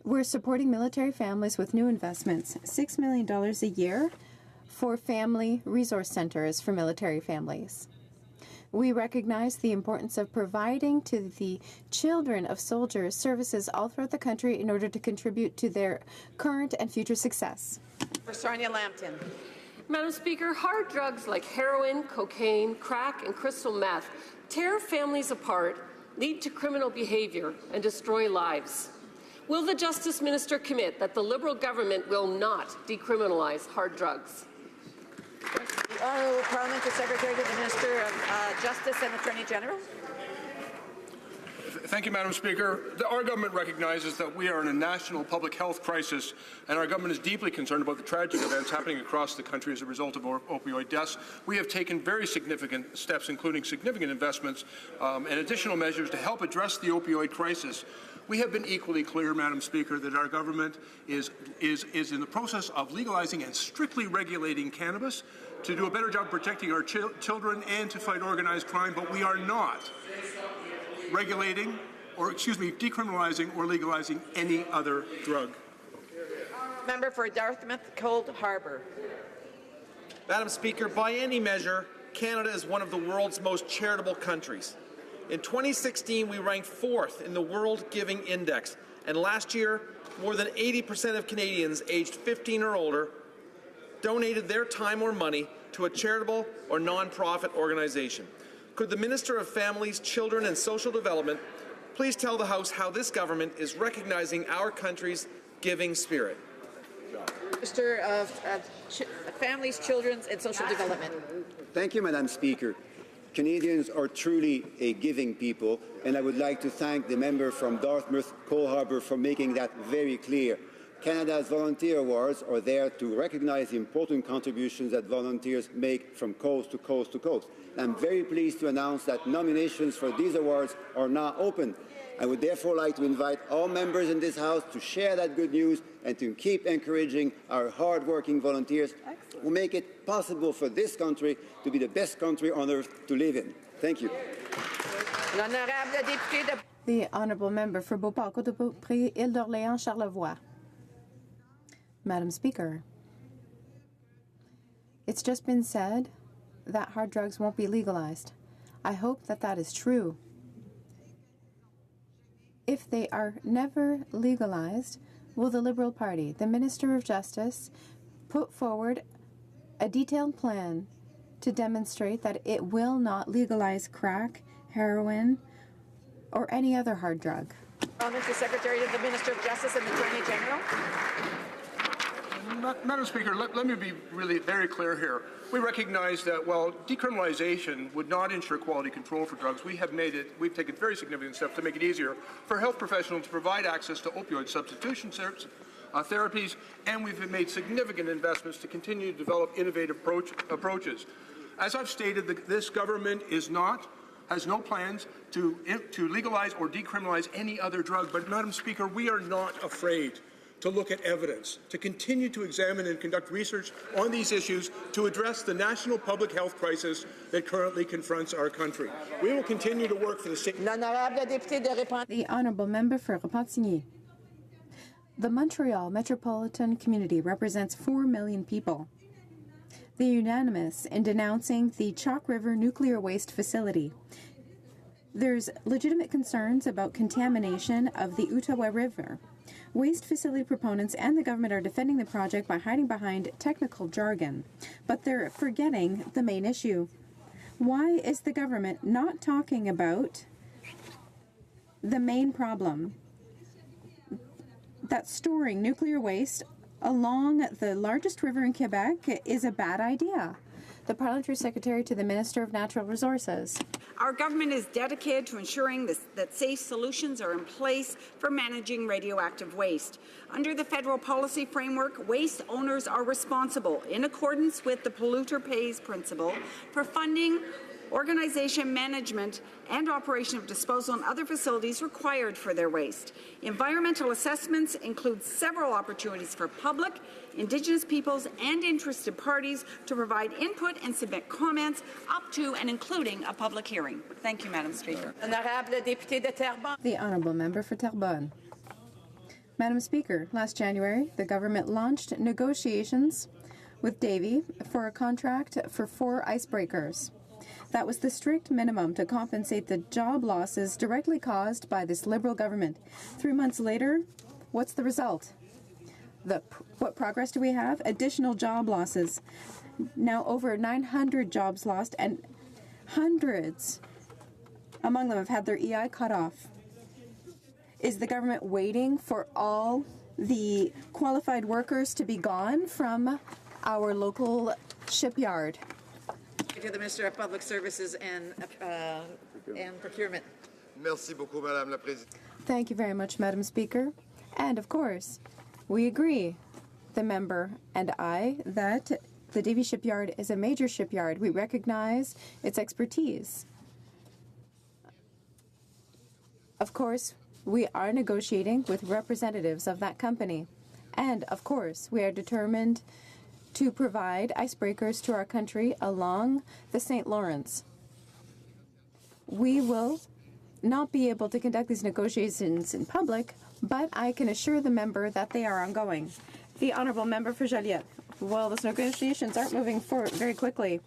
We're supporting military families with new investments, $6 million a year for family resource centers for military families. We recognize the importance of providing to the children of soldiers services all throughout the country in order to contribute to their current and future success. For Sonia Lambton. Madam Speaker, hard drugs like heroin, cocaine, crack, and crystal meth tear families apart, lead to criminal behavior, and destroy lives. Will the Justice Minister commit that the Liberal government will not decriminalize hard drugs? The Honourable Parliamentary Secretary to the Minister of Justice and Attorney General. Thank you, Madam Speaker. Our government recognizes that we are in a national public health crisis, and our government is deeply concerned about the tragic events happening across the country as a result of opioid deaths. We have taken very significant steps, including significant investments and additional measures to help address the opioid crisis. We have been equally clear, Madam Speaker, that our government is in the process of legalizing and strictly regulating cannabis to do a better job protecting our children and to fight organized crime, but we are not regulating decriminalizing or legalizing any other drug. Member for Dartmouth Cold Harbour. Madam Speaker, by any measure, Canada is one of the world's most charitable countries. In 2016, we ranked 4th in the World Giving Index, and last year, more than 80% of Canadians aged 15 or older donated their time or money to a charitable or non-profit organization. Could the Minister of Families, Children and Social Development please tell the House how this government is recognizing our country's giving spirit? Minister of Families, Children and Social Development. Thank you, Madam Speaker. Canadians are truly a giving people, and I would like to thank the member from Dartmouth Coal Harbour for making that very clear. Canada's Volunteer Awards are there to recognize the important contributions that volunteers make from coast to coast to coast. I'm very pleased to announce that nominations for these awards are now open. I would therefore like to invite all members in this House to share that good news and to keep encouraging our hard-working volunteers who make it possible for this country to be the best country on earth to live in. Thank you. The Honourable Member for Beauport, Côte-de-Beaupré, Île d'Orléans, Charlevoix. Madam Speaker, it's just been said that hard drugs won't be legalized. I hope that that is true. If they are never legalized, will the Liberal Party, the Minister of Justice, put forward a detailed plan to demonstrate that it will not legalize crack, heroin, or any other hard drug? Parliamentary Secretary to the Minister of Justice and Attorney General. Madam Speaker, let me be really very clear here. We recognize that while decriminalization would not ensure quality control for drugs, we've taken very significant steps to make it easier for health professionals to provide access to opioid substitution therapies, and we've made significant investments to continue to develop innovative approaches. As I've stated, this government has no plans to legalize or decriminalize any other drug, but Madam Speaker, we are not afraid to look at evidence, to continue to examine and conduct research on these issues to address the national public health crisis that currently confronts our country. We will continue to work for the sake... The Honourable Member for Repentigny. The Montreal metropolitan community represents 4 million people. They're unanimous in denouncing the Chalk River nuclear waste facility. There's legitimate concerns about contamination of the Outaouais River. Waste facility proponents and the government are defending the project by hiding behind technical jargon, but they're forgetting the main issue. Why is the government not talking about the main problem? That storing nuclear waste along the largest river in Quebec is a bad idea. The Parliamentary Secretary to the Minister of Natural Resources. Our government is dedicated to ensuring that safe solutions are in place for managing radioactive waste. Under the federal policy framework, waste owners are responsible, in accordance with the polluter pays principle, for funding, organization, management, and operation of disposal and other facilities required for their waste. Environmental assessments include several opportunities for public, Indigenous peoples, and interested parties to provide input and submit comments up to and including a public hearing. Thank you, Madam Speaker. The Honourable Member for Terrebonne. Madam Speaker, last January, the government launched negotiations with Davy for a contract for 4 icebreakers. That was the strict minimum to compensate the job losses directly caused by this Liberal government. 3 months later, what's the result? What progress do we have? Additional job losses. Now over 900 jobs lost, and hundreds among them have had their EI cut off. Is the government waiting for all the qualified workers to be gone from our local shipyard? To the Minister of Public Services and Procurement. Merci beaucoup, Madame la Présidente. Thank you very much, Madam Speaker. And of course, we agree, the member and I, that the Davie Shipyard is a major shipyard. We recognize its expertise. Of course, we are negotiating with representatives of that company. And of course, we are determined to provide icebreakers to our country along the St. Lawrence. We will not be able to conduct these negotiations in public, but I can assure the member that they are ongoing. The Honourable Member for Joliette. Well, those negotiations aren't moving forward very quickly.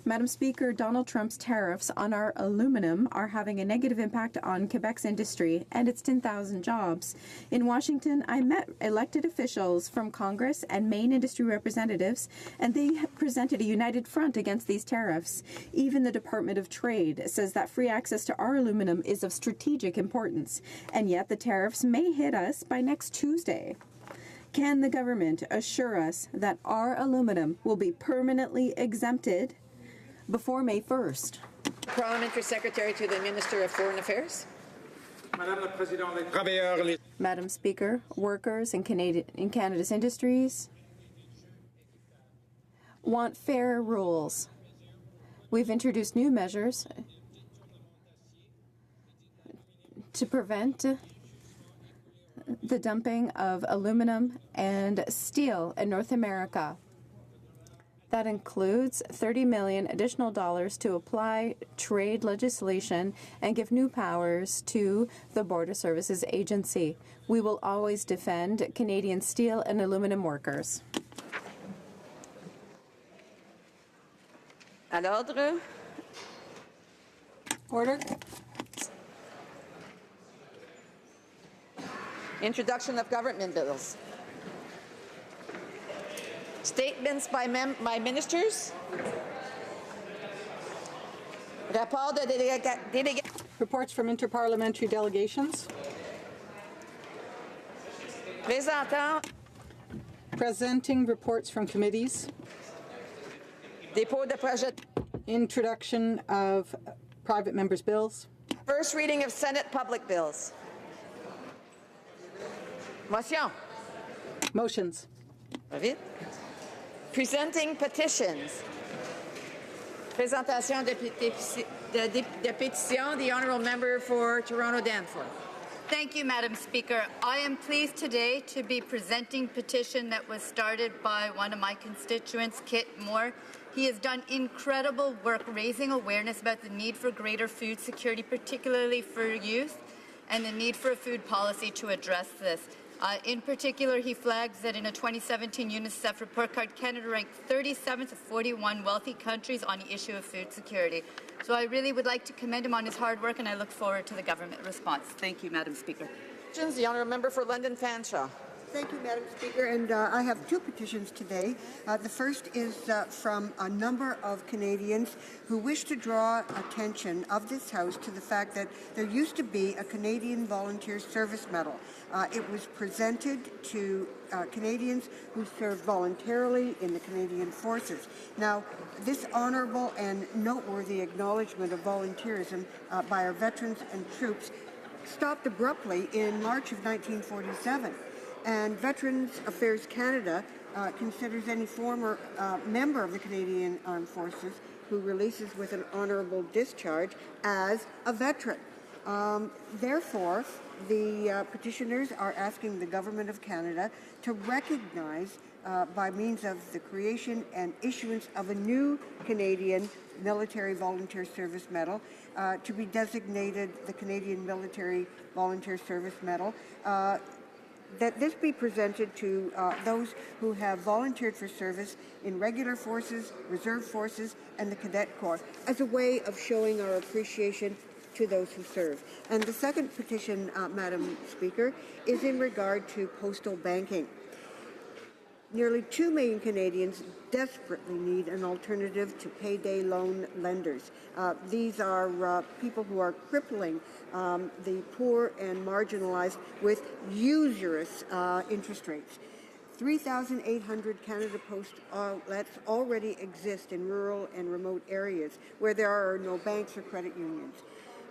Madam Speaker, Donald Trump's tariffs on our aluminum are having a negative impact on Quebec's industry and its 10,000 jobs. In Washington, I met elected officials from Congress and main industry representatives, and they presented a united front against these tariffs. Even the Department of Trade says that free access to our aluminum is of strategic importance, and yet the tariffs may hit us by next Tuesday. Can the government assure us that our aluminum will be permanently exempted before May 1st? Parliamentary Secretary to the Minister of Foreign Affairs. Madam Speaker, workers in Canada's industries want fair rules. We've introduced new measures to prevent the dumping of aluminum and steel in North America. That includes $30 million additional dollars to apply trade legislation and give new powers to the Border Services Agency. We will always defend Canadian steel and aluminum workers. À l'ordre. Order. Introduction of government bills. Statements by ministers. Rapport de délégation. Reports from interparliamentary delegations. Presenting reports from committees. Dépôt de projet. Introduction of private members' bills. First reading of Senate public bills. Motion. Motions. Vite. Presenting petitions. Présentation de pétition, the Honourable Member for Toronto Danforth. Thank you, Madam Speaker. I am pleased today to be presenting a petition that was started by one of my constituents, Kit Moore. He has done incredible work raising awareness about the need for greater food security, particularly for youth, and the need for a food policy to address this. In particular, he flags that in a 2017 UNICEF report card, Canada ranked 37th of 41 wealthy countries on the issue of food security. So I really would like to commend him on his hard work, and I look forward to the government response. Thank you, Madam Speaker. The honourable member for London Fanshawe. Thank you, Madam Speaker. And I have two petitions today. The first is from a number of Canadians who wish to draw attention of this House to the fact that there used to be a Canadian Volunteer Service Medal. It was presented to Canadians who served voluntarily in the Canadian Forces. Now, this honourable and noteworthy acknowledgement of volunteerism by our veterans and troops stopped abruptly in March of 1947. And Veterans Affairs Canada considers any former member of the Canadian Armed Forces who releases with an honourable discharge as a veteran. Therefore, the petitioners are asking the Government of Canada to recognize by means of the creation and issuance of a new Canadian Military Volunteer Service Medal to be designated the Canadian Military Volunteer Service Medal, that this be presented to those who have volunteered for service in regular forces, reserve forces, and the Cadet Corps as a way of showing our appreciation to those who serve. And the second petition, Madam Speaker, is in regard to postal banking. Nearly 2 million Canadians desperately need an alternative to payday loan lenders. These are people who are crippling the poor and marginalized with usurious interest rates. 3,800 Canada Post outlets already exist in rural and remote areas where there are no banks or credit unions.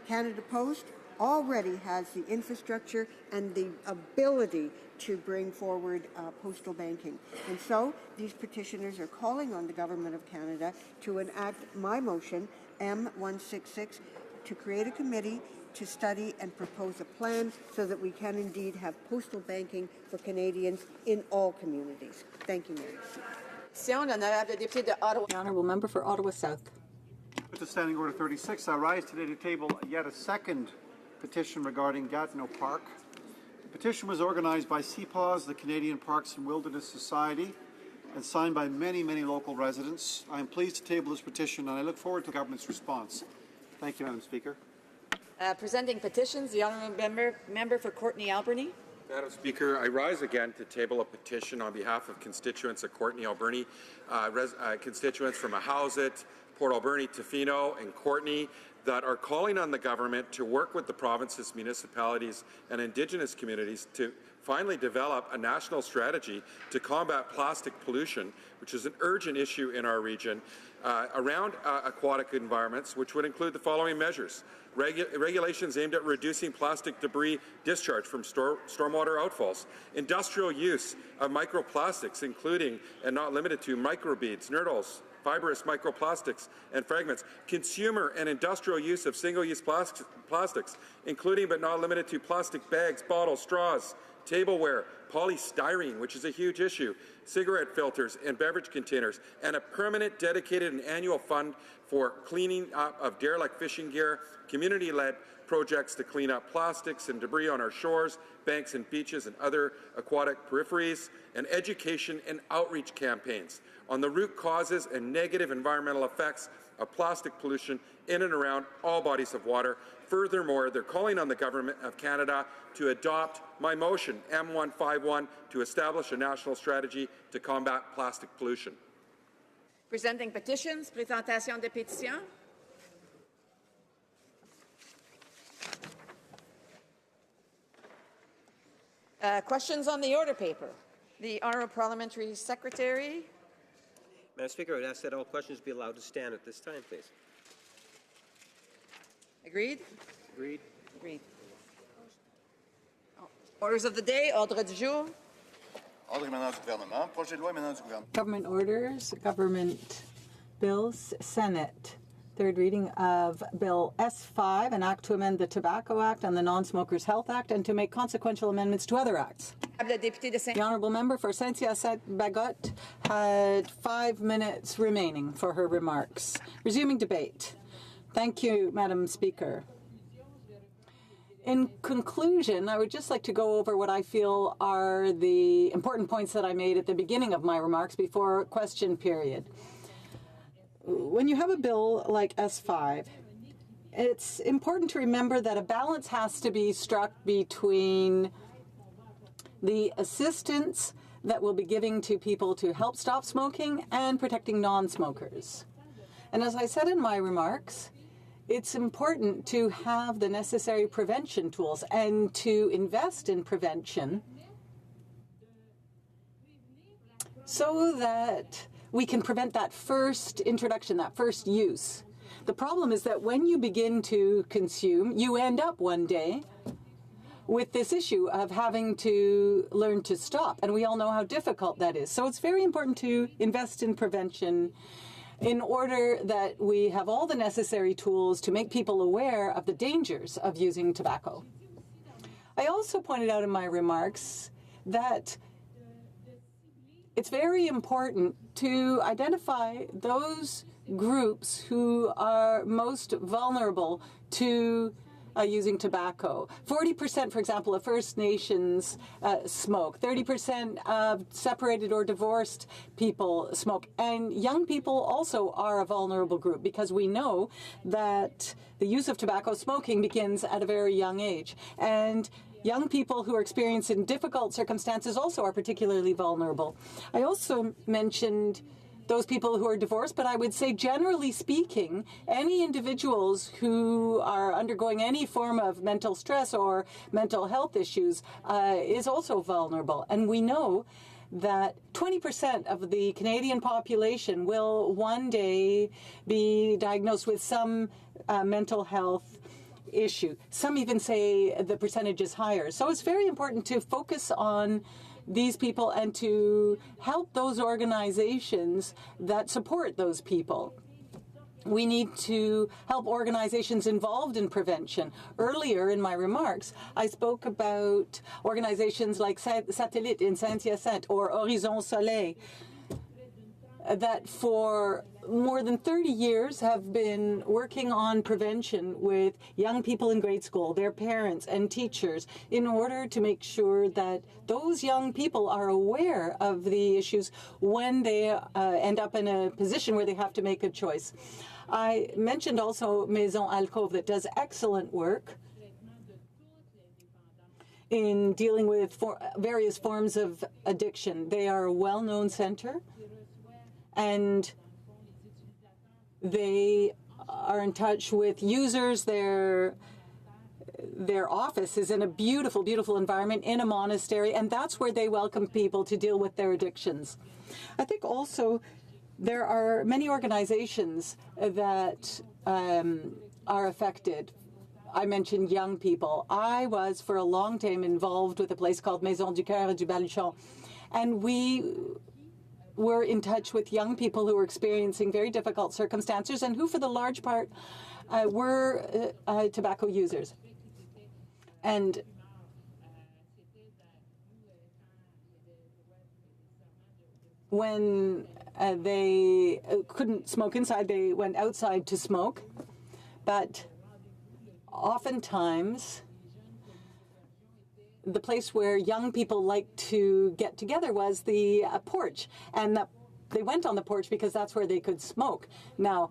Canada Post already has the infrastructure and the ability to bring forward postal banking. And so these petitioners are calling on the Government of Canada to enact my motion, M166, to create a committee to study and propose a plan so that we can indeed have postal banking for Canadians in all communities. Thank you, Madam. The honourable member for Ottawa South. With the Standing Order 36, I rise today to table yet a second petition regarding Gatineau Park. The petition was organized by CPAWS, the Canadian Parks and Wilderness Society, and signed by many, many local residents. I am pleased to table this petition, and I look forward to the government's response. Thank you, Madam Speaker. Presenting petitions, the honourable member for Courtenay-Alberni. Madam Speaker, I rise again to table a petition on behalf of constituents of Courtenay-Alberni, constituents from Ahousaht, Port Alberni, Tofino, and Courtenay that are calling on the government to work with the province's municipalities and Indigenous communities to finally develop a national strategy to combat plastic pollution, which is an urgent issue in our region, around aquatic environments, which would include the following measures. Regulations aimed at reducing plastic debris discharge from stormwater outfalls, industrial use of microplastics, including and not limited to microbeads, nurdles, fibrous microplastics and fragments, consumer and industrial use of single-use plastics, including but not limited to plastic bags, bottles, straws, tableware, polystyrene, which is a huge issue, cigarette filters and beverage containers, and a permanent, dedicated and annual fund for cleaning up of derelict fishing gear, community-led projects to clean up plastics and debris on our shores, banks and beaches and other aquatic peripheries, and education and outreach campaigns on the root causes and negative environmental effects of plastic pollution in and around all bodies of water. Furthermore, they're calling on the Government of Canada to adopt my motion, M151, to establish a national strategy to combat plastic pollution. Presenting petitions, présentation des pétitions. Questions on the order paper. The Honourable Parliamentary Secretary. Madam Speaker, I would ask that all questions be allowed to stand at this time, please. Agreed? Agreed. Agreed. Orders of the day, ordre du jour. Ordre émanant du gouvernement. Projet de loi émanant du gouvernement. Government orders, government bills, Senate. Third reading of Bill S5, an act to amend the Tobacco Act and the Non-Smokers Health Act and to make consequential amendments to other acts. The honourable member for Saint-Hyacinthe-Bagot had 5 minutes remaining for her remarks. Resuming debate. Thank you, Madam Speaker. In conclusion, I would just like to go over what I feel are the important points that I made at the beginning of my remarks before question period. When you have a bill like S5, it's important to remember that a balance has to be struck between the assistance that we'll be giving to people to help stop smoking and protecting non-smokers. And as I said in my remarks, it's important to have the necessary prevention tools and to invest in prevention so that we can prevent that first introduction, that first use. The problem is that when you begin to consume, you end up one day with this issue of having to learn to stop. And we all know how difficult that is. So it's very important to invest in prevention in order that we have all the necessary tools to make people aware of the dangers of using tobacco. I also pointed out in my remarks that it's very important to identify those groups who are most vulnerable to using tobacco. 40%, for example, of First Nations smoke. 30% of separated or divorced people smoke. And young people also are a vulnerable group because we know that the use of tobacco smoking begins at a very young age. And young people who are experiencing difficult circumstances also are particularly vulnerable. I also mentioned those people who are divorced, but I would say, generally speaking, any individuals who are undergoing any form of mental stress or mental health issues is also vulnerable. And we know that 20% of the Canadian population will one day be diagnosed with some mental health issue. Some even say the percentage is higher. So it's very important to focus on these people and to help those organizations that support those people. We need to help organizations involved in prevention. Earlier in my remarks, I spoke about organizations like Satellite in Saint-Hyacinthe or Horizon Soleil that for more than 30 years have been working on prevention with young people in grade school, their parents and teachers, in order to make sure that those young people are aware of the issues when they end up in a position where they have to make a choice. I mentioned also Maison Alcove that does excellent work in dealing with various forms of addiction. They are a well-known center, and they are in touch with users. Their office is in a beautiful, beautiful environment in a monastery, and that's where they welcome people to deal with their addictions. I think also there are many organizations that are affected. I mentioned young people. I was for a long time involved with a place called Maison du Cœur et du Baluchon, and we were in touch with young people who were experiencing very difficult circumstances and who, for the large part, were tobacco users. And when they couldn't smoke inside, they went outside to smoke. But oftentimes, the place where young people liked to get together was the porch, and they went on the porch because that's where they could smoke. Now,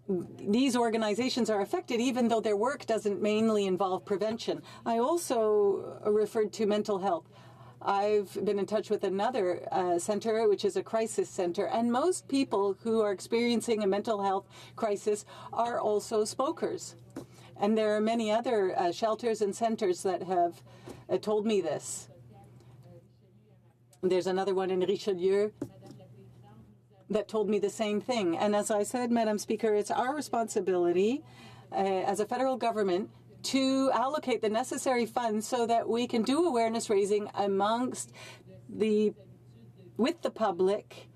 these organizations are affected even though their work doesn't mainly involve prevention. I also referred to mental health. I've been in touch with another center, which is a crisis center, and most people who are experiencing a mental health crisis are also smokers. And there are many other shelters and centers that have told me this. There's another one in Richelieu that told me the same thing. And as I said, Madam Speaker, it's our responsibility as a federal government to allocate the necessary funds so that we can do awareness raising with the public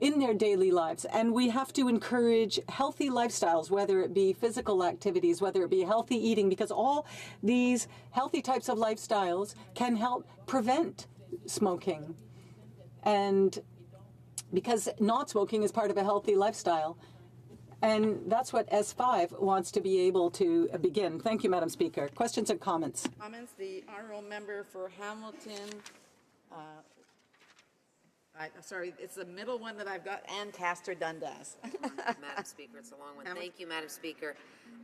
in their daily lives. And we have to encourage healthy lifestyles, whether it be physical activities, whether it be healthy eating, because all these healthy types of lifestyles can help prevent smoking. And because not smoking is part of a healthy lifestyle. And that's what S5 wants to be able to begin. Thank you, Madam Speaker. Questions and comments? Comments. The honourable member for Hamilton. Sorry, it's the middle one that I've got, Ancaster Dundas. Madam Speaker, it's a long one. Thank you, Madam Speaker.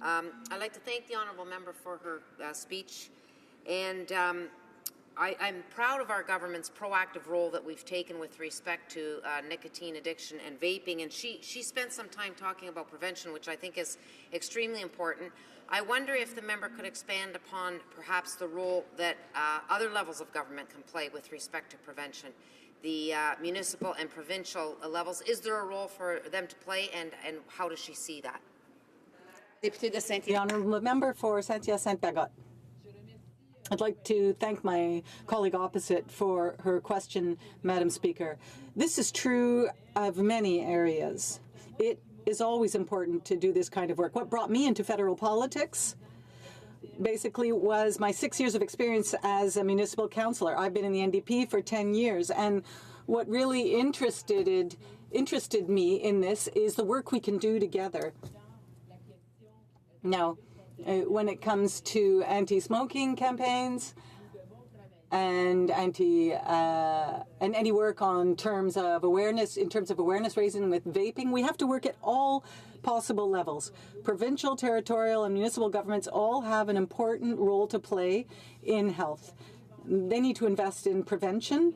I'd like to thank the honourable member for her speech, and I'm proud of our government's proactive role that we've taken with respect to nicotine addiction and vaping, and she spent some time talking about prevention, which I think is extremely important. I wonder if the member could expand upon perhaps the role that other levels of government can play with respect to prevention. The municipal and provincial levels, is there a role for them to play, and how does she see that? The honourable member for Saint-Hyacinthe-Bagotte. I'd like to thank my colleague opposite for her question, Madam Speaker. This is true of many areas. It is always important to do this kind of work. What brought me into federal politics basically was my 6 years of experience as a municipal councillor. I've been in the NDP for 10 years, and what really interested me in this is the work we can do together. Now, when it comes to anti-smoking campaigns and any work on terms of awareness, in terms of awareness raising with vaping, we have to work at all possible levels. Provincial, territorial, and municipal governments all have an important role to play in health. They need to invest in prevention.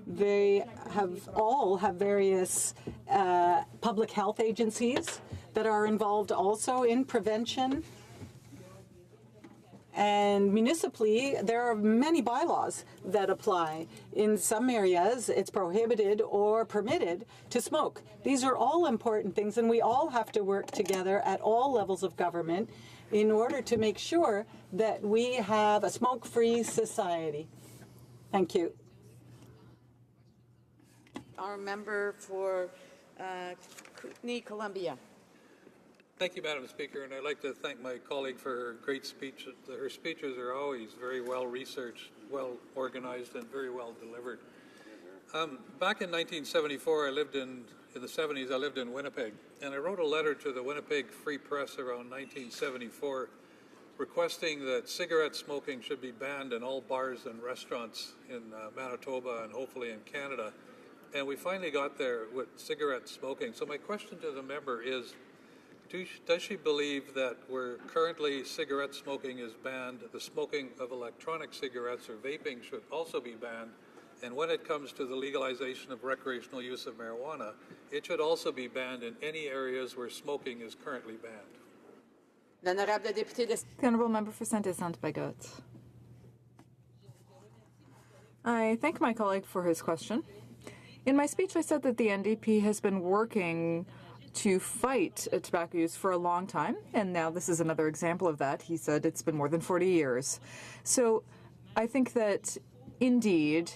They all have various public health agencies that are involved also in prevention. And municipally, there are many bylaws that apply. In some areas, it's prohibited or permitted to smoke. These are all important things, and we all have to work together at all levels of government in order to make sure that we have a smoke-free society. Thank you. Our member for Kootenay, Columbia. Thank you, Madam Speaker, and I'd like to thank my colleague for her great speech. Her speeches are always very well researched, well organized, and very well delivered. Back in 1974, in the 70s, I lived in Winnipeg, and I wrote a letter to the Winnipeg Free Press around 1974 requesting that cigarette smoking should be banned in all bars and restaurants in Manitoba and hopefully in Canada. And we finally got there with cigarette smoking. So my question to the member is, does she believe that where currently cigarette smoking is banned, the smoking of electronic cigarettes or vaping should also be banned? And when it comes to the legalization of recreational use of marijuana, it should also be banned in any areas where smoking is currently banned. The honourable member for Saint-Hyacinthe-Bagotte. I thank my colleague for his question. In my speech, I said that the NDP has been working to fight tobacco use for a long time, and now this is another example of that. He said it's been more than 40 years. So I think that, indeed,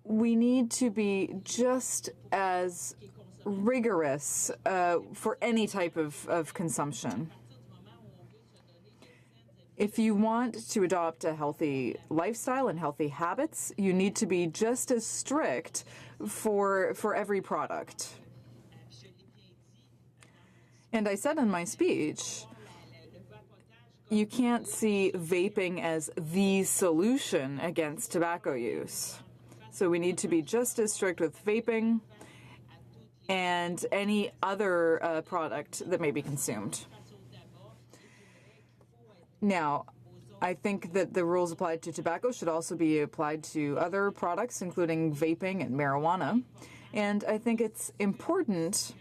we need to be just as rigorous for any type of consumption. If you want to adopt a healthy lifestyle and healthy habits, you need to be just as strict for every product. And I said in my speech, you can't see vaping as the solution against tobacco use. So we need to be just as strict with vaping and any other product that may be consumed. Now, I think that the rules applied to tobacco should also be applied to other products, including vaping and marijuana. And I think it's important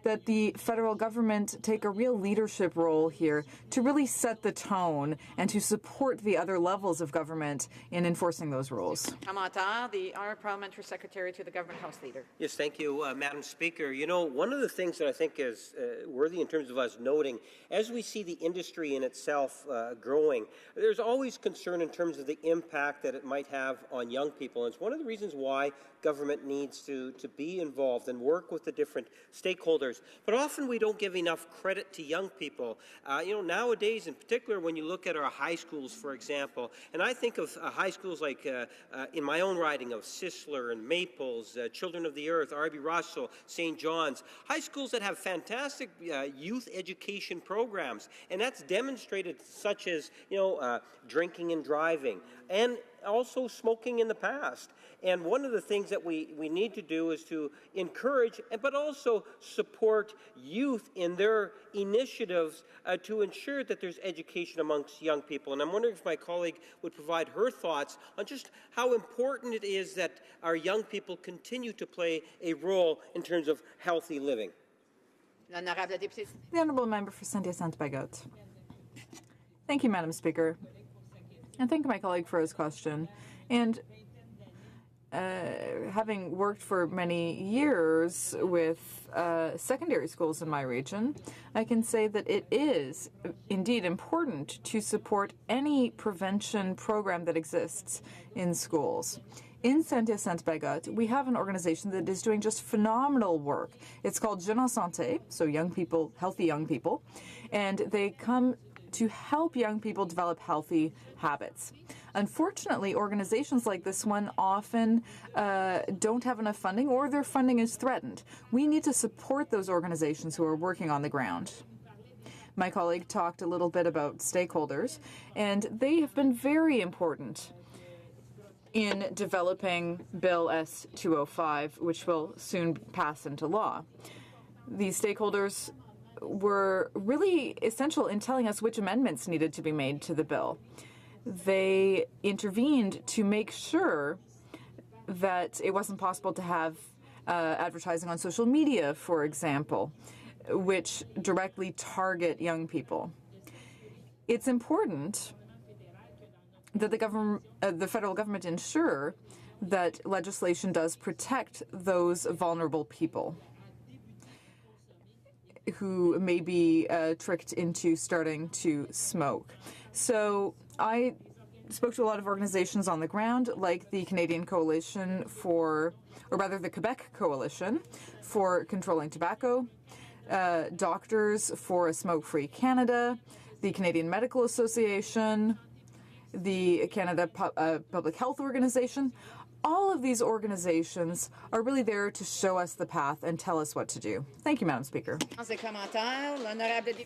that the federal government take a real leadership role here to really set the tone and to support the other levels of government in enforcing those rules. Kamata, the Honourable Parliamentary Secretary to the Government House Leader. Yes, thank you, Madam Speaker. You know, one of the things that I think is worthy in terms of us noting, as we see the industry in itself growing, there's always concern in terms of the impact that it might have on young people. And it's one of the reasons why government needs to be involved and work with the different stakeholders. But often we don't give enough credit to young people. You know, nowadays, in particular, when you look at our high schools, for example, and I think of high schools like in my own riding of Sisler and Maples, Children of the Earth, R.B. Russell, St. John's, high schools that have fantastic youth education programs, and that's demonstrated, such as, you know, drinking and driving, and also smoking in the past. And one of the things that we need to do is to encourage, but also support youth in their initiatives to ensure that there's education amongst young people. And I'm wondering if my colleague would provide her thoughts on just how important it is that our young people continue to play a role in terms of healthy living. The Honourable Member for Saint-Hyacinthe-Bagotte. Thank you, Madam Speaker. And thank my colleague for his question. And having worked for many years with secondary schools in my region, I can say that it is indeed important to support any prevention program that exists in schools. In Saint-Hyacinthe-Bagotte, we have an organization that is doing just phenomenal work. It's called Jeunes en Santé, so young people, healthy young people, and they come to help young people develop healthy habits. Unfortunately, organizations like this one often don't have enough funding, or their funding is threatened. We need to support those organizations who are working on the ground. My colleague talked a little bit about stakeholders, and they have been very important in developing Bill S-205, which will soon pass into law. These stakeholders were really essential in telling us which amendments needed to be made to the bill. They intervened to make sure that it wasn't possible to have advertising on social media, for example, which directly target young people. It's important that the federal government ensure that legislation does protect those vulnerable people who may be tricked into starting to smoke. So I spoke to a lot of organizations on the ground, like the Canadian Coalition for, or rather the Quebec Coalition for Controlling Tobacco, Doctors for a Smoke-Free Canada, the Canadian Medical Association, the Canada Public Health Organization. All of these organizations are really there to show us the path and tell us what to do. Thank you, Madam Speaker.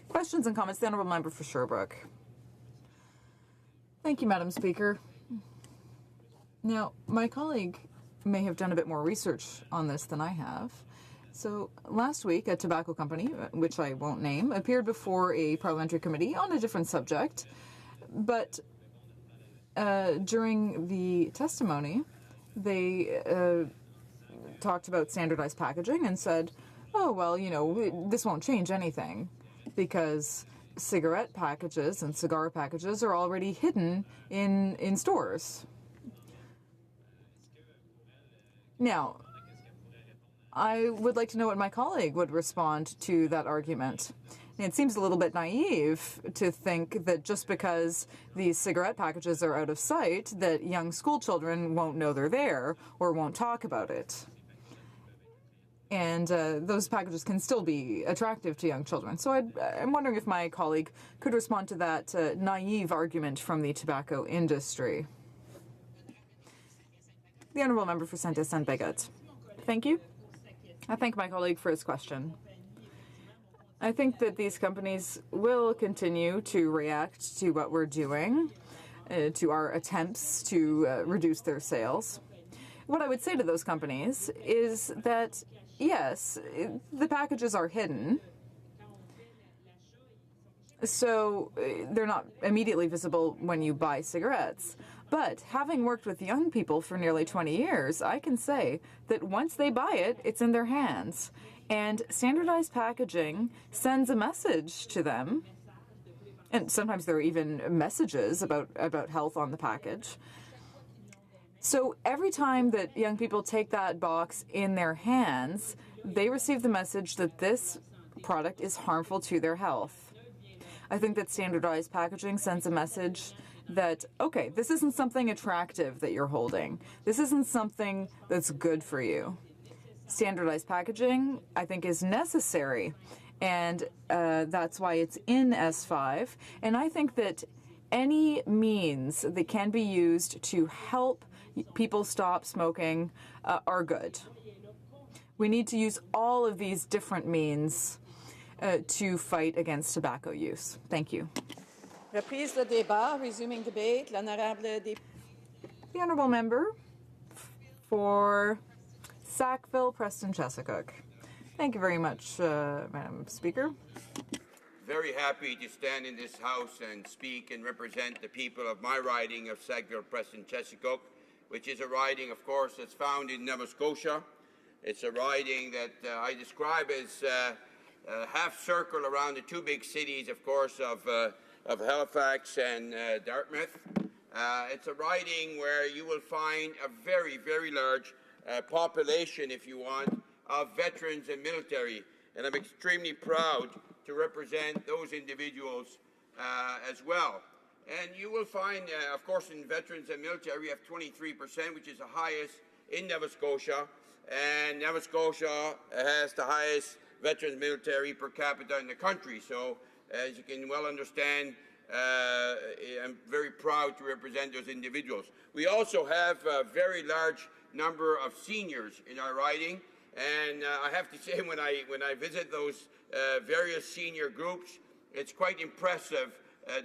Questions and comments. The Honourable Member for Sherbrooke. Thank you, Madam Speaker. Now, my colleague may have done a bit more research on this than I have. So last week, a tobacco company, which I won't name, appeared before a parliamentary committee on a different subject. But during the testimony, they talked about standardized packaging and said, oh, well, you know, this won't change anything because cigarette packages and cigar packages are already hidden in stores. Now, I would like to know what my colleague would respond to that argument. It seems a little bit naive to think that just because these cigarette packages are out of sight, that young school children won't know they're there or won't talk about it. And those packages can still be attractive to young children. So I'm wondering if my colleague could respond to that naive argument from the tobacco industry. The Honourable Member for Saint-Hyacinthe-Bagotte. Thank you. I thank my colleague for his question. I think that these companies will continue to react to what we're doing, to our attempts to reduce their sales. What I would say to those companies is that, yes, the packages are hidden, so they're not immediately visible when you buy cigarettes. But having worked with young people for nearly 20 years, I can say that once they buy it, it's in their hands. And standardized packaging sends a message to them. And sometimes there are even messages about health on the package. So every time that young people take that box in their hands, they receive the message that this product is harmful to their health. I think that standardized packaging sends a message that, okay, this isn't something attractive that you're holding. This isn't something that's good for you. Standardized packaging, I think, is necessary, and that's why it's in S5. And I think that any means that can be used to help people stop smoking are good. We need to use all of these different means to fight against tobacco use. Thank you. Reprise le débat, resuming debate. L'honorable The Honourable Member for Sackville, Preston, Chesapeake. Thank you very much, Madam Speaker. Very happy to stand in this House and speak and represent the people of my riding of Sackville, Preston, Chesapeake, which is a riding, of course, that's found in Nova Scotia. It's a riding that I describe as a half circle around the two big cities, of course, of Halifax and Dartmouth. It's a riding where you will find a very, very large population, if you want, of veterans and military. And I'm extremely proud to represent those individuals as well. And you will find, of course, in veterans and military, we have 23%, which is the highest in Nova Scotia. And Nova Scotia has the highest veterans military per capita in the country. So, as you can well understand, I'm very proud to represent those individuals. We also have a very large number of seniors in our riding. And I have to say, when I visit those various senior groups, it's quite impressive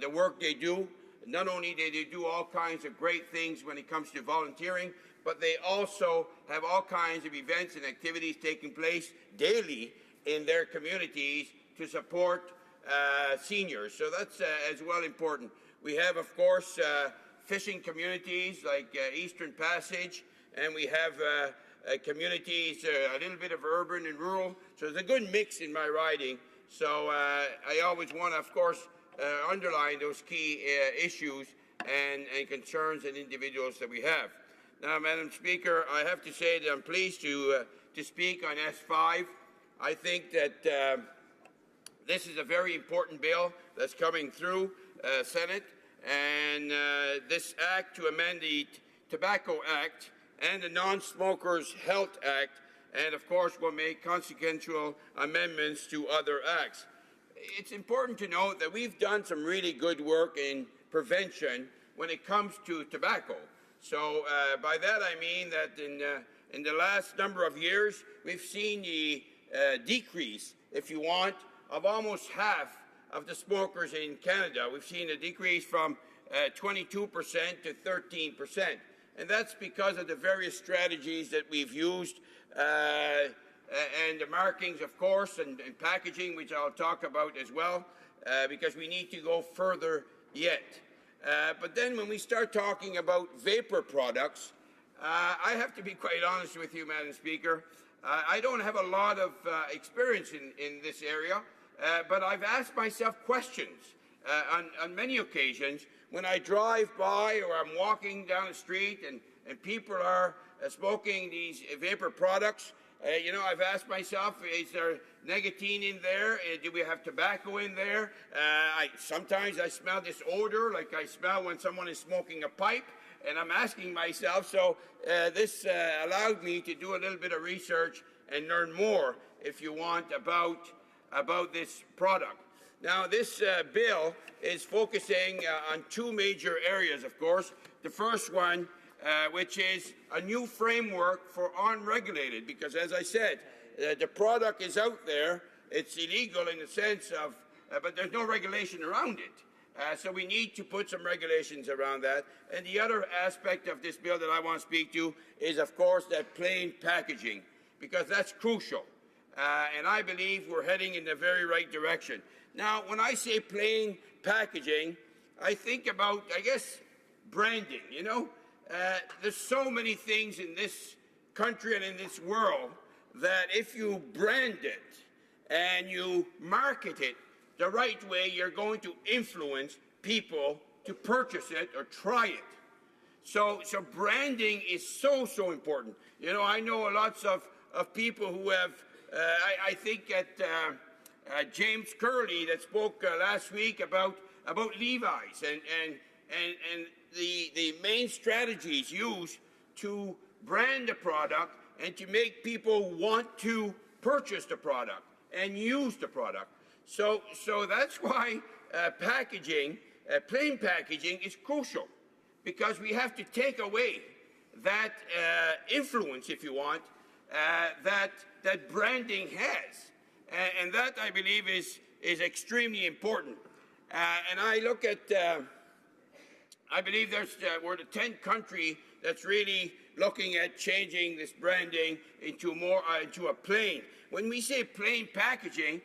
the work they do. Not only do they do all kinds of great things when it comes to volunteering, but they also have all kinds of events and activities taking place daily in their communities to support seniors. So that's as well important. We have, of course, fishing communities like Eastern Passage, and we have communities, a little bit of urban and rural. So there's a good mix in my riding. So I always want to, of course, underline those key issues and concerns and individuals that we have. Now, Madam Speaker, I have to say that I'm pleased to speak on S5. I think that this is a very important bill that's coming through Senate, and this act to amend the Tobacco Act and the Non-Smokers Health Act, and of course will make consequential amendments to other acts. It's important to note that we've done some really good work in prevention when it comes to tobacco. So by that I mean that in the last number of years, we've seen the decrease, if you want, of almost half of the smokers in Canada. We've seen a decrease from 22% to 13%. And that's because of the various strategies that we've used and the markings, of course, and packaging, which I'll talk about as well, because we need to go further yet. But then when we start talking about vapor products, I have to be quite honest with you, Madam Speaker. I don't have a lot of experience in this area, but I've asked myself questions on many occasions when I drive by or I'm walking down the street and people are smoking these vapor products. You know, I've asked myself, is there nicotine in there? Do we have tobacco in there? Sometimes I smell this odor like I smell when someone is smoking a pipe, and I'm asking myself, so this allowed me to do a little bit of research and learn more, if you want, about this product. Now, this bill is focusing on two major areas, of course. The first one, which is a new framework for unregulated, because as I said, the product is out there. It's illegal in the sense of, but there's no regulation around it. So we need to put some regulations around that. And the other aspect of this bill that I want to speak to is, of course, that plain packaging, because that's crucial. And I believe we're heading in the very right direction. Now, when I say plain packaging, I think about, I guess, branding, you know? There's so many things in this country and in this world that if you brand it and you market it the right way, you're going to influence people to purchase it or try it. So branding is so important. You know, I know lots of people who have, I think at James Curley that spoke last week about Levi's and the main strategies used to brand the product and to make people want to purchase the product and use the product. So that's why packaging, plain packaging, is crucial, because we have to take away that influence, if you want, that branding has. And that, I believe, is extremely important. And I look at I believe we're the 10th country that's really looking at changing this branding into a plain. When we say plain packaging,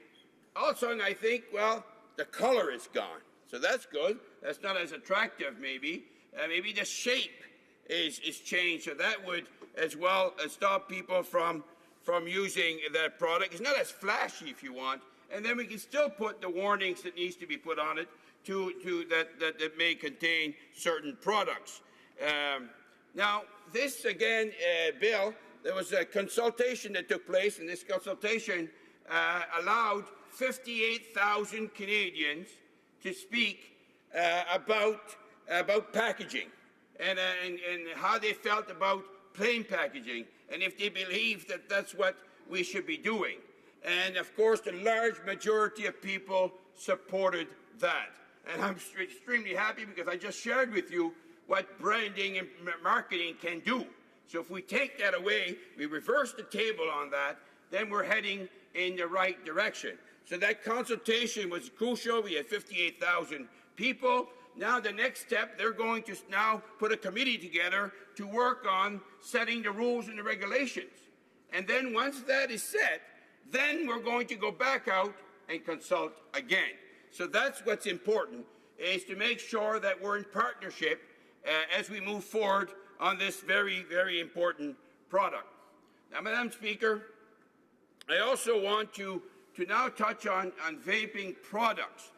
all of a sudden I think, well, the color is gone. So that's good. That's not as attractive, maybe. Maybe the shape is changed, so that would as well stop people from using that product. It's not as flashy, if you want, and then we can still put the warnings that needs to be put on it that may contain certain products. Now, this again, bill, there was a consultation that took place, and this consultation allowed 58,000 Canadians to speak about packaging and how they felt about plain packaging, and if they believe that that's what we should be doing. And of course, the large majority of people supported that. And I'm extremely happy because I just shared with you what branding and marketing can do. So if we take that away, we reverse the table on that, then we're heading in the right direction. So that consultation was crucial. We had 58,000 people. Now the next step, they're going to now put a committee together to work on setting the rules and the regulations. And then once that is set, then we're going to go back out and consult again. So that's what's important, is to make sure that we're in partnership as we move forward on this very, very important product. Now, Madam Speaker, I also want to now touch on vaping products.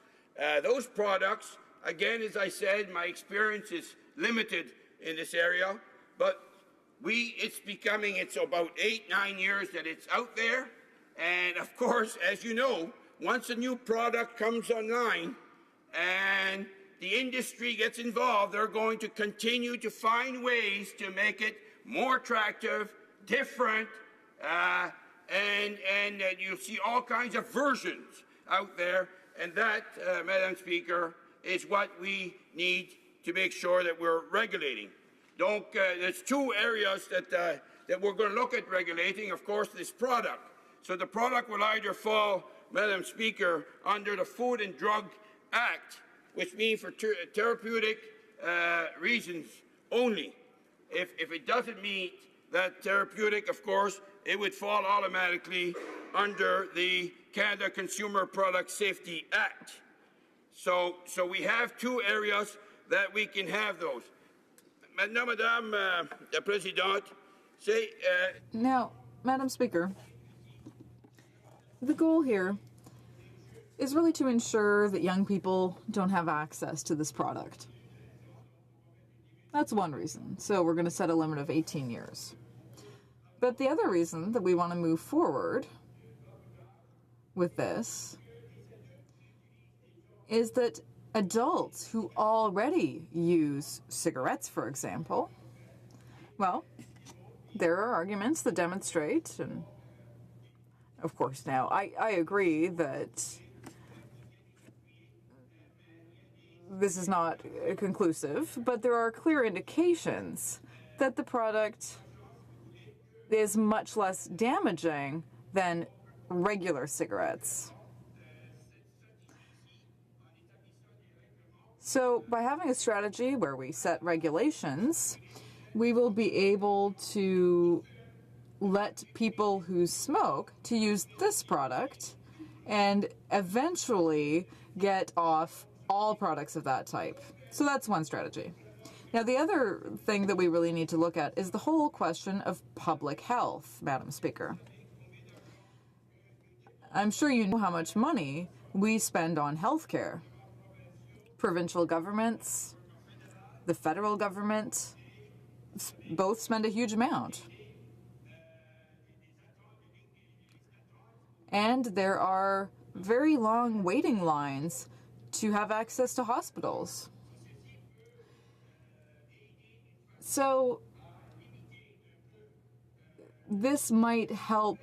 Those products, again, as I said, my experience is limited in this area, but it's about 8-9 years that it's out there. And of course, as you know, once a new product comes online and the industry gets involved, they're going to continue to find ways to make it more attractive, different, and you'll see all kinds of versions out there. And that, Madam Speaker, is what we need to make sure that we're regulating. There's two areas that we're going to look at regulating, of course, this product. So the product will either fall, Madam Speaker, under the Food and Drug Act, which means for therapeutic reasons only. If it doesn't meet that therapeutic, of course, it would fall automatically under the Canada Consumer Product Safety Act. So we have two areas that we can have those. Madame la Présidente, Now, Madam Speaker, the goal here is really to ensure that young people don't have access to this product. That's one reason. So we're going to set a limit of 18 years. But the other reason that we want to move forward with this is that adults who already use cigarettes, for example, well, there are arguments that demonstrate, and of course now I agree that this is not conclusive, but there are clear indications that the product is much less damaging than regular cigarettes. So by having a strategy where we set regulations, we will be able to let people who smoke to use this product and eventually get off all products of that type. So that's one strategy. Now, the other thing that we really need to look at is the whole question of public health, Madam Speaker. I'm sure you know how much money we spend on health care. Provincial governments, the federal government, both spend a huge amount. And there are very long waiting lines to have access to hospitals. So this might help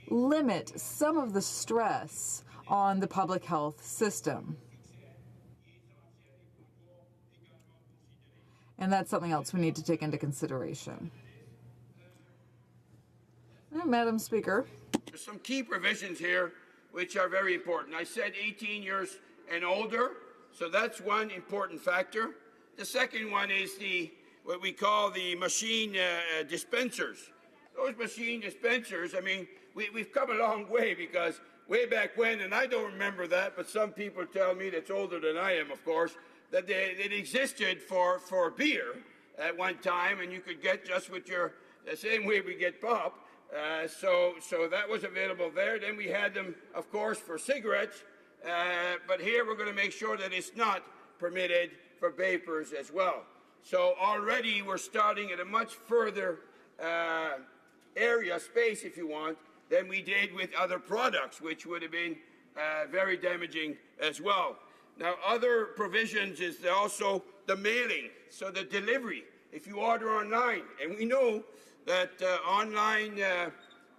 limit some of the stress on the public health system. And that's something else we need to take into consideration. Madam Speaker. There's some key provisions here which are very important. I said 18 years and older, so that's one important factor. The second one is what we call the machine dispensers. Those machine dispensers, I mean, we've come a long way, because way back when, and I don't remember that, but some people tell me that's older than I am, of course, that it existed for beer at one time, and you could get just with the same way we get pop. So that was available there. Then we had them, of course, for cigarettes, but here we're going to make sure that it's not permitted for vapors as well. So already we're starting at a much further space, if you want, than we did with other products, which would have been very damaging as well. Now, other provisions is also the mailing, so the delivery. If you order online, and we know that online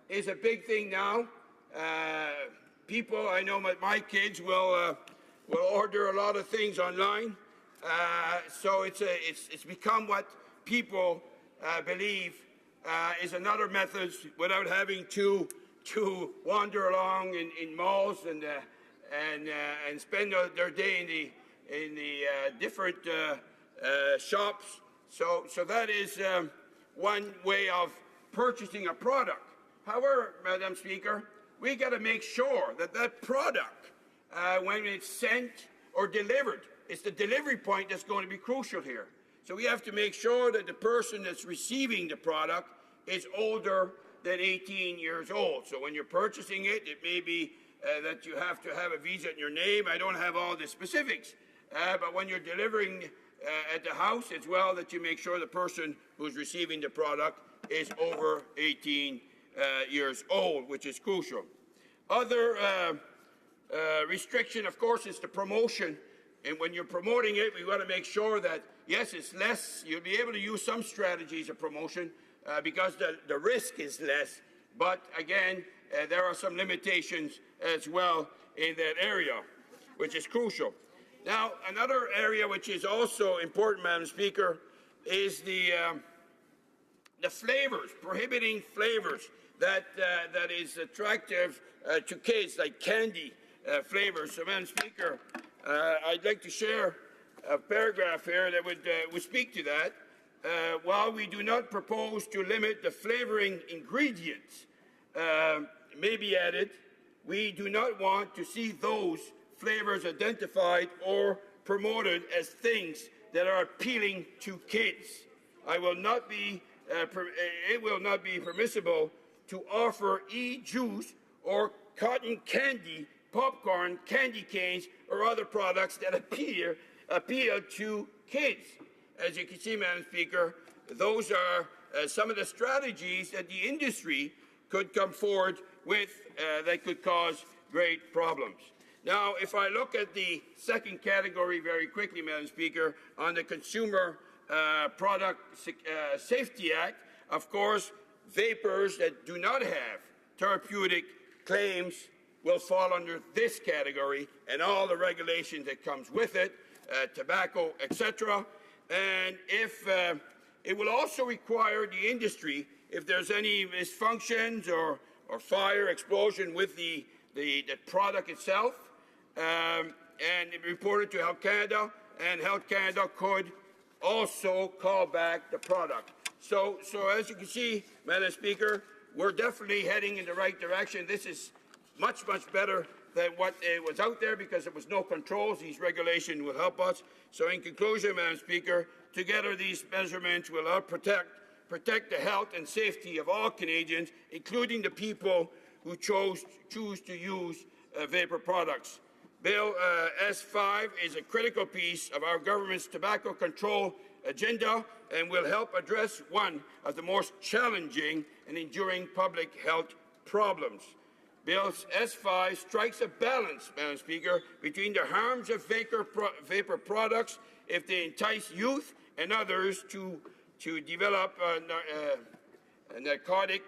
is a big thing now. People, I know my kids will order a lot of things online. So it's become what people believe is another method without having to wander along in malls and spend their day in the different shops. So that is one way of purchasing a product. However, Madam Speaker, we got to make sure that product, when it's sent or delivered, it's the delivery point that's going to be crucial here. So we have to make sure that the person that's receiving the product is older than 18 years old. So when you're purchasing it, it may be that you have to have a visa in your name. I don't have all the specifics. But when you're delivering at the house as well, that you make sure the person who's receiving the product is over 18 years old, which is crucial. Other restriction, of course, is the promotion. And when you're promoting it, we want to make sure that, yes, it's less. You'll be able to use some strategies of promotion because the risk is less. But again, there are some limitations as well in that area, which is crucial. Now, another area which is also important, Madam Speaker, is the flavors, prohibiting flavors that is attractive to kids, like candy flavors. So, Madam Speaker, I'd like to share a paragraph here that would speak to that. While we do not propose to limit the flavoring ingredients may be added, we do not want to see those flavors identified or promoted as things that are appealing to kids. It will not be permissible to offer e-juice or cotton candy, popcorn, candy canes, or other products that appeal to kids. As you can see, Madam Speaker, those are some of the strategies that the industry could come forward with that could cause great problems. Now, if I look at the second category very quickly, Madam Speaker, on the Consumer Product Safety Act, of course, vapors that do not have therapeutic claims will fall under this category, and all the regulations that comes with it, tobacco, etc. And if it will also require the industry, if there's any misfunctions or fire, explosion with the product itself, and it reported to Health Canada, and Health Canada could also call back the product. So as you can see, Madam Speaker, we're definitely heading in the right direction. This is much, much better than what was out there because there was no controls. These regulations will help us. So in conclusion, Madam Speaker, together these measurements will help protect the health and safety of all Canadians, including the people who choose to use vapor products. Bill S5 is a critical piece of our government's tobacco control agenda and will help address one of the most challenging and enduring public health problems. Bill S5 strikes a balance, Madam Speaker, between the harms of vapor products if they entice youth and others to develop narcotic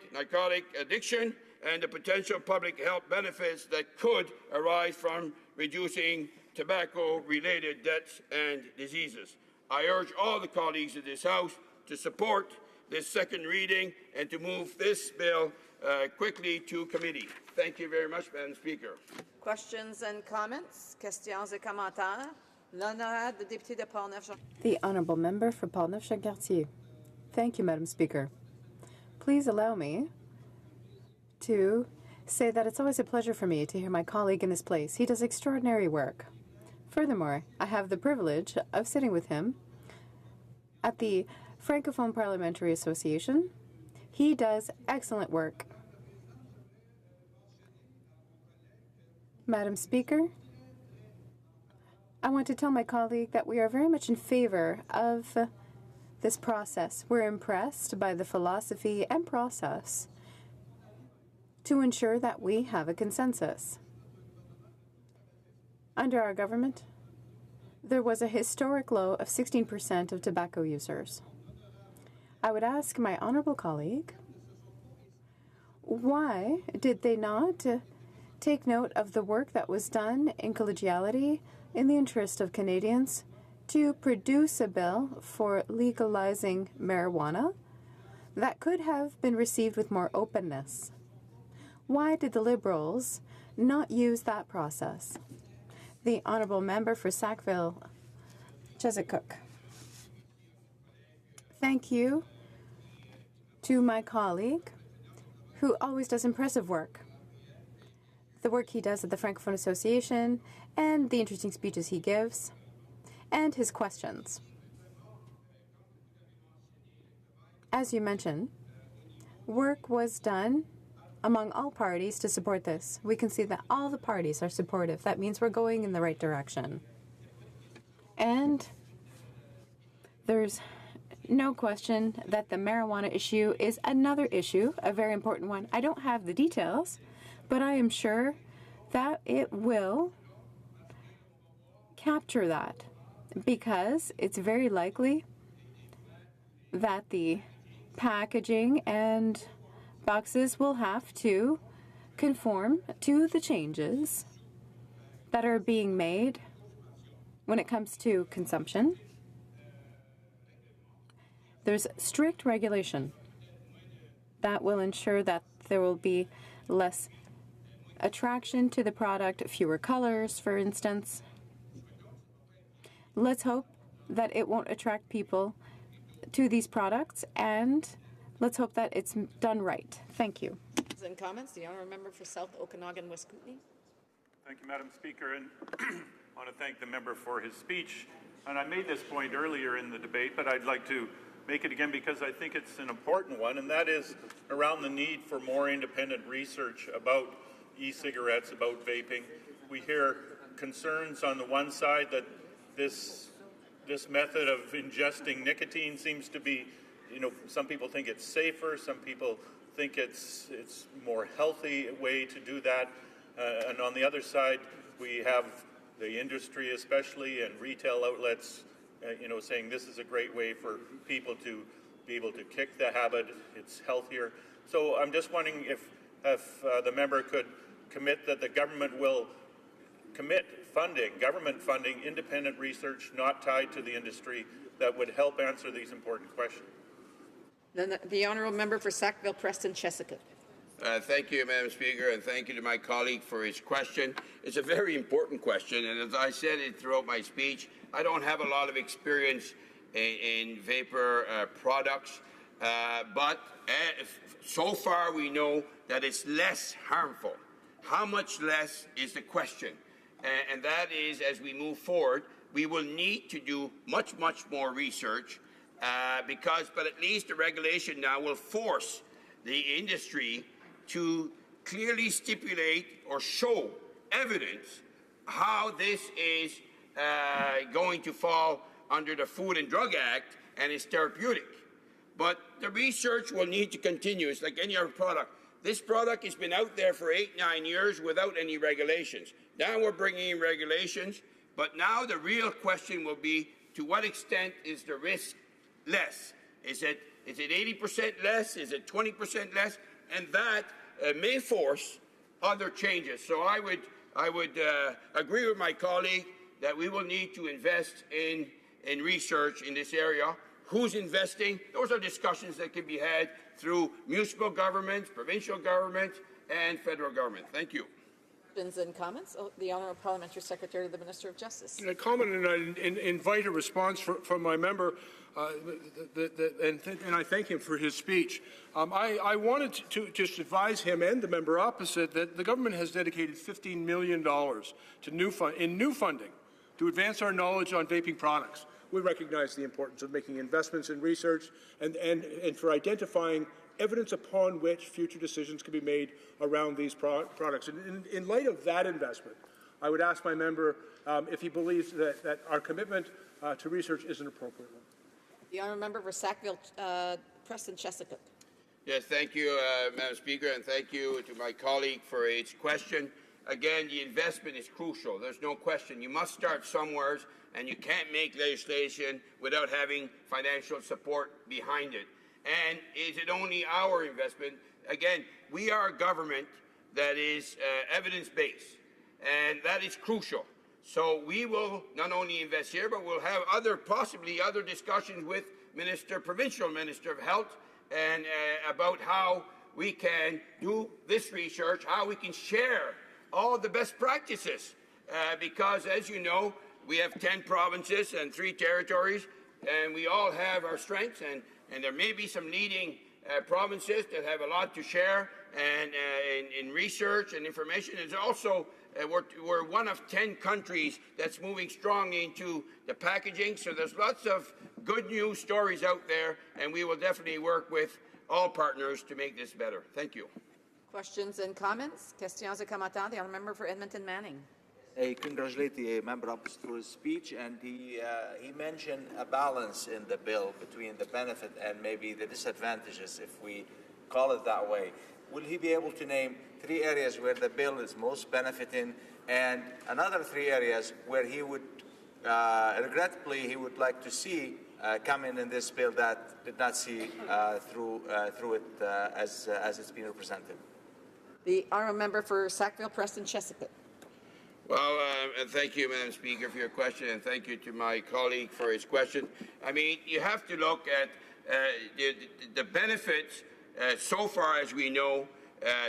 addiction and the potential public health benefits that could arise from reducing tobacco-related deaths and diseases. I urge all the colleagues of this House to support this second reading and to move this bill quickly to committee. Thank you very much, Madam Speaker. Questions and comments? Questions et commentaires? The Honourable Member for Portneuf-Jacques-Cartier. Thank you, Madam Speaker. Please allow me to say that it's always a pleasure for me to hear my colleague in this place. He does extraordinary work. Furthermore, I have the privilege of sitting with him at the Francophone Parliamentary Association. He does excellent work. Madam Speaker, I want to tell my colleague that we are very much in favor of this process. We're impressed by the philosophy and process to ensure that we have a consensus. Under our government, there was a historic low of 16% of tobacco users. I would ask my honourable colleague, why did they not take note of the work that was done in collegiality in the interest of Canadians to produce a bill for legalizing marijuana that could have been received with more openness? Why did the Liberals not use that process? The Honourable Member for Sackville-Chesapeake. Thank you to my colleague, who always does impressive work. The work he does at the Francophone Association, and the interesting speeches he gives, and his questions. As you mentioned, work was done among all parties to support this. We can see that all the parties are supportive. That means we're going in the right direction. And there's no question that the marijuana issue is another issue, a very important one. I don't have the details, but I am sure that it will capture that, because it's very likely that the packaging and boxes will have to conform to the changes that are being made when it comes to consumption. There's strict regulation that will ensure that there will be less attraction to the product, fewer colors, for instance. Let's hope that it won't attract people to these products, and let's hope that it's done right. Thank you. And comments, the Honourable Member for South Okanagan, West Kootenay. Thank you, Madam Speaker, and I want to thank the member for his speech. And I made this point earlier in the debate, but I'd like to make it again because I think it's an important one, and that is around the need for more independent research about e-cigarettes, about vaping. We hear concerns on the one side that this method of ingesting nicotine seems to be, some people think it's safer, some people think it's more healthy way to do that. And on the other side, we have the industry especially and retail outlets, saying this is a great way for people to be able to kick the habit. It's healthier. So I'm just wondering if the member could commit that the government will commit government funding, independent research not tied to the industry that would help answer these important questions. Then the Honourable Member for Sackville-Preston-Chesapeake. Thank you, Madam Speaker, and thank you to my colleague for his question. It's a very important question, and as I said it throughout my speech, I don't have a lot of experience in vapor products, but so far we know that it's less harmful. How much less is the question? And that is, as we move forward, we will need to do much, much more research but at least the regulation now will force the industry to clearly stipulate or show evidence how this is going to fall under the Food and Drug Act and is therapeutic. But the research will need to continue. It's like any other product. This product has been out there for 8-9 years without any regulations. Now we're bringing in regulations, but now the real question will be, to what extent is the risk less? Is it 80% less? Is it 20% less? And that may force other changes. So I would agree with my colleague that we will need to invest in research in this area. Who's investing? Those are discussions that can be had through municipal governments, provincial governments, and federal government. Thank you. Questions and comments? Oh, the Honourable Parliamentary Secretary to the Minister of Justice. I comment and I invite a response from my member, and I thank him for his speech. I wanted to just advise him and the member opposite that the government has dedicated $15 million to new funding to advance our knowledge on vaping products. We recognize the importance of making investments in research and for identifying evidence upon which future decisions can be made around these products. And in light of that investment, I would ask my member if he believes that our commitment to research is an appropriate one. The Honourable Member for Sackville, Preston Chesapeake. Yes, thank you, Madam Speaker, and thank you to my colleague for his question. Again, the investment is crucial. There's no question. You must start somewhere, and you can't make legislation without having financial support behind it. And is it only our investment? Again, we are a government that is evidence-based, and that is crucial. So we will not only invest here, but we'll have possibly other discussions with Provincial Minister of Health and about how we can do this research, how we can share all the best practices. Because, as you know, we have 10 provinces and 3 territories, and we all have our strengths, and there may be some leading provinces that have a lot to share and in research and information. There's also we're one of 10 countries that's moving strongly into the packaging, so there's lots of good news stories out there, and we will definitely work with all partners to make this better. Thank you. Questions and comments? Questions et commentaires. The Honourable Member for Edmonton Manning. I congratulate the member opposite for his speech, and he mentioned a balance in the bill between the benefit and maybe the disadvantages, if we call it that way. Will he be able to name 3 areas where the bill is most benefiting, and another 3 areas where he would, regrettably, he would like to see come in this bill that did not see through it as it's being represented? The Honourable Member for Sackville, Preston Chesapeake. Well, and thank you, Madam Speaker, for your question, and thank you to my colleague for his question. I mean, you have to look at the benefits. So far as we know,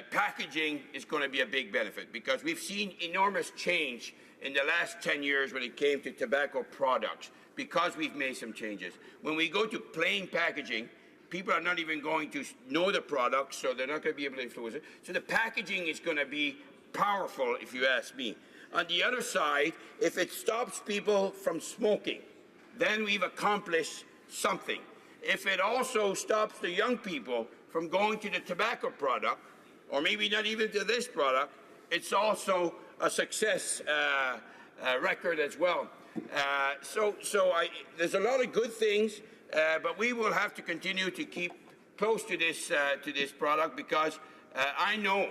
packaging is going to be a big benefit because we've seen enormous change in the last 10 years when it came to tobacco products because we've made some changes. When we go to plain packaging, people are not even going to know the product, so they're not going to be able to influence it. So the packaging is going to be powerful, if you ask me. On the other side, if it stops people from smoking, then we've accomplished something. If it also stops the young people from going to the tobacco product, or maybe not even to this product, it's also a success record as well. There's a lot of good things, but we will have to continue to keep close to this product because I know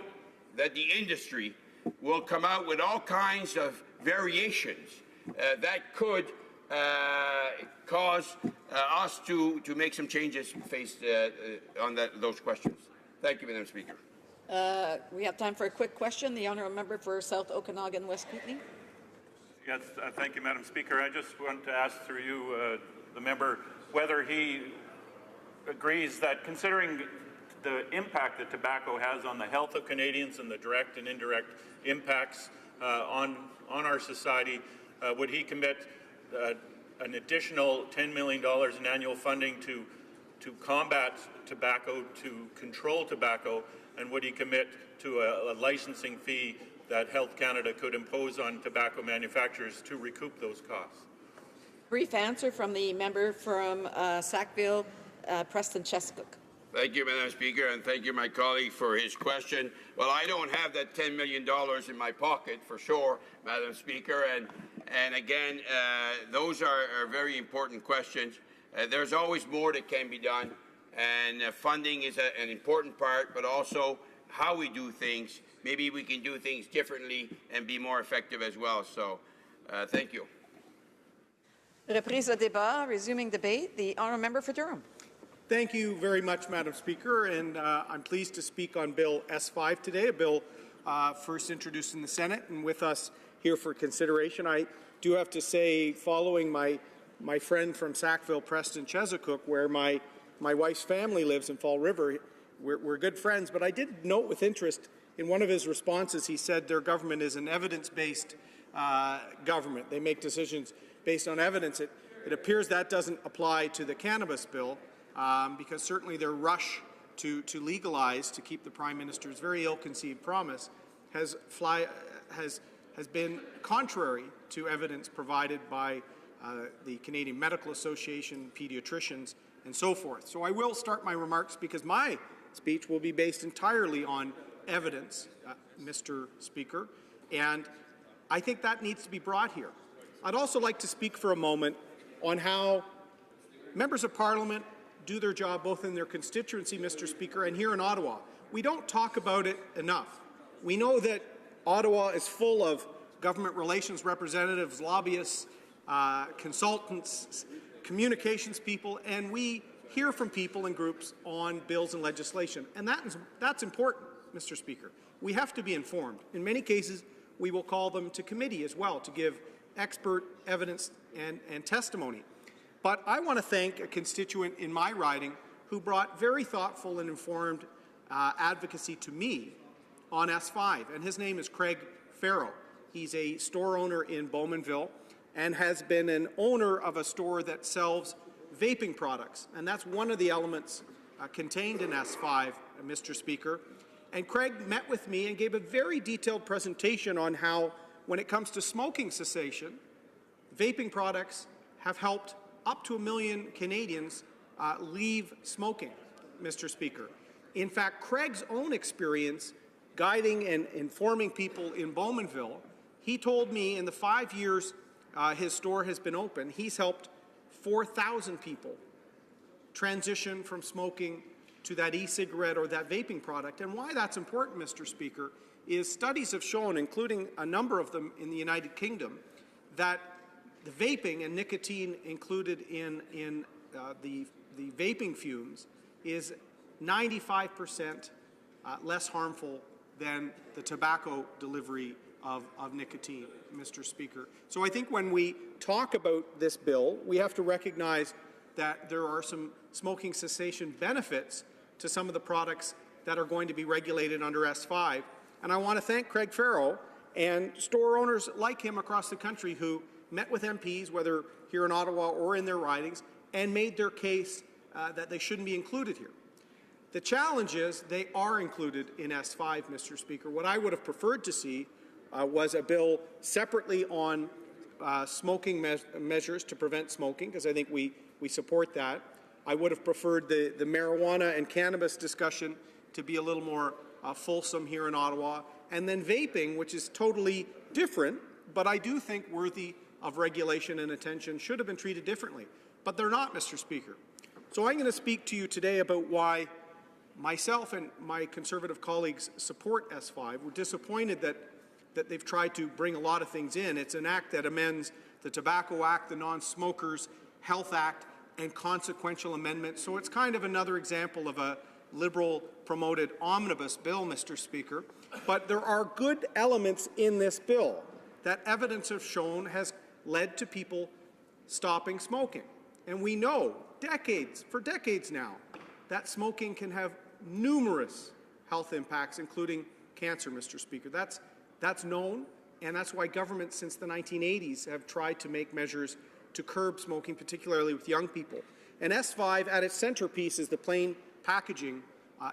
that the industry will come out with all kinds of variations that could cause us to make some changes based on those questions. Thank you, Madam Speaker. We have time for a quick question. The Honourable Member for South Okanagan, West Kootenay. Yes, thank you, Madam Speaker. I just want to ask through you, the member, whether he agrees that considering the impact that tobacco has on the health of Canadians and the direct and indirect impacts on our society, would he commit an additional $10 million in annual funding to combat tobacco, to control tobacco, and would he commit to a licensing fee that Health Canada could impose on tobacco manufacturers to recoup those costs? Brief answer from the member from Sackville, Preston Chesapeake. Thank you, Madam Speaker, and thank you, my colleague, for his question. Well, I don't have that $10 million in my pocket, for sure, Madam Speaker, and again, those are very important questions. There's always more that can be done, and funding is an important part, but also how we do things. Maybe we can do things differently and be more effective as well. So, thank you. Reprise au débat, resuming debate. The Honourable Member for Durham. Thank you very much, Madam Speaker, and I'm pleased to speak on Bill S5 today, a bill first introduced in the Senate and with us here for consideration. I do have to say, following my friend from Sackville, Preston Chesapeake, where my wife's family lives in Fall River, we're good friends, but I did note with interest In one of his responses, he said their government is an evidence-based government. They make decisions based on evidence. It appears that doesn't apply to the cannabis bill, because certainly their rush to legalize, to keep the Prime Minister's very ill-conceived promise, has been contrary to evidence provided by the Canadian Medical Association, pediatricians, and so forth. So I will start my remarks, because my speech will be based entirely on evidence, Mr. Speaker, and I think that needs to be brought here. I'd also like to speak for a moment on how members of Parliament do their job both in their constituency, Mr. Speaker, and here in Ottawa. We don't talk about it enough. We know that Ottawa is full of government relations representatives, lobbyists, consultants, communications people, and we hear from people and groups on bills and legislation. And that's important, Mr. Speaker. We have to be informed. In many cases, we will call them to committee as well to give expert evidence and testimony. But I want to thank a constituent in my riding who brought very thoughtful and informed advocacy to me on S5, and his name is Craig Farrow. He's a store owner in Bowmanville and has been an owner of a store that sells vaping products, and that's one of the elements contained in S5, Mr. Speaker. And Craig met with me and gave a very detailed presentation on how, when it comes to smoking cessation, vaping products have helped up to 1 million Canadians leave smoking, Mr. Speaker. In fact, Craig's own experience guiding and informing people in Bowmanville, he told me in the 5 years his store has been open, he's helped 4,000 people transition from smoking to that e-cigarette or that vaping product. And why that's important, Mr. Speaker, is studies have shown, including a number of them in the United Kingdom, that the vaping and nicotine included in the vaping fumes is 95% less harmful than the tobacco delivery of nicotine, Mr. Speaker. So I think when we talk about this bill, we have to recognize that there are some smoking cessation benefits to some of the products that are going to be regulated under S5. And I want to thank Craig Farrow and store owners like him across the country who met with MPs, whether here in Ottawa or in their ridings, and made their case that they shouldn't be included here. The challenge is they are included in S5, Mr. Speaker. What I would have preferred to see was a bill separately on smoking measures to prevent smoking, because I think we support that. I would have preferred the marijuana and cannabis discussion to be a little more fulsome here in Ottawa. And then vaping, which is totally different, but I do think worthy of regulation and attention, should have been treated differently. But they're not, Mr. Speaker. So I'm going to speak to you today about why myself and my Conservative colleagues support S5. We're disappointed that they've tried to bring a lot of things in. It's an act that amends the Tobacco Act, the Non-Smokers Health Act, and consequential amendments. So it's kind of another example of a Liberal-promoted omnibus bill, Mr. Speaker. But there are good elements in this bill that evidence has shown has led to people stopping smoking. And we know, for decades now, that smoking can have numerous health impacts, including cancer, Mr. Speaker. That's known, and that's why governments since the 1980s have tried to make measures to curb smoking, particularly with young people. And S5, at its centerpiece, is the plain packaging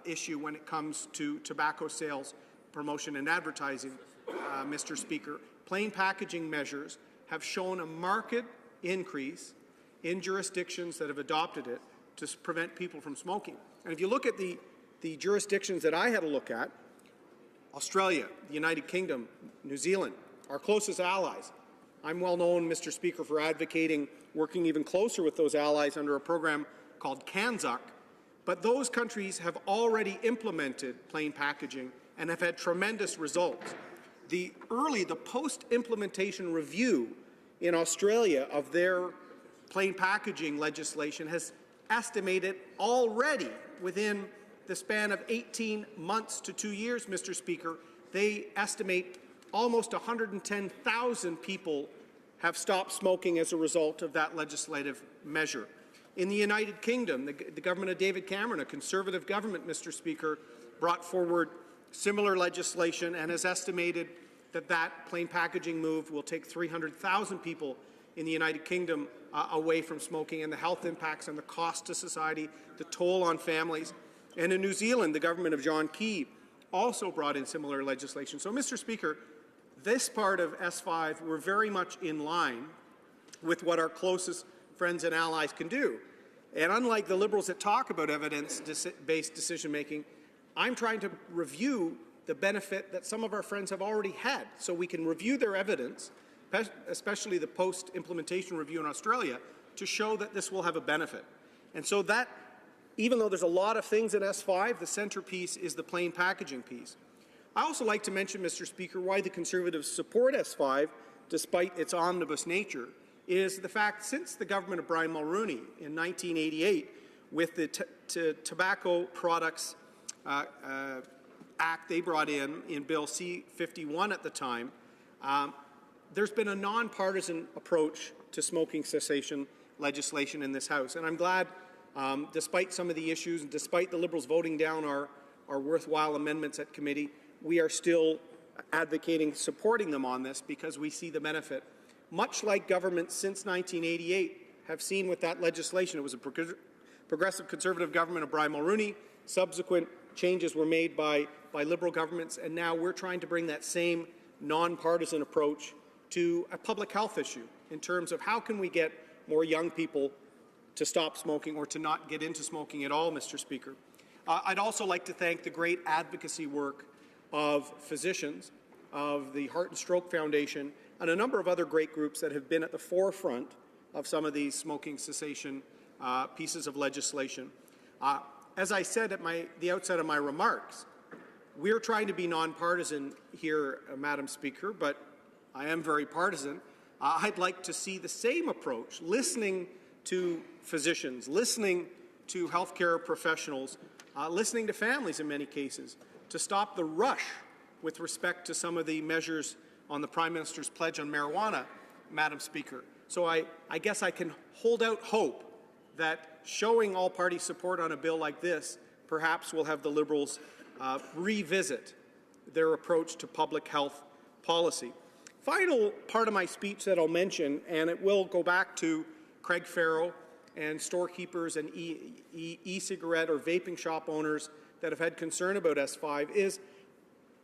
issue when it comes to tobacco sales, promotion, and advertising, Mr. Speaker. Plain packaging measures have shown a marked increase in jurisdictions that have adopted it to prevent people from smoking. And if you look at the jurisdictions that I had a look at, Australia, the United Kingdom, New Zealand, our closest allies. I'm well known, Mr. Speaker, for advocating working even closer with those allies under a program called CANZUC, but those countries have already implemented plain packaging and have had tremendous results. The post-implementation review in Australia of their plain packaging legislation has estimated already within the span of 18 months to 2 years, Mr. Speaker, they estimate almost 110,000 people have stopped smoking as a result of that legislative measure. In the United Kingdom, the government of David Cameron, a Conservative government, Mr. Speaker, brought forward similar legislation and has estimated that plain packaging move will take 300,000 people in the United Kingdom away from smoking, and the health impacts and the cost to society, the toll on families. And in New Zealand, the government of John Key also brought in similar legislation. So, Mr. Speaker, this part of S5, we're very much in line with what our closest friends and allies can do. And unlike the Liberals that talk about evidence-based decision-making, I'm trying to review the benefit that some of our friends have already had, so we can review their evidence, especially the post-implementation review in Australia, to show that this will have a benefit. And so that, even though there's a lot of things in S5, the centerpiece is the plain packaging piece. I also like to mention, Mr. Speaker, why the Conservatives support S5, despite its omnibus nature, is the fact since the government of Brian Mulroney in 1988, with the Tobacco Products Act they brought in Bill C-51 at the time, there's been a nonpartisan approach to smoking cessation legislation in this House. And I'm glad, despite some of the issues and despite the Liberals voting down our worthwhile amendments at committee, we are still advocating supporting them on this because we see the benefit. Much like governments since 1988 have seen with that legislation. It was a progressive Conservative government of Brian Mulroney. Subsequent changes were made by Liberal governments, and now we're trying to bring that same nonpartisan approach to a public health issue in terms of how can we get more young people to stop smoking or to not get into smoking at all, Mr. Speaker. I'd also like to thank the great advocacy work of physicians, of the Heart and Stroke Foundation, and a number of other great groups that have been at the forefront of some of these smoking cessation pieces of legislation. As I said at the outset of my remarks, we're trying to be nonpartisan here, Madam Speaker, but I am very partisan. I'd like to see the same approach, listening to physicians, listening to healthcare professionals, listening to families in many cases, to stop the rush with respect to some of the measures on the Prime Minister's pledge on marijuana, Madam Speaker. So I guess I can hold out hope that showing all-party support on a bill like this perhaps will have the Liberals revisit their approach to public health policy. Final part of my speech that I'll mention, and it will go back to Craig Farrow and storekeepers and e-cigarette or vaping shop owners that have had concern about S5, is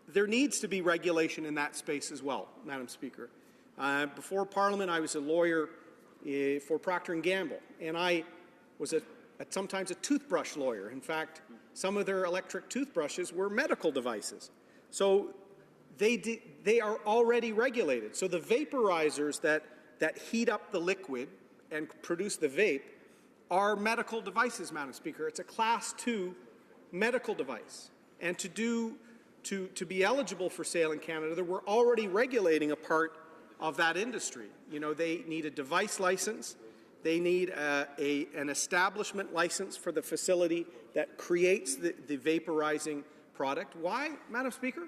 there needs to be regulation in that space as well, Madam Speaker. Before Parliament, I was a lawyer for Procter & Gamble, and I was sometimes a toothbrush lawyer. In fact, some of their electric toothbrushes were medical devices. So they are already regulated. So the vaporizers that heat up the liquid and produce the vape are medical devices, Madam Speaker. It's a Class 2 medical device. And to be eligible for sale in Canada, we're already regulating a part of that industry. You know, they need a device license. They need an establishment license for the facility that creates the vaporizing product. Why, Madam Speaker?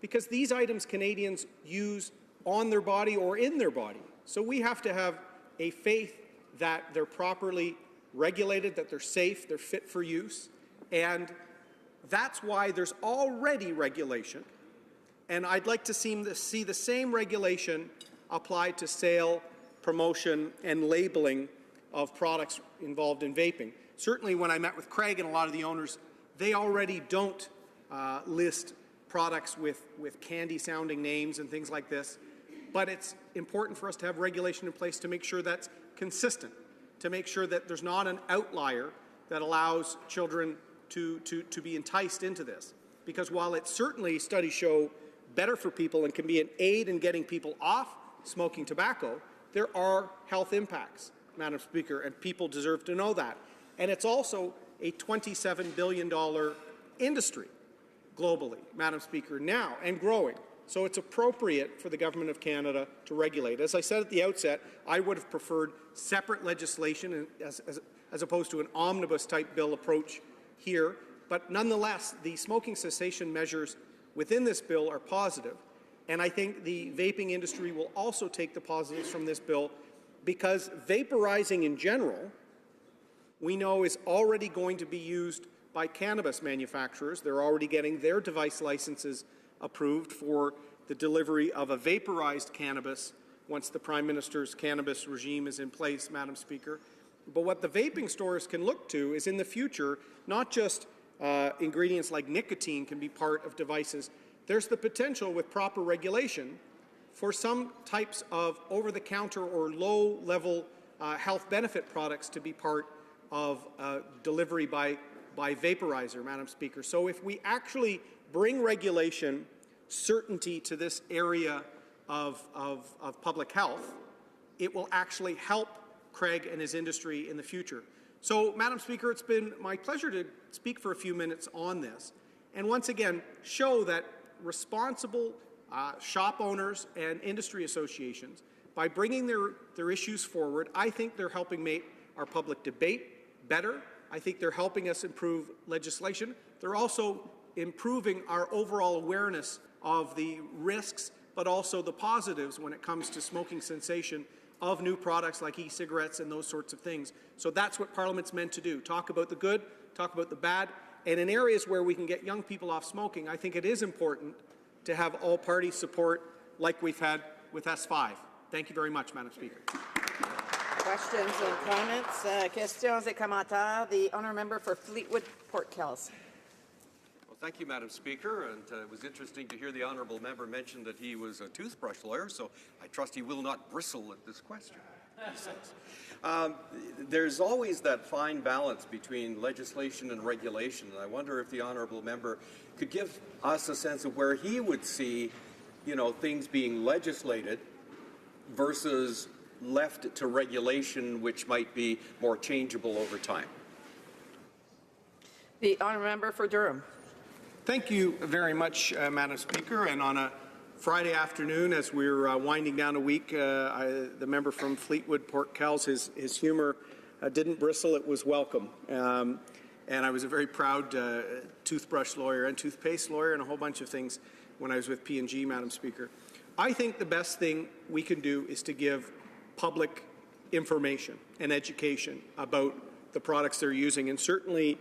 Because these items Canadians use on their body or in their body. So we have to have a faith that they're properly regulated, that they're safe, they're fit for use, and that's why there's already regulation. And I'd like to see the same regulation applied to sale, promotion, and labeling of products involved in vaping. Certainly when I met with Craig and a lot of the owners, they already don't list products with candy-sounding names and things like this. But it's important for us to have regulation in place to make sure that's consistent, to make sure that there's not an outlier that allows children to be enticed into this. Because while it's certainly, studies show, better for people and can be an aid in getting people off smoking tobacco, there are health impacts, Madam Speaker, and people deserve to know that. And it's also a $27 billion industry globally, Madam Speaker, now and growing. So it's appropriate for the Government of Canada to regulate. As I said at the outset, I would have preferred separate legislation as opposed to an omnibus-type bill approach here. But nonetheless, the smoking cessation measures within this bill are positive. And I think the vaping industry will also take the positives from this bill, because vaporizing in general, we know, is already going to be used by cannabis manufacturers. They're already getting their device licenses approved for the delivery of a vaporized cannabis once the Prime Minister's cannabis regime is in place, Madam Speaker. But what the vaping stores can look to is in the future, not just ingredients like nicotine can be part of devices. There's the potential with proper regulation for some types of over-the-counter or low-level health benefit products to be part of delivery by vaporizer, Madam Speaker. So if we actually bring regulation certainty to this area of public health, it will actually help Craig and his industry in the future. So, Madam Speaker, it's been my pleasure to speak for a few minutes on this and once again show that responsible shop owners and industry associations, by bringing their issues forward, I think they're helping make our public debate better. I think they're helping us improve legislation. They're also improving our overall awareness of the risks, but also the positives when it comes to smoking cessation of new products like e-cigarettes and those sorts of things. So that's what Parliament's meant to do. Talk about the good, talk about the bad, and in areas where we can get young people off smoking, I think it is important to have all-party support like we've had with S5. Thank you very much, Madam Speaker. Questions and comments? Questions et commentaires. The honourable member for Fleetwood, Port Kells. Well, thank you, Madam Speaker, and it was interesting to hear the honourable member mention that he was a toothbrush lawyer, so I trust he will not bristle at this question, he says. There's always that fine balance between legislation and regulation, and I wonder if the honourable member could give us a sense of where he would see, things being legislated versus left to regulation, which might be more changeable over time. The honourable member for Durham. Thank you very much, Madam Speaker. And on a Friday afternoon, as we're winding down a week, the member from Fleetwood, Port Kells, his humour didn't bristle. It was welcome. And I was a very proud toothbrush lawyer and toothpaste lawyer and a whole bunch of things when I was with P&G, Madam Speaker. I think the best thing we can do is to give public information and education about the products they're using. And certainly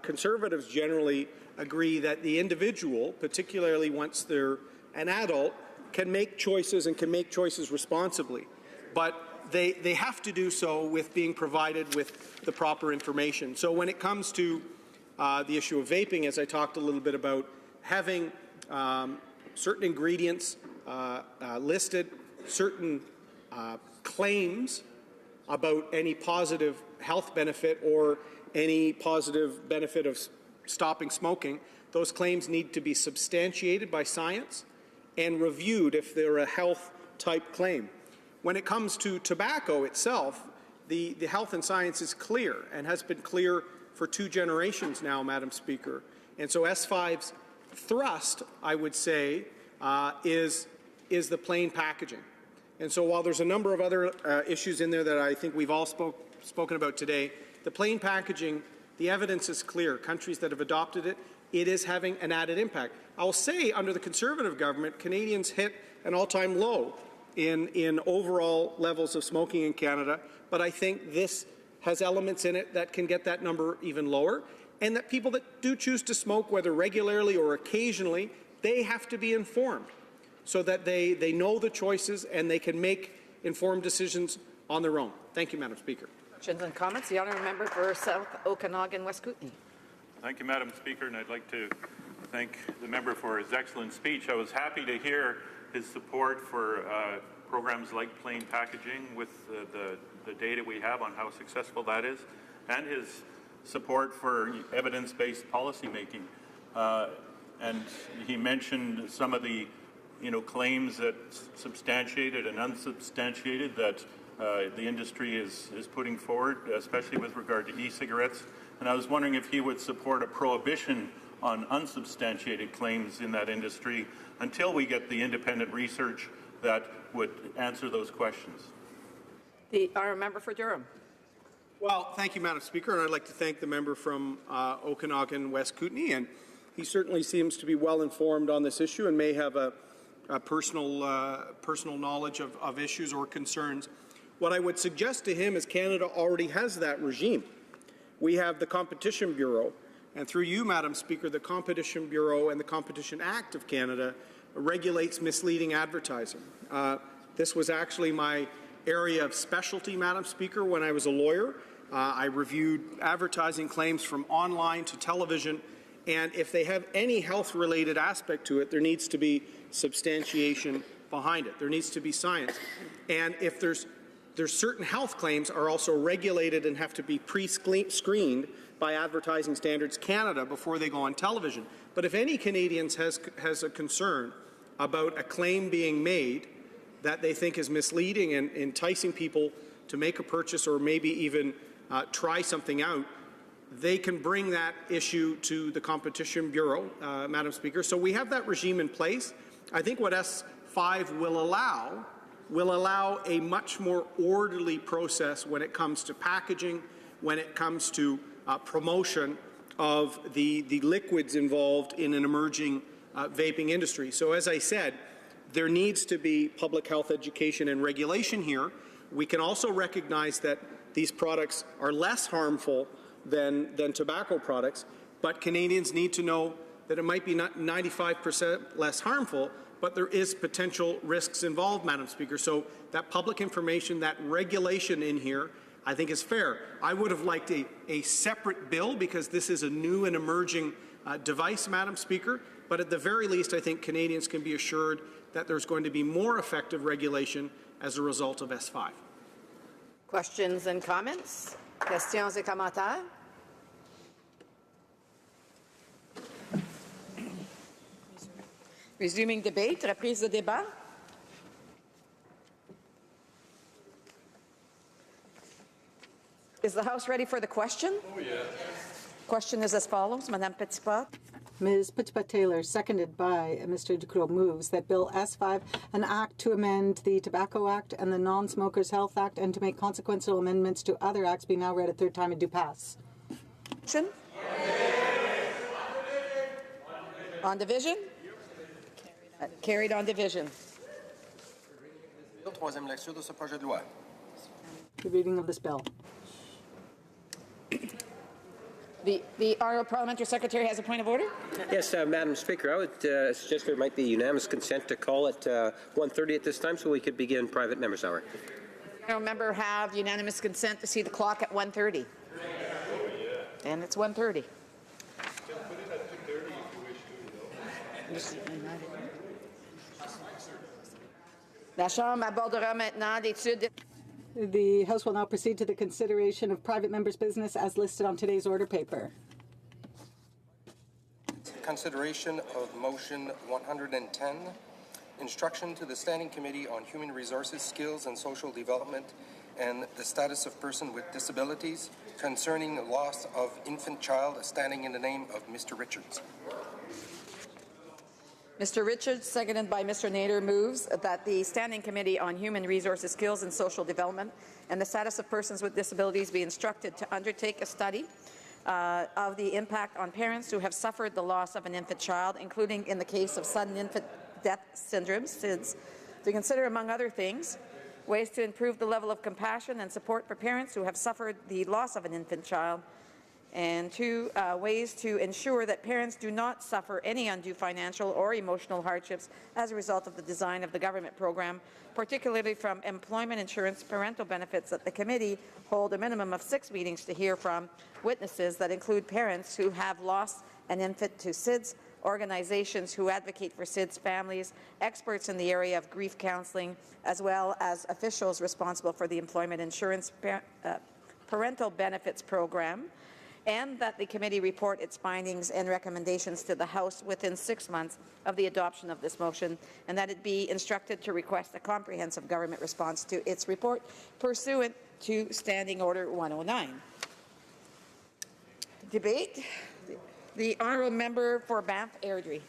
Conservatives generally agree that the individual, particularly once they're an adult, can make choices and can make choices responsibly. But they have to do so with being provided with the proper information. So when it comes to the issue of vaping, as I talked a little bit about, having certain ingredients listed, certain claims about any positive health benefit or any positive benefit of stopping smoking, those claims need to be substantiated by science and reviewed if they're a health-type claim. When it comes to tobacco itself, the health and science is clear and has been clear for 2 generations now, Madam Speaker. And so S5's thrust, I would say, is the plain packaging. And so while there's a number of other issues in there that I think we've all spoken about today, the plain packaging, the evidence is clear. Countries that have adopted it, it is having an added impact. I'll say under the Conservative government, Canadians hit an all-time low in overall levels of smoking in Canada, but I think this has elements in it that can get that number even lower, and that people that do choose to smoke, whether regularly or occasionally, they have to be informed so that they know the choices and they can make informed decisions on their own. Thank you, Madam Speaker. Questions and comments. The honourable member for South Okanagan, West Kootenay. Thank you, Madam Speaker, and I'd like to thank the member for his excellent speech. I was happy to hear his support for programs like plain packaging with the data we have on how successful that is, and his support for evidence-based policy making. And he mentioned some of the claims that substantiated and unsubstantiated that the industry is putting forward, especially with regard to e-cigarettes. And I was wondering if he would support a prohibition on unsubstantiated claims in that industry until we get the independent research that would answer those questions. The honourable member for Durham. Well, thank you, Madam Speaker, and I'd like to thank the member from Okanagan, West Kootenay, and he certainly seems to be well informed on this issue and may have a personal knowledge of issues or concerns. What I would suggest to him is Canada already has that regime. We have the Competition Bureau, And through you, Madam Speaker, the Competition Bureau and the Competition Act of Canada regulates misleading advertising. This was actually my area of specialty, Madam Speaker, when I was a lawyer. I reviewed advertising claims from online to television, and if they have any health-related aspect to it, there needs to be substantiation behind it. There needs to be science. And if there's certain health claims are also regulated and have to be pre-screened by Advertising Standards Canada before they go on television. But if any Canadians has a concern about a claim being made that they think is misleading and enticing people to make a purchase or maybe even try something out, they can bring that issue to the Competition Bureau, Madam Speaker. So we have that regime in place. I think what S5 will allow a much more orderly process when it comes to packaging, when it comes to promotion of the liquids involved in an emerging vaping industry. So as I said, there needs to be public health education and regulation here. We can also recognize that these products are less harmful than tobacco products, but Canadians need to know that it might be not 95% less harmful, but there is potential risks involved, Madam Speaker. So that public information, that regulation in here, I think is fair. I would have liked a separate bill because this is a new and emerging device, Madam Speaker, but at the very least, I think Canadians can be assured that there's going to be more effective regulation as a result of S5. Questions and comments? Questions et commentaires? Resuming debate, reprise de débat. Is the House ready for the question? Oh, yes. Question is as follows. Madame Petitpas. Ms. Petitpas-Taylor, seconded by Mr. Duclos, moves that Bill S5, an act to amend the Tobacco Act and the Non-Smokers Health Act and to make consequential amendments to other acts, be now read a third time and do pass. Motion? On division? Carried on division. Troisième lecture de ce projet de loi. The reading of this bill. The Honourable Parliamentary Secretary has a point of order. Yes, Madam Speaker, I would suggest there might be unanimous consent to call it 1:30 at this time so we could begin private members' hour. Honourable member have unanimous consent to see the clock at 1:30. And it's 1:30. La Chambre abordera maintenant l'étude. The House will now proceed to the consideration of private members' business as listed on today's order paper. Consideration of Motion 110, Instruction to the Standing Committee on Human Resources, Skills and Social Development and the Status of Person with Disabilities concerning the loss of infant child, standing in the name of Mr. Richards. Mr. Richards, seconded by Mr. Nader, moves that the Standing Committee on Human Resources, Skills and Social Development and the Status of Persons with Disabilities be instructed to undertake a study of the impact on parents who have suffered the loss of an infant child, including in the case of sudden infant death syndrome, SIDS, to consider, among other things, ways to improve the level of compassion and support for parents who have suffered the loss of an infant child, and two, ways to ensure that parents do not suffer any undue financial or emotional hardships as a result of the design of the government program, particularly from employment insurance parental benefits, that the committee hold a minimum of 6 meetings to hear from witnesses that include parents who have lost an infant to SIDS, organizations who advocate for SIDS families, experts in the area of grief counseling, as well as officials responsible for the employment insurance parental benefits program, and that the committee report its findings and recommendations to the House within 6 months of the adoption of this motion, and that it be instructed to request a comprehensive government response to its report pursuant to Standing Order 109. Debate. The Honourable Member for Banff Airdrie.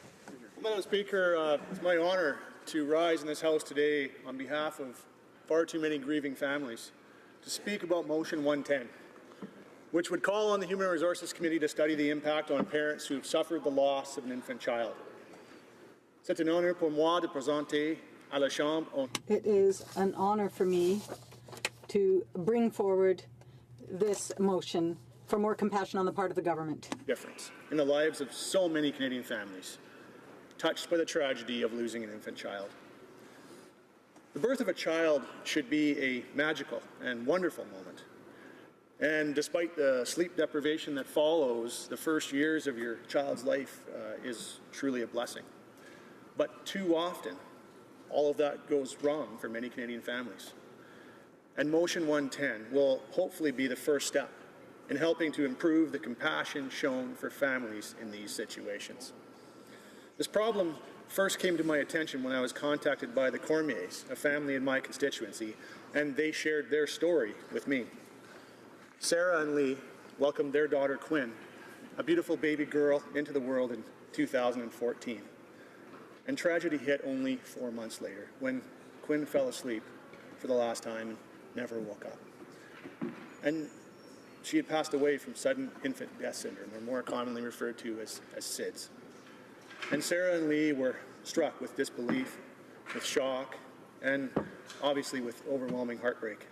Madam Speaker, it's my honour to rise in this House today on behalf of far too many grieving families to speak about Motion 110. Which would call on the Human Resources Committee to study the impact on parents who have suffered the loss of an infant child. C'est un honneur pour moi de présenter à la Chambre. It is an honor for me to bring forward this motion for more compassion on the part of the government. Difference in the lives of so many Canadian families touched by the tragedy of losing an infant child. The birth of a child should be a magical and wonderful moment. And despite the sleep deprivation that follows, the first years of your child's life is truly a blessing. But too often, all of that goes wrong for many Canadian families. And Motion 110 will hopefully be the first step in helping to improve the compassion shown for families in these situations. This problem first came to my attention when I was contacted by the Cormiers, a family in my constituency, and they shared their story with me. Sarah and Lee welcomed their daughter Quinn, a beautiful baby girl, into the world in 2014. And tragedy hit only 4 months later, when Quinn fell asleep for the last time and never woke up. And she had passed away from sudden infant death syndrome, or more commonly referred to as SIDS. And Sarah and Lee were struck with disbelief, with shock, and obviously with overwhelming heartbreak.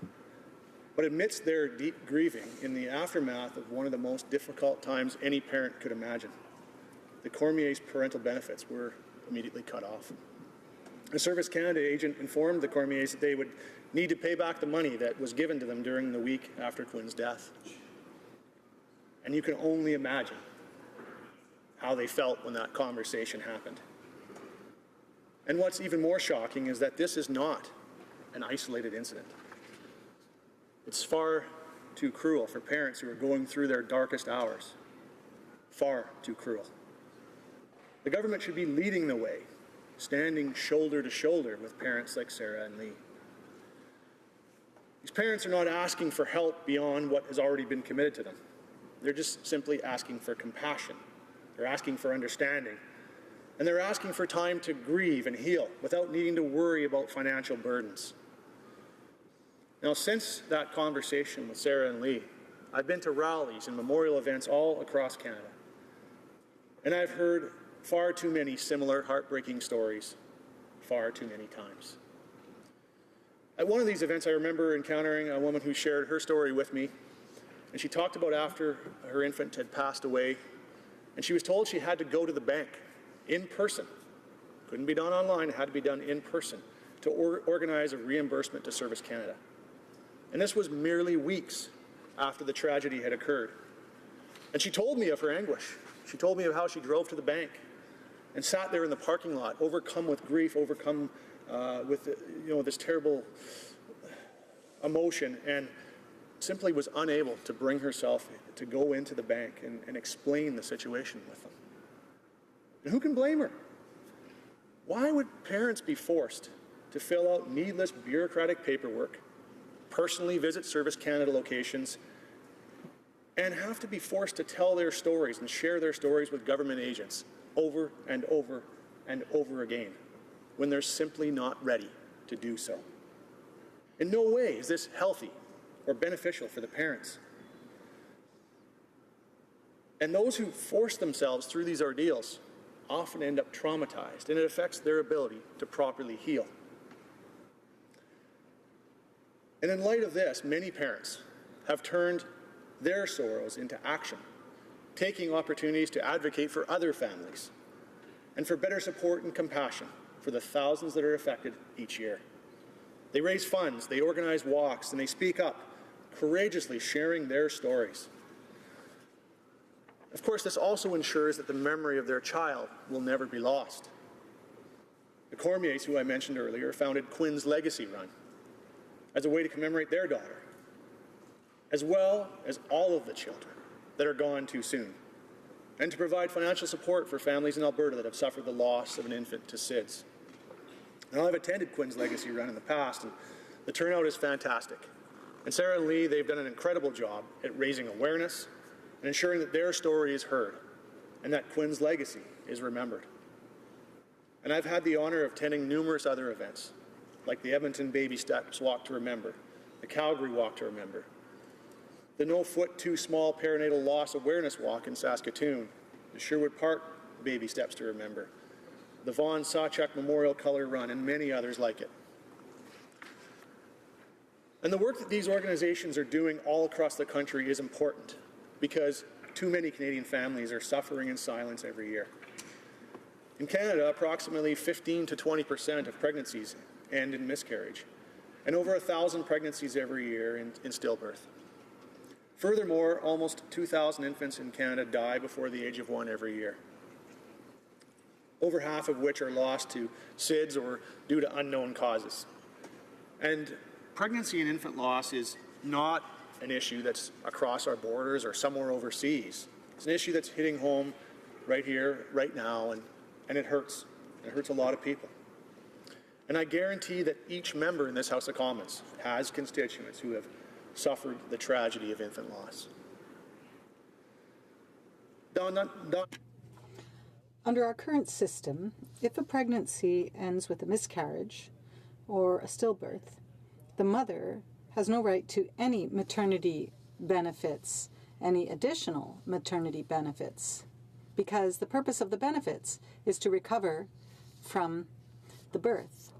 But amidst their deep grieving, in the aftermath of one of the most difficult times any parent could imagine, the Cormier's parental benefits were immediately cut off. A Service Canada agent informed the Cormiers that they would need to pay back the money that was given to them during the week after Quinn's death. And you can only imagine how they felt when that conversation happened. And what's even more shocking is that this is not an isolated incident. It's far too cruel for parents who are going through their darkest hours. Far too cruel. The government should be leading the way, standing shoulder to shoulder with parents like Sarah and Lee. These parents are not asking for help beyond what has already been committed to them. They're just simply asking for compassion. They're asking for understanding. And they're asking for time to grieve and heal without needing to worry about financial burdens. Now, since that conversation with Sarah and Lee, I've been to rallies and memorial events all across Canada. And I've heard far too many similar heartbreaking stories, far too many times. At one of these events, I remember encountering a woman who shared her story with me, and she talked about after her infant had passed away, and she was told she had to go to the bank in person. Couldn't be done online, it had to be done in person to organize a reimbursement to Service Canada. And this was merely weeks after the tragedy had occurred. And she told me of her anguish. She told me of how she drove to the bank and sat there in the parking lot, overcome with grief, overcome with this terrible emotion, and simply was unable to bring herself to go into the bank and explain the situation with them. And who can blame her? Why would parents be forced to fill out needless bureaucratic paperwork, personally visit Service Canada locations, and have to be forced to tell their stories and share their stories with government agents over and over and over again when they're simply not ready to do so? In no way is this healthy or beneficial for the parents. And those who force themselves through these ordeals often end up traumatized, and it affects their ability to properly heal. And in light of this, many parents have turned their sorrows into action, taking opportunities to advocate for other families and for better support and compassion for the thousands that are affected each year. They raise funds, they organize walks, and they speak up, courageously sharing their stories. Of course, this also ensures that the memory of their child will never be lost. The Cormiers, who I mentioned earlier, founded Quinn's Legacy Run as a way to commemorate their daughter, as well as all of the children that are gone too soon, and to provide financial support for families in Alberta that have suffered the loss of an infant to SIDS. Now, I've attended Quinn's Legacy Run in the past, and the turnout is fantastic. And Sarah and Lee, they've done an incredible job at raising awareness and ensuring that their story is heard and that Quinn's legacy is remembered. And I've had the honor of attending numerous other events, like the Edmonton Baby Steps Walk to Remember, the Calgary Walk to Remember, the No Foot Too Small Perinatal Loss Awareness Walk in Saskatoon, the Sherwood Park Baby Steps to Remember, the Vaughan Sawchuck Memorial Color Run, and many others like it. And the work that these organizations are doing all across the country is important, because too many Canadian families are suffering in silence every year. In Canada, approximately 15 to 20% of pregnancies end in miscarriage, and over 1,000 pregnancies every year in stillbirth. Furthermore, almost 2,000 infants in Canada die before the age of 1 every year, over half of which are lost to SIDS or due to unknown causes. And pregnancy and infant loss is not an issue that's across our borders or somewhere overseas. It's an issue that's hitting home right here, right now, and it hurts. It hurts a lot of people. And I guarantee that each member in this House of Commons has constituents who have suffered the tragedy of infant loss. Under our current system, if a pregnancy ends with a miscarriage or a stillbirth, the mother has no right to any maternity benefits, any additional maternity benefits, because the purpose of the benefits is to recover from the birth.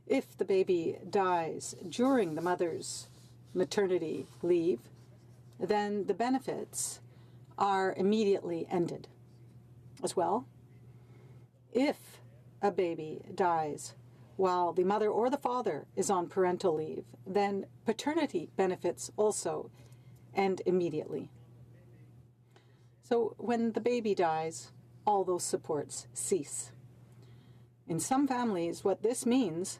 If the baby dies during the mother's maternity leave, then the benefits are immediately ended. As well, if a baby dies while the mother or the father is on parental leave, then paternity benefits also end immediately. So when the baby dies, all those supports cease. In some families, what this means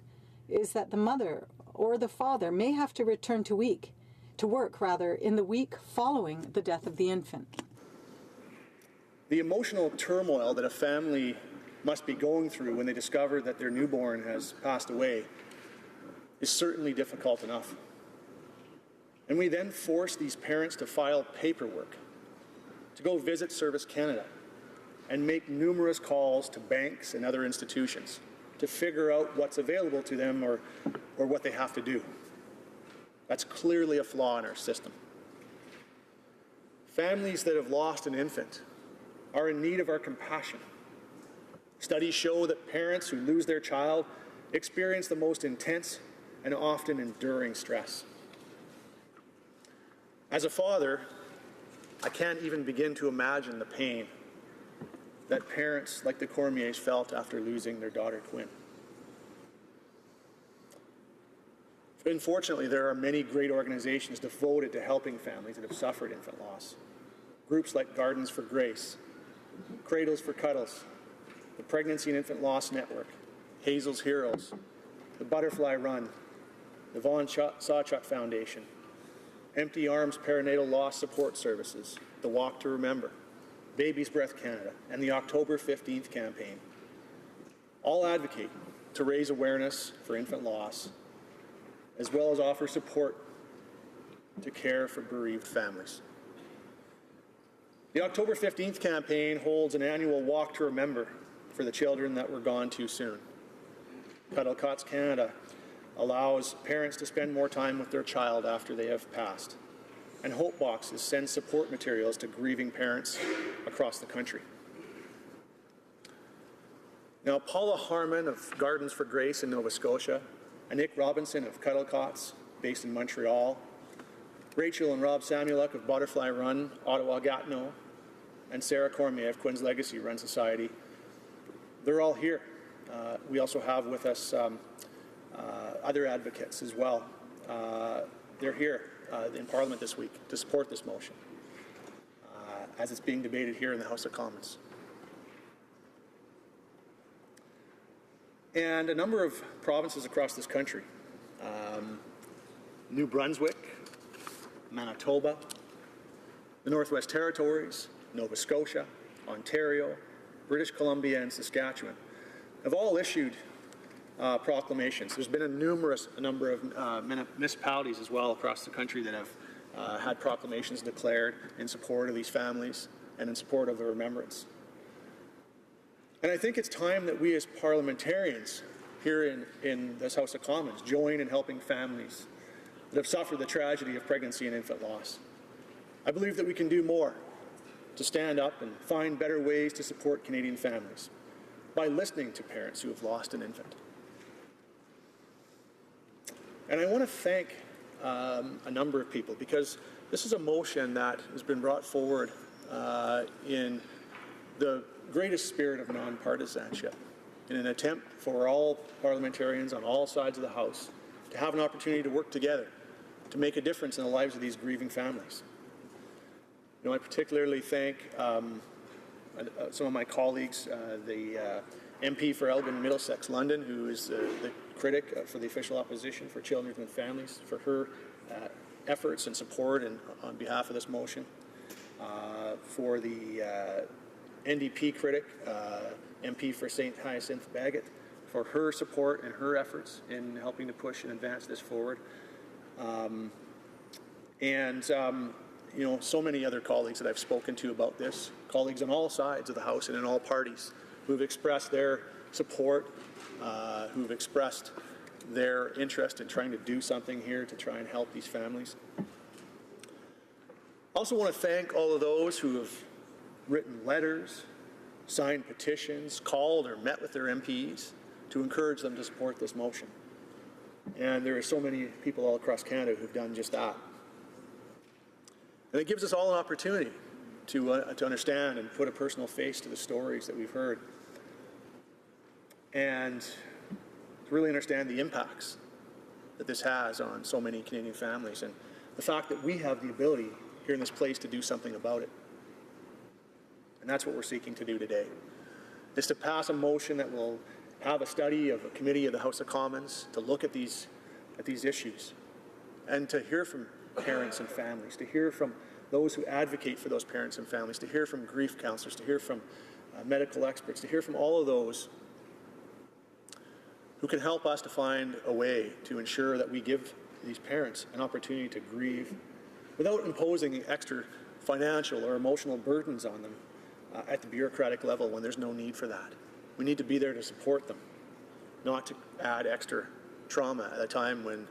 is that the mother or the father may have to return to work in the week following the death of the infant. The emotional turmoil that a family must be going through when they discover that their newborn has passed away is certainly difficult enough. And we then force these parents to file paperwork, to go visit Service Canada, and make numerous calls to banks and other institutions to figure out what's available to them or what they have to do. That's clearly a flaw in our system. Families that have lost an infant are in need of our compassion. Studies show that parents who lose their child experience the most intense and often enduring stress. As a father, I can't even begin to imagine the pain that parents like the Cormiers felt after losing their daughter twin. Unfortunately, there are many great organizations devoted to helping families that have suffered infant loss. Groups like Gardens for Grace, Cradles for Cuddles, the Pregnancy and Infant Loss Network, Hazel's Heroes, the Butterfly Run, the Vaughan Sawchuck Foundation, Empty Arms Perinatal Loss Support Services, the Walk to Remember, Baby's Breath Canada, and the October 15th campaign all advocate to raise awareness for infant loss, as well as offer support to care for bereaved families. The October 15th campaign holds an annual Walk to Remember for the children that were gone too soon. Cuddle Cots Canada allows parents to spend more time with their child after they have passed. And Hope Boxes send support materials to grieving parents across the country. Now, Paula Harmon of Gardens for Grace in Nova Scotia, and Nick Robinson of Cuddle Cots, based in Montreal, Rachel and Rob Samueluk of Butterfly Run, Ottawa-Gatineau, and Sarah Cormier of Quinn's Legacy Run Society, they're all here. We also have with us other advocates as well. They're here in Parliament this week to support this motion as it's being debated here in the House of Commons. And a number of provinces across this country, New Brunswick, Manitoba, the Northwest Territories, Nova Scotia, Ontario, British Columbia, and Saskatchewan, have all issued proclamations. There's been a number of municipalities as well across the country that have had proclamations declared in support of these families and in support of the remembrance. And I think it's time that we as parliamentarians here in this House of Commons join in helping families that have suffered the tragedy of pregnancy and infant loss. I believe that we can do more to stand up and find better ways to support Canadian families by listening to parents who have lost an infant. And I want to thank a number of people, because This is a motion that has been brought forward in the greatest spirit of nonpartisanship, in an attempt for all parliamentarians on all sides of the House to have an opportunity to work together to make a difference in the lives of these grieving families. You know, I particularly thank some of my colleagues, the MP for Elgin Middlesex London, who is the critic for the official opposition for Children and Families, for her efforts and support and on behalf of this motion. For the NDP critic, MP for St. Hyacinthe Bagot, for her support and her efforts in helping to push and advance this forward. You know, so many other colleagues that I've spoken to about this, colleagues on all sides of the House and in all parties, who've expressed their support, who've expressed their interest in trying to do something here to try and help these families. I also want to thank all of those who have written letters, signed petitions, called or met with their MPs to encourage them to support this motion. And there are so many people all across Canada who've done just that. And it gives us all an opportunity to understand and put a personal face to the stories that we've heard, and to really understand the impacts that this has on so many Canadian families, and the fact that we have the ability here in this place to do something about it. And that's what we're seeking to do today, is to pass a motion that will have a study of a committee of the House of Commons to look at these issues, and to hear from parents and families, to hear from those who advocate for those parents and families, to hear from grief counselors, to hear from medical experts, to hear from all of those who can help us to find a way to ensure that we give these parents an opportunity to grieve without imposing extra financial or emotional burdens on them at the bureaucratic level when there's no need for that. We need to be there to support them, not to add extra trauma at a time when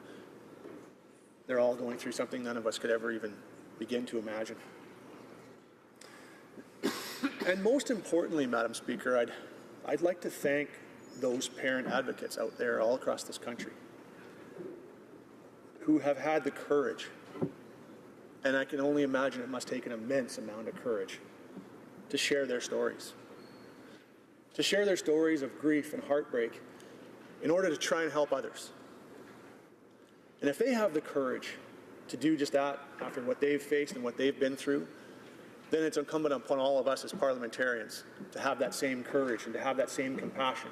they're all going through something none of us could ever even begin to imagine. And most importantly, Madam Speaker, I'd like to thank those parent advocates out there all across this country who have had the courage, and I can only imagine it must take an immense amount of courage, to share their stories. To share their stories of grief and heartbreak in order to try and help others. And if they have the courage to do just that after what they've faced and what they've been through, then it's incumbent upon all of us as parliamentarians to have that same courage and to have that same compassion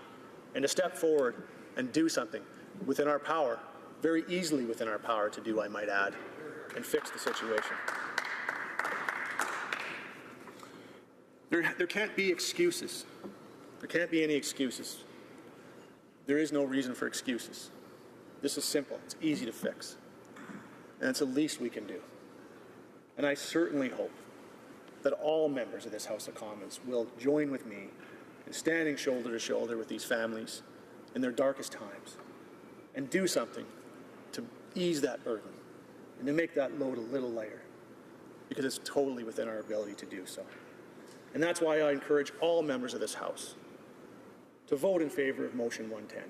and to step forward and do something within our power, very easily within our power to do, I might add, and fix the situation. There can't be excuses. There can't be any excuses. There is no reason for excuses. This is simple. It's easy to fix. And it's the least we can do. And I certainly hope that all members of this House of Commons will join with me in standing shoulder to shoulder with these families in their darkest times and do something to ease that burden and to make that load a little lighter, because it's totally within our ability to do so. And that's why I encourage all members of this House to vote in favor of Motion 110.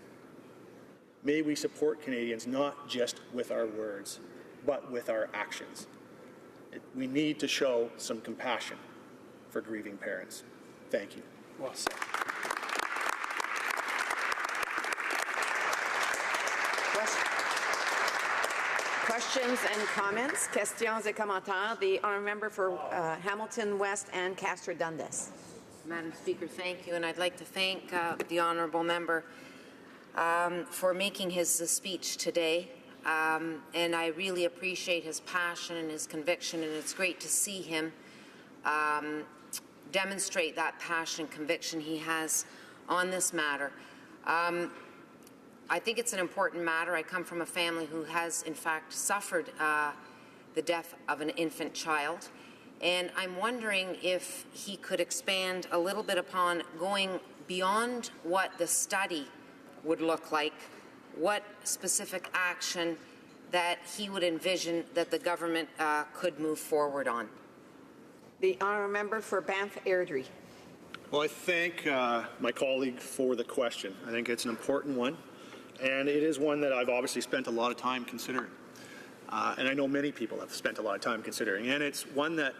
May we support Canadians not just with our words, but with our actions. We need to show some compassion for grieving parents. Thank you. Well said. Questions and comments? Questions et commentaires. The honourable member for Hamilton West and Castor Dundas. Madam Speaker, thank you, and I'd like to thank the honourable member for making his speech today. And I really appreciate his passion and his conviction, and it's great to see him demonstrate that passion and conviction he has on this matter. I think it's an important matter. I come from a family who has, in fact, suffered the death of an infant child, and I'm wondering if he could expand a little bit upon going beyond what the study would look like, what specific action that he would envision that the government could move forward on. The honourable member for Banff Airdrie. Well, I thank my colleague for the question. I think it's an important one, and it is one that I've obviously spent a lot of time considering. and I know many people have spent a lot of time considering, and it's one that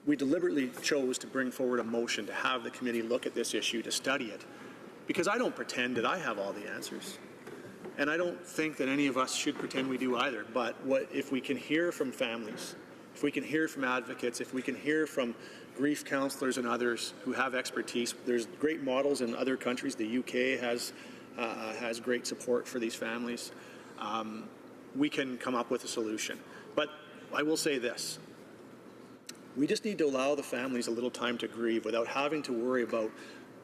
we deliberately chose to bring forward a motion to have the committee look at this issue, to study it, because I don't pretend that I have all the answers. And I don't think that any of us should pretend we do either. But if we can hear from families, if we can hear from advocates, if we can hear from grief counselors and others who have expertise, there's great models in other countries. The UK has great support for these families. We can come up with a solution. But I will say this. We just need to allow the families a little time to grieve without having to worry about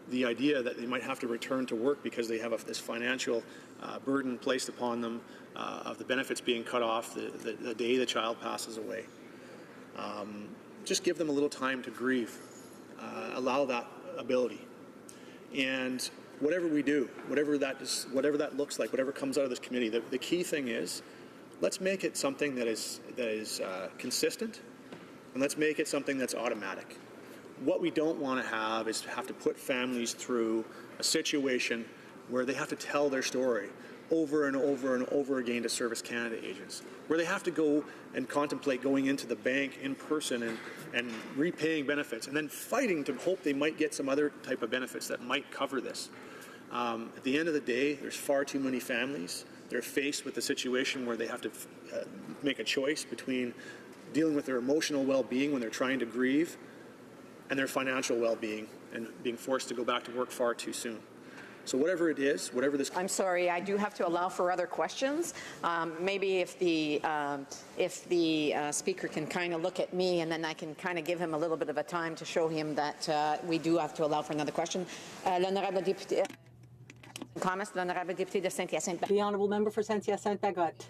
the idea that they might have to return to work because they have this financial burden placed upon them of the benefits being cut off the day the child passes away. Just give them a little time to grieve. Allow that ability. And whatever we do, whatever that looks like, whatever comes out of this committee, the key thing is, let's make it something that is consistent, and let's make it something that's automatic. What we don't want to have is have to put families through a situation where they have to tell their story over and over and over again to Service Canada agents, where they have to go and contemplate going into the bank in person and repaying benefits, and then fighting to hope they might get some other type of benefits that might cover this. At the end of the day, there's far too many families. They're faced with the situation where they have to make a choice between dealing with their emotional well-being when they're trying to grieve and their financial well-being and being forced to go back to work far too soon. So whatever it is, whatever this... I'm sorry, I do have to allow for other questions. Maybe if the speaker can kind of look at me, and then I can kind of give him a little bit of a time to show him that we do have to allow for another question. L'honorable député... Comments, l'honorable député de Saint-Hyacinthe. The honourable member for Saint-Hyacinthe-Bagotte.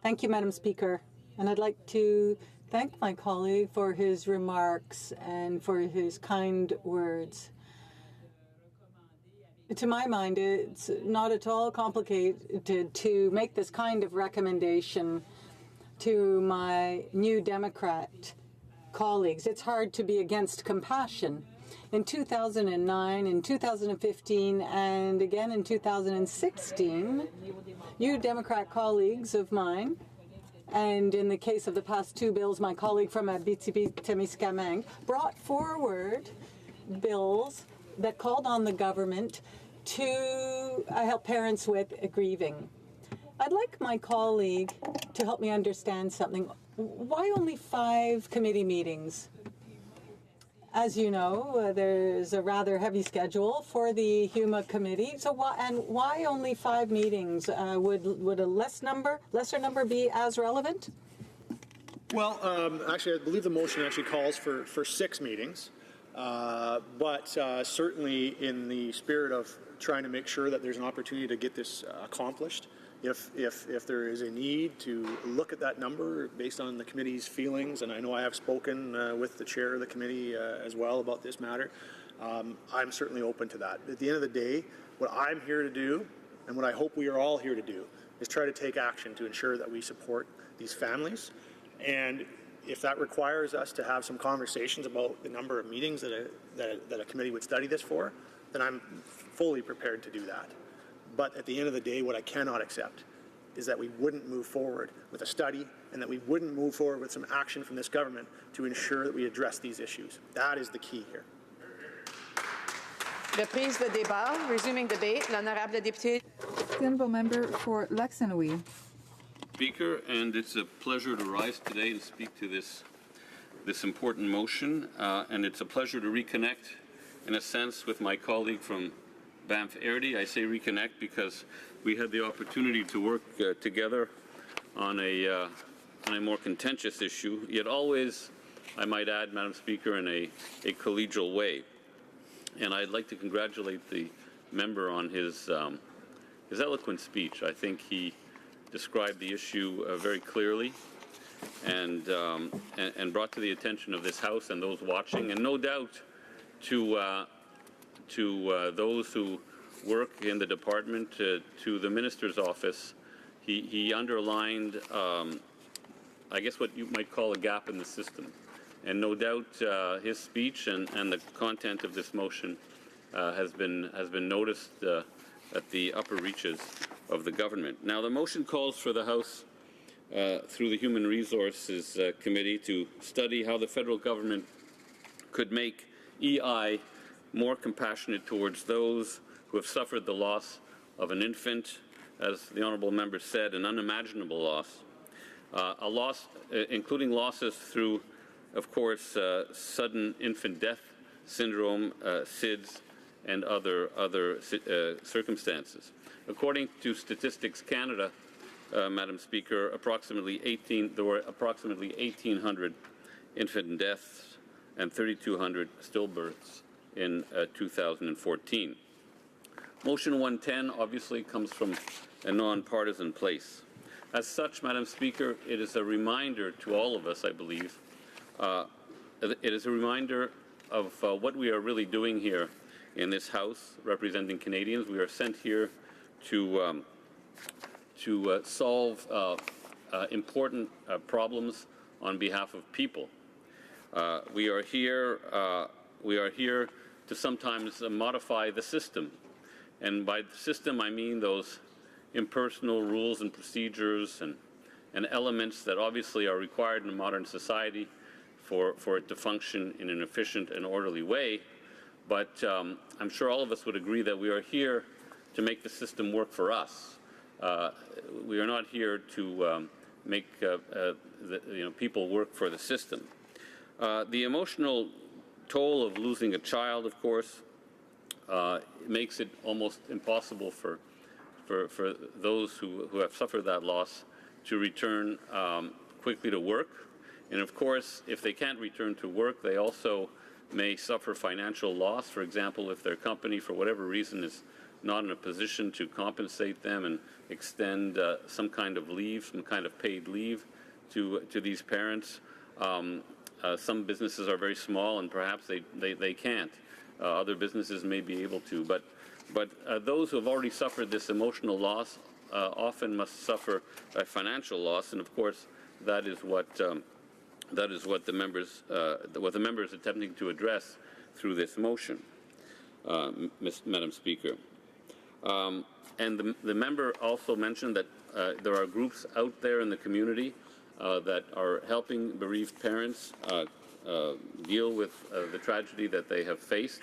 Thank you, Madam Speaker. And I'd like to thank my colleague for his remarks and for his kind words. To my mind, it's not at all complicated to make this kind of recommendation to my New Democrat colleagues. It's hard to be against compassion. In 2009, in 2015, and again in 2016, you Democrat colleagues of mine, and in the case of the past two bills, my colleague from Abitibi-Témiscamingue brought forward bills that called on the government to help parents with grieving. I'd like my colleague to help me understand something. Why only 5 committee meetings? As you know, there's a rather heavy schedule for the HuMA committee. So why only 5 meetings? Would a lesser number be as relevant? Well, actually, I believe the motion actually calls for 6 meetings. But certainly in the spirit of trying to make sure that there's an opportunity to get this accomplished, if there is a need to look at that number based on the committee's feelings, and I know I have spoken with the chair of the committee as well about this matter, I'm certainly open to that. At the end of the day, what I'm here to do, and what I hope we are all here to do, is try to take action to ensure that we support these families. And if that requires us to have some conversations about the number of meetings that a committee would study this for, then I'm fully prepared to do that. But at the end of the day, what I cannot accept is that we wouldn't move forward with a study and that we wouldn't move forward with some action from this government to ensure that we address these issues. That is the key here. Reprise de débat. Resuming debate. L'honorable député. The honourable member for Lac-Saint-Louis. Speaker, and it's a pleasure to rise today and speak to this important motion, and it's a pleasure to reconnect, in a sense, with my colleague from Banff-Airdrie. I say reconnect because we had the opportunity to work together on a more contentious issue, yet always, I might add, Madam Speaker, in a collegial way. And I'd like to congratulate the member on his eloquent speech. I think he described the issue very clearly and brought to the attention of this House and those watching, and no doubt to those who work in the department, to the Minister's office. He underlined, I guess, what you might call a gap in the system. And no doubt his speech and the content of this motion has been noticed at the upper reaches of the government. Now, the motion calls for the House through the Human Resources Committee to study how the federal government could make EI more compassionate towards those who have suffered the loss of an infant, as the honourable member said, an unimaginable loss, a loss including losses through, of course, sudden infant death syndrome, SIDS, and other circumstances. According to Statistics Canada, Madam Speaker, there were approximately 1,800 infant deaths and 3,200 stillbirths in 2014. Motion 110 obviously comes from a non-partisan place. As such, Madam Speaker, it is a reminder to all of us, I believe, it is a reminder of what we are really doing here in this House, representing Canadians. We are sent here to solve important problems on behalf of people. We are here to sometimes modify the system. And by the system, I mean those impersonal rules and procedures and elements that obviously are required in a modern society for it to function in an efficient and orderly way. But I'm sure all of us would agree that we are here to make the system work for us. We are not here to make people work for the system. The emotional toll of losing a child, of course, makes it almost impossible for those who have suffered that loss to return quickly to work. And of course, if they can't return to work, they also may suffer financial loss. For example, if their company, for whatever reason, is not in a position to compensate them and extend some kind of leave, some kind of paid leave to these parents. Some businesses are very small and perhaps they can't. Other businesses may be able to. But those who have already suffered this emotional loss often must suffer a financial loss, and of course that is what the members are attempting to address through this motion, Madam Speaker. And the member also mentioned that there are groups out there in the community that are helping bereaved parents deal with the tragedy that they have faced.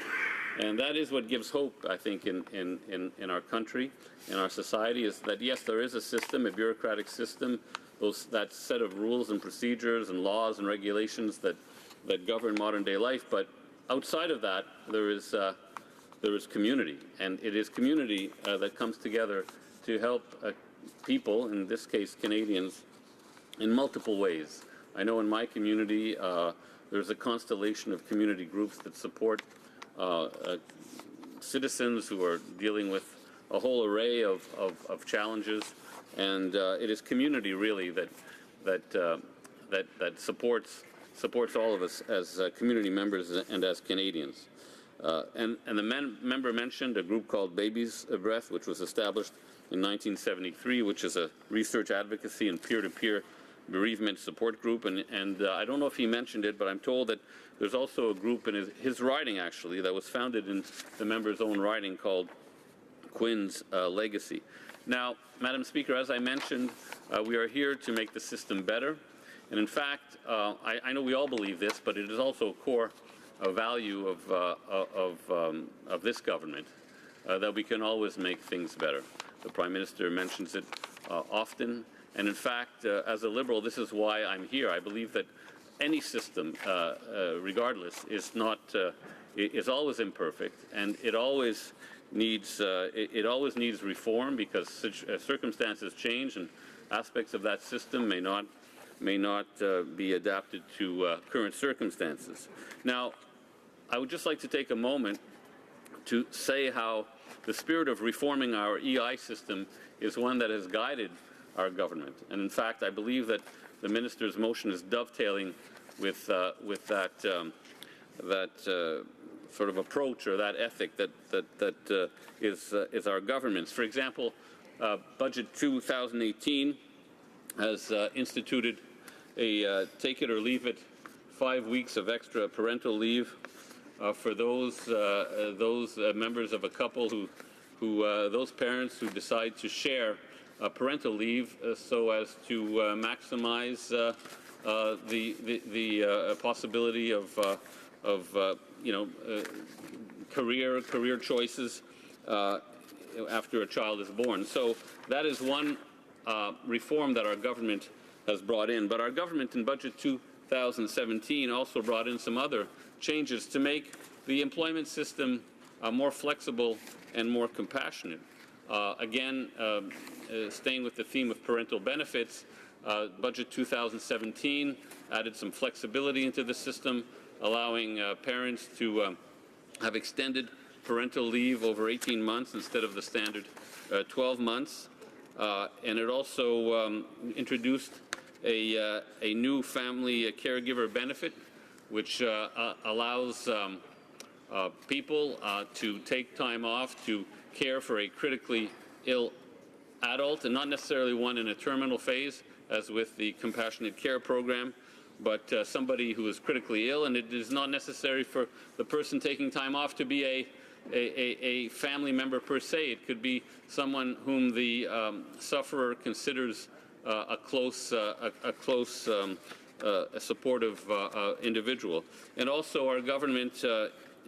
And that is what gives hope, I think, in our country, in our society, is that, yes, there is a system, a bureaucratic system, that set of rules and procedures and laws and regulations that govern modern-day life. But outside of that, there is community. And it is community that comes together to help people, in this case Canadians, in multiple ways. I know in my community there's a constellation of community groups that support citizens who are dealing with a whole array of challenges, and it is community really that supports all of us as community members and as Canadians. And the member mentioned a group called Baby's Breath, which was established in 1973, which is a research advocacy and peer-to-peer bereavement support group. And I don't know if he mentioned it, but I'm told that there's also a group in his riding, actually, that was founded in the member's own riding called Quinn's Legacy. Now, Madam Speaker, as I mentioned, we are here to make the system better. And in fact, I know we all believe this, but it is also a core value of this government, that we can always make things better. The Prime Minister mentions it often. And in fact, as a Liberal, this is why I'm here. I believe that any system, regardless, is always imperfect, and it always needs reform, because circumstances change and aspects of that system may not be adapted to current circumstances. Now, I would just like to take a moment to say how the spirit of reforming our EI system is one that has guided our government. And in fact, I believe that the minister's motion is dovetailing with that sort of approach or that ethic that is our government's. For example, Budget 2018 has instituted a take it or leave it 5 weeks of extra parental leave for those members of a couple those parents who decide to share parental leave so as to maximize the possibility of career choices after a child is born. So that is one reform that our government has brought in. But our government in Budget 2017 also brought in some other changes to make the employment system more flexible and more compassionate. Staying with the theme of parental benefits, Budget 2017 added some flexibility into the system, allowing parents to have extended parental leave over 18 months instead of the standard 12 months. And it also introduced a new family caregiver benefit, which allows people to take time off to care for a critically ill adult, and not necessarily one in a terminal phase, as with the compassionate care program, but somebody who is critically ill, and it is not necessary for the person taking time off to be a family member per se. It could be someone whom the sufferer considers a close supportive individual. And also our government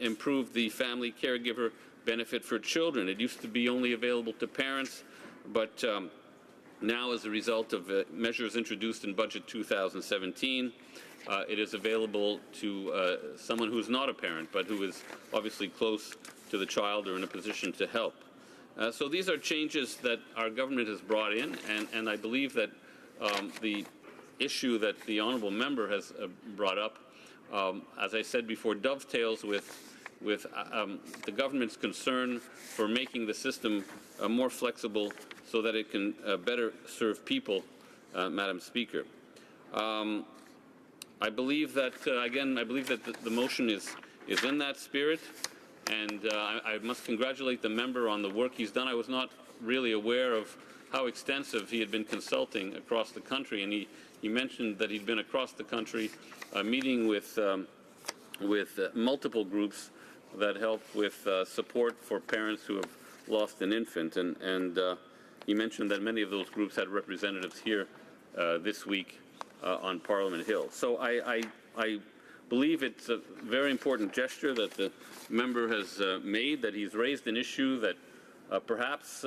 improved the family caregiver benefit for children. It used to be only available to parents, but now, as a result of measures introduced in Budget 2017, it is available to someone who is not a parent, but who is obviously close to the child or in a position to help. So these are changes that our government has brought in, and I believe that the issue that the honourable member has brought up, as I said before, dovetails with the government's concern for making the system more flexible so that it can better serve people, Madam Speaker. I believe that, the motion is in that spirit, and I must congratulate the member on the work he's done. I was not really aware of how extensive he had been consulting across the country, and he mentioned that he'd been across the country meeting with multiple groups that help with support for parents who have lost an infant, and he mentioned that many of those groups had representatives here this week on Parliament Hill. So I believe it's a very important gesture that the member has made, that he's raised an issue that perhaps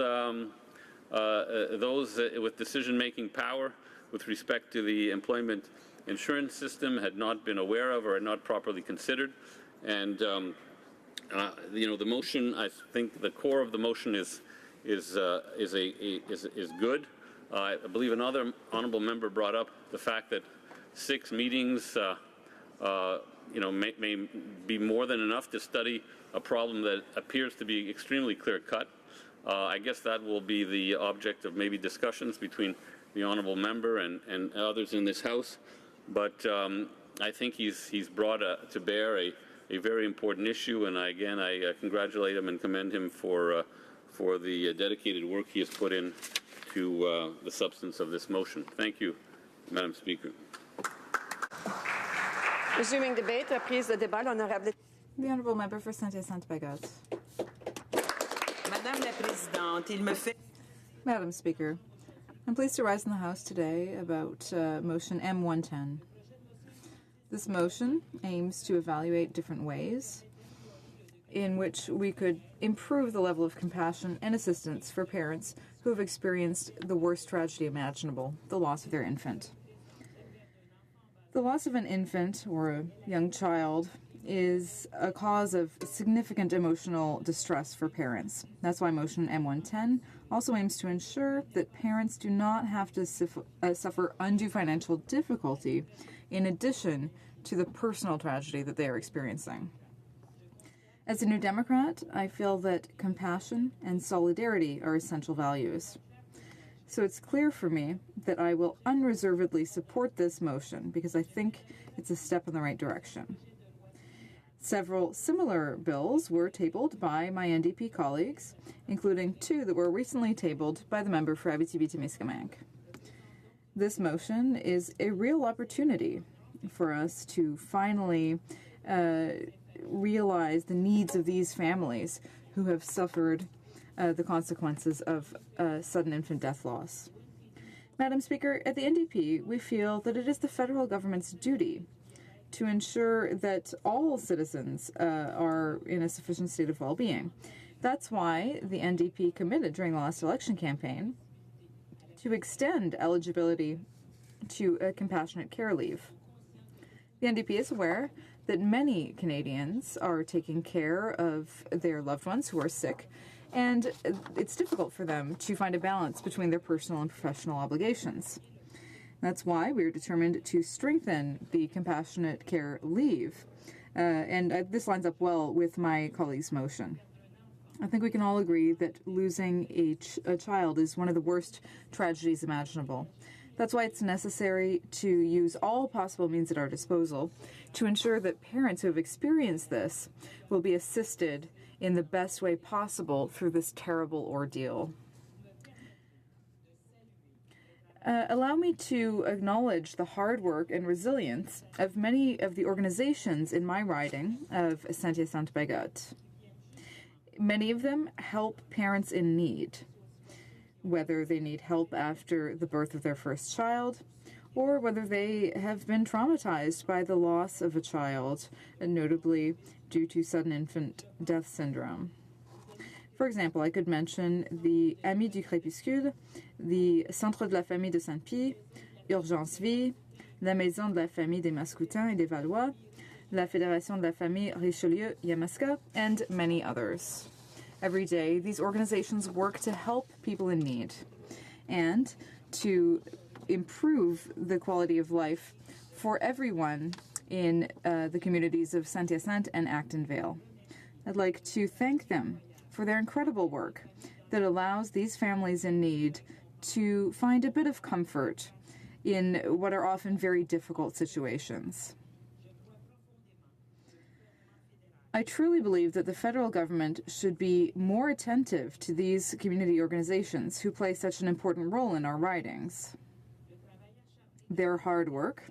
those with decision-making power with respect to the employment insurance system had not been aware of or had not properly considered. And the motion, I think the core of the motion is good. I believe another honourable member brought up the fact that 6 meetings, may be more than enough to study a problem that appears to be extremely clear-cut. I guess that will be the object of maybe discussions between the honourable member and others in this House. But I think he's brought to bear a very important issue, and I congratulate him and commend him for the dedicated work he has put in to the substance of this motion. Thank you, Madam Speaker. Resuming debate, prise de débat, l'honorable. The honourable member for Saint-Hyacinthe-Bagotte. Madame la Présidente, il me fait... Madam Speaker, I'm pleased to rise in the House today about motion M110. This motion aims to evaluate different ways in which we could improve the level of compassion and assistance for parents who have experienced the worst tragedy imaginable, the loss of their infant. The loss of an infant or a young child is a cause of significant emotional distress for parents. That's why motion M110 also aims to ensure that parents do not have to suffer undue financial difficulty in addition to the personal tragedy that they are experiencing. As a New Democrat, I feel that compassion and solidarity are essential values. So it's clear for me that I will unreservedly support this motion because I think it's a step in the right direction. Several similar bills were tabled by my NDP colleagues, including 2 that were recently tabled by the member for Abitibi-Témiscamingue. This motion is a real opportunity for us to finally realize the needs of these families who have suffered the consequences of sudden infant death loss. Madam Speaker, at the NDP, we feel that it is the federal government's duty to ensure that all citizens are in a sufficient state of well-being. That's why the NDP committed during the last election campaign to extend eligibility to a compassionate care leave. The NDP is aware that many Canadians are taking care of their loved ones who are sick, and it's difficult for them to find a balance between their personal and professional obligations. That's why we're determined to strengthen the compassionate care leave, and this lines up well with my colleague's motion. I think we can all agree that losing a child is one of the worst tragedies imaginable. That's why it's necessary to use all possible means at our disposal to ensure that parents who have experienced this will be assisted in the best way possible through this terrible ordeal. Allow me to acknowledge the hard work and resilience of many of the organizations in my riding of Saint-Hyacinthe-Bagotte. Many of them help parents in need, whether they need help after the birth of their first child, or whether they have been traumatized by the loss of a child, notably due to sudden infant death syndrome. For example, I could mention the Amis du Crépuscule, the Centre de la Famille de Saint-Pie, Urgence Vie, la Maison de la Famille des Mascoutins et des Valois, la Fédération de la Famille Richelieu-Yamaska, and many others. Every day, these organizations work to help people in need and to improve the quality of life for everyone in the communities of Saint-Hyacinthe and Acton Vale. I'd like to thank them for their incredible work that allows these families in need to find a bit of comfort in what are often very difficult situations. I truly believe that the federal government should be more attentive to these community organizations who play such an important role in our ridings. Their hard work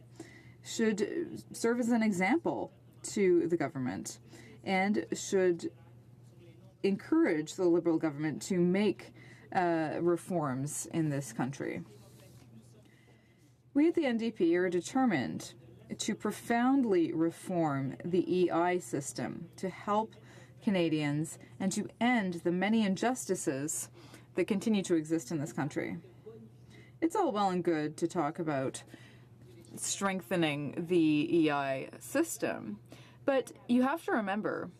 should serve as an example to the government and should encourage the Liberal government to make reforms in this country. We at the NDP are determined to profoundly reform the EI system to help Canadians and to end the many injustices that continue to exist in this country. It's all well and good to talk about strengthening the EI system, but you have to remember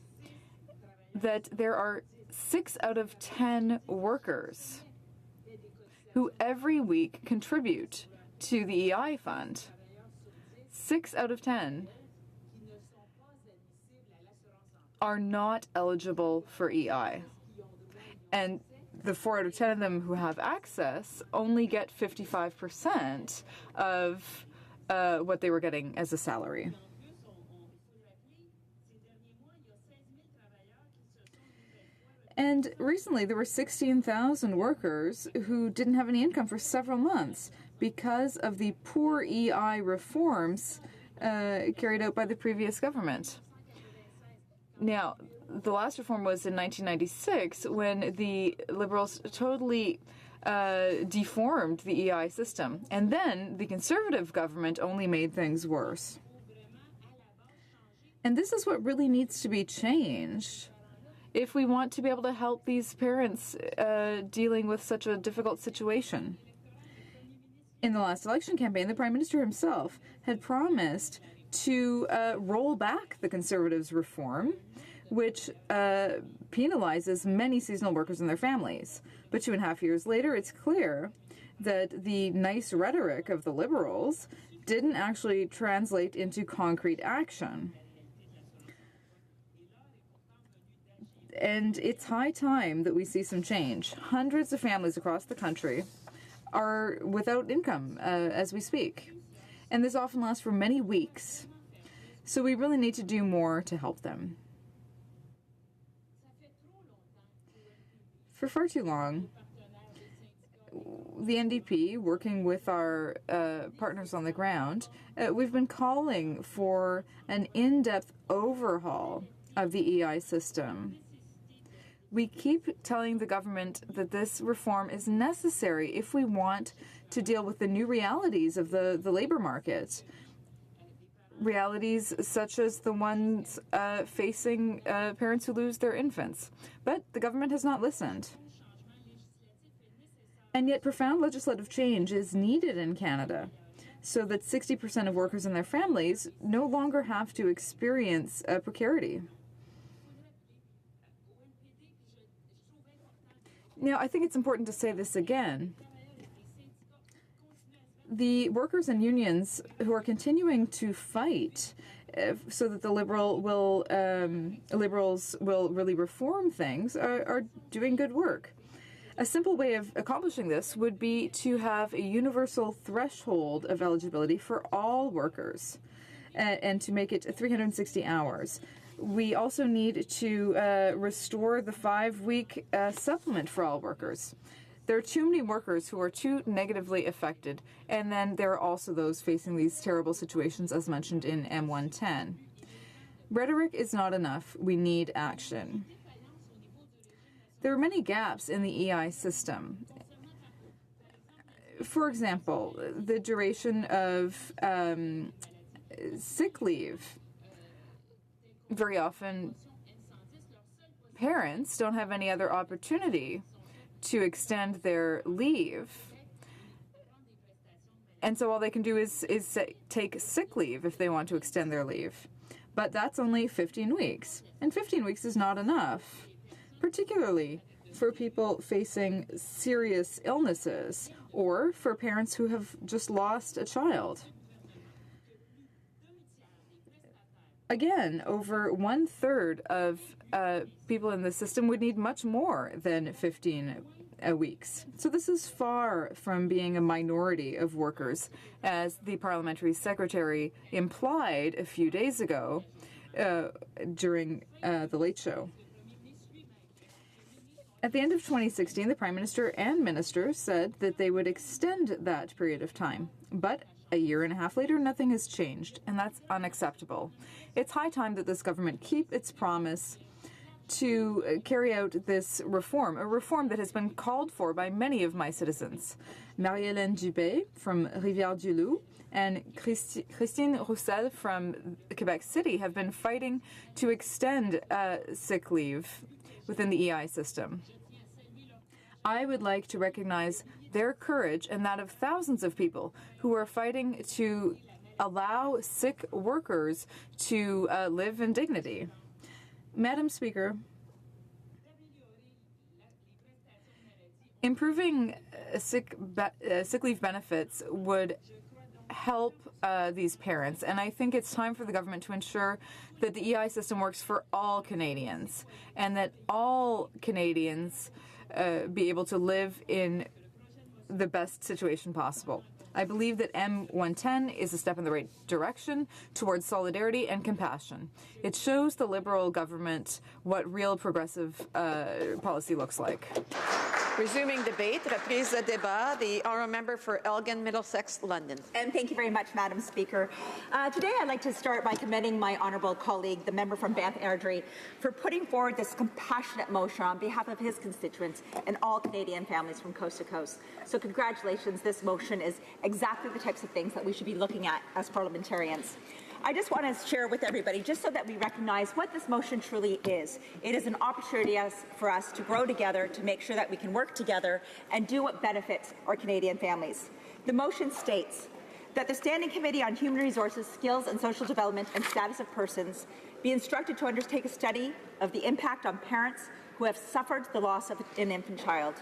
that there are 6 out of 10 workers who every week contribute to the EI fund. 6 out of 10 are not eligible for EI. And the 4 out of 10 of them who have access only get 55% of what they were getting as a salary. And recently there were 16,000 workers who didn't have any income for several months because of the poor EI reforms carried out by the previous government. Now, the last reform was in 1996 when the Liberals totally deformed the EI system. And then the Conservative government only made things worse. And this is what really needs to be changed if we want to be able to help these parents dealing with such a difficult situation. In the last election campaign, the Prime Minister himself had promised to roll back the Conservatives' reform, which penalizes many seasonal workers and their families. But 2.5 years later, it's clear that the nice rhetoric of the Liberals didn't actually translate into concrete action. And it's high time that we see some change. Hundreds of families across the country are without income as we speak. And this often lasts for many weeks. So we really need to do more to help them. For far too long, the NDP, working with our partners on the ground, we've been calling for an in-depth overhaul of the EI system. We keep telling the government that this reform is necessary if we want to deal with the new realities of the labor market. Realities such as the ones facing parents who lose their infants. But the government has not listened. And yet profound legislative change is needed in Canada so that 60% of workers and their families no longer have to experience precarity. Now, I think it's important to say this again. The workers and unions who are continuing to fight so that the liberals will really reform things are doing good work. A simple way of accomplishing this would be to have a universal threshold of eligibility for all workers and to make it 360 hours. We also need to restore the 5-week supplement for all workers. There are too many workers who are too negatively affected, and then there are also those facing these terrible situations as mentioned in M110. Rhetoric is not enough. We need action. There are many gaps in the EI system. For example, the duration of sick leave. Very often, parents don't have any other opportunity to extend their leave. And so all they can do is take sick leave if they want to extend their leave. But that's only 15 weeks. And 15 weeks is not enough, particularly for people facing serious illnesses or for parents who have just lost a child. Again, over 1/3 of people in the system would need much more than 15 weeks. So this is far from being a minority of workers, as the parliamentary secretary implied a few days ago during the Late Show. At the end of 2016, the Prime Minister and ministers said that they would extend that period of time. But a year and a half later, nothing has changed, and that's unacceptable. It's high time that this government keep its promise to carry out this reform, a reform that has been called for by many of my citizens. Marie-Hélène Dubé from Rivière-du-Loup and Christine Roussel from Quebec City have been fighting to extend sick leave within the EI system. I would like to recognize their courage and that of thousands of people who are fighting to allow sick workers to live in dignity. Madam Speaker, improving sick leave benefits would help these parents, and I think it's time for the government to ensure that the EI system works for all Canadians and that all Canadians be able to live in the best situation possible. I believe that M110 is a step in the right direction towards solidarity and compassion. It shows the Liberal government what real progressive policy looks like. Resuming debate, reprise de débat, the honourable member for Elgin, Middlesex, London. And thank you very much, Madam Speaker. Today I'd like to start by commending my honourable colleague, the member from Banff Airdrie, for putting forward this compassionate motion on behalf of his constituents and all Canadian families from coast to coast. So congratulations, this motion is exactly the types of things that we should be looking at as parliamentarians. I just want to share with everybody, just so that we recognize what this motion truly is. It is an opportunity for us to grow together, to make sure that we can work together and do what benefits our Canadian families. The motion states that the Standing Committee on Human Resources, Skills and Social Development and Status of Persons be instructed to undertake a study of the impact on parents who have suffered the loss of an infant child,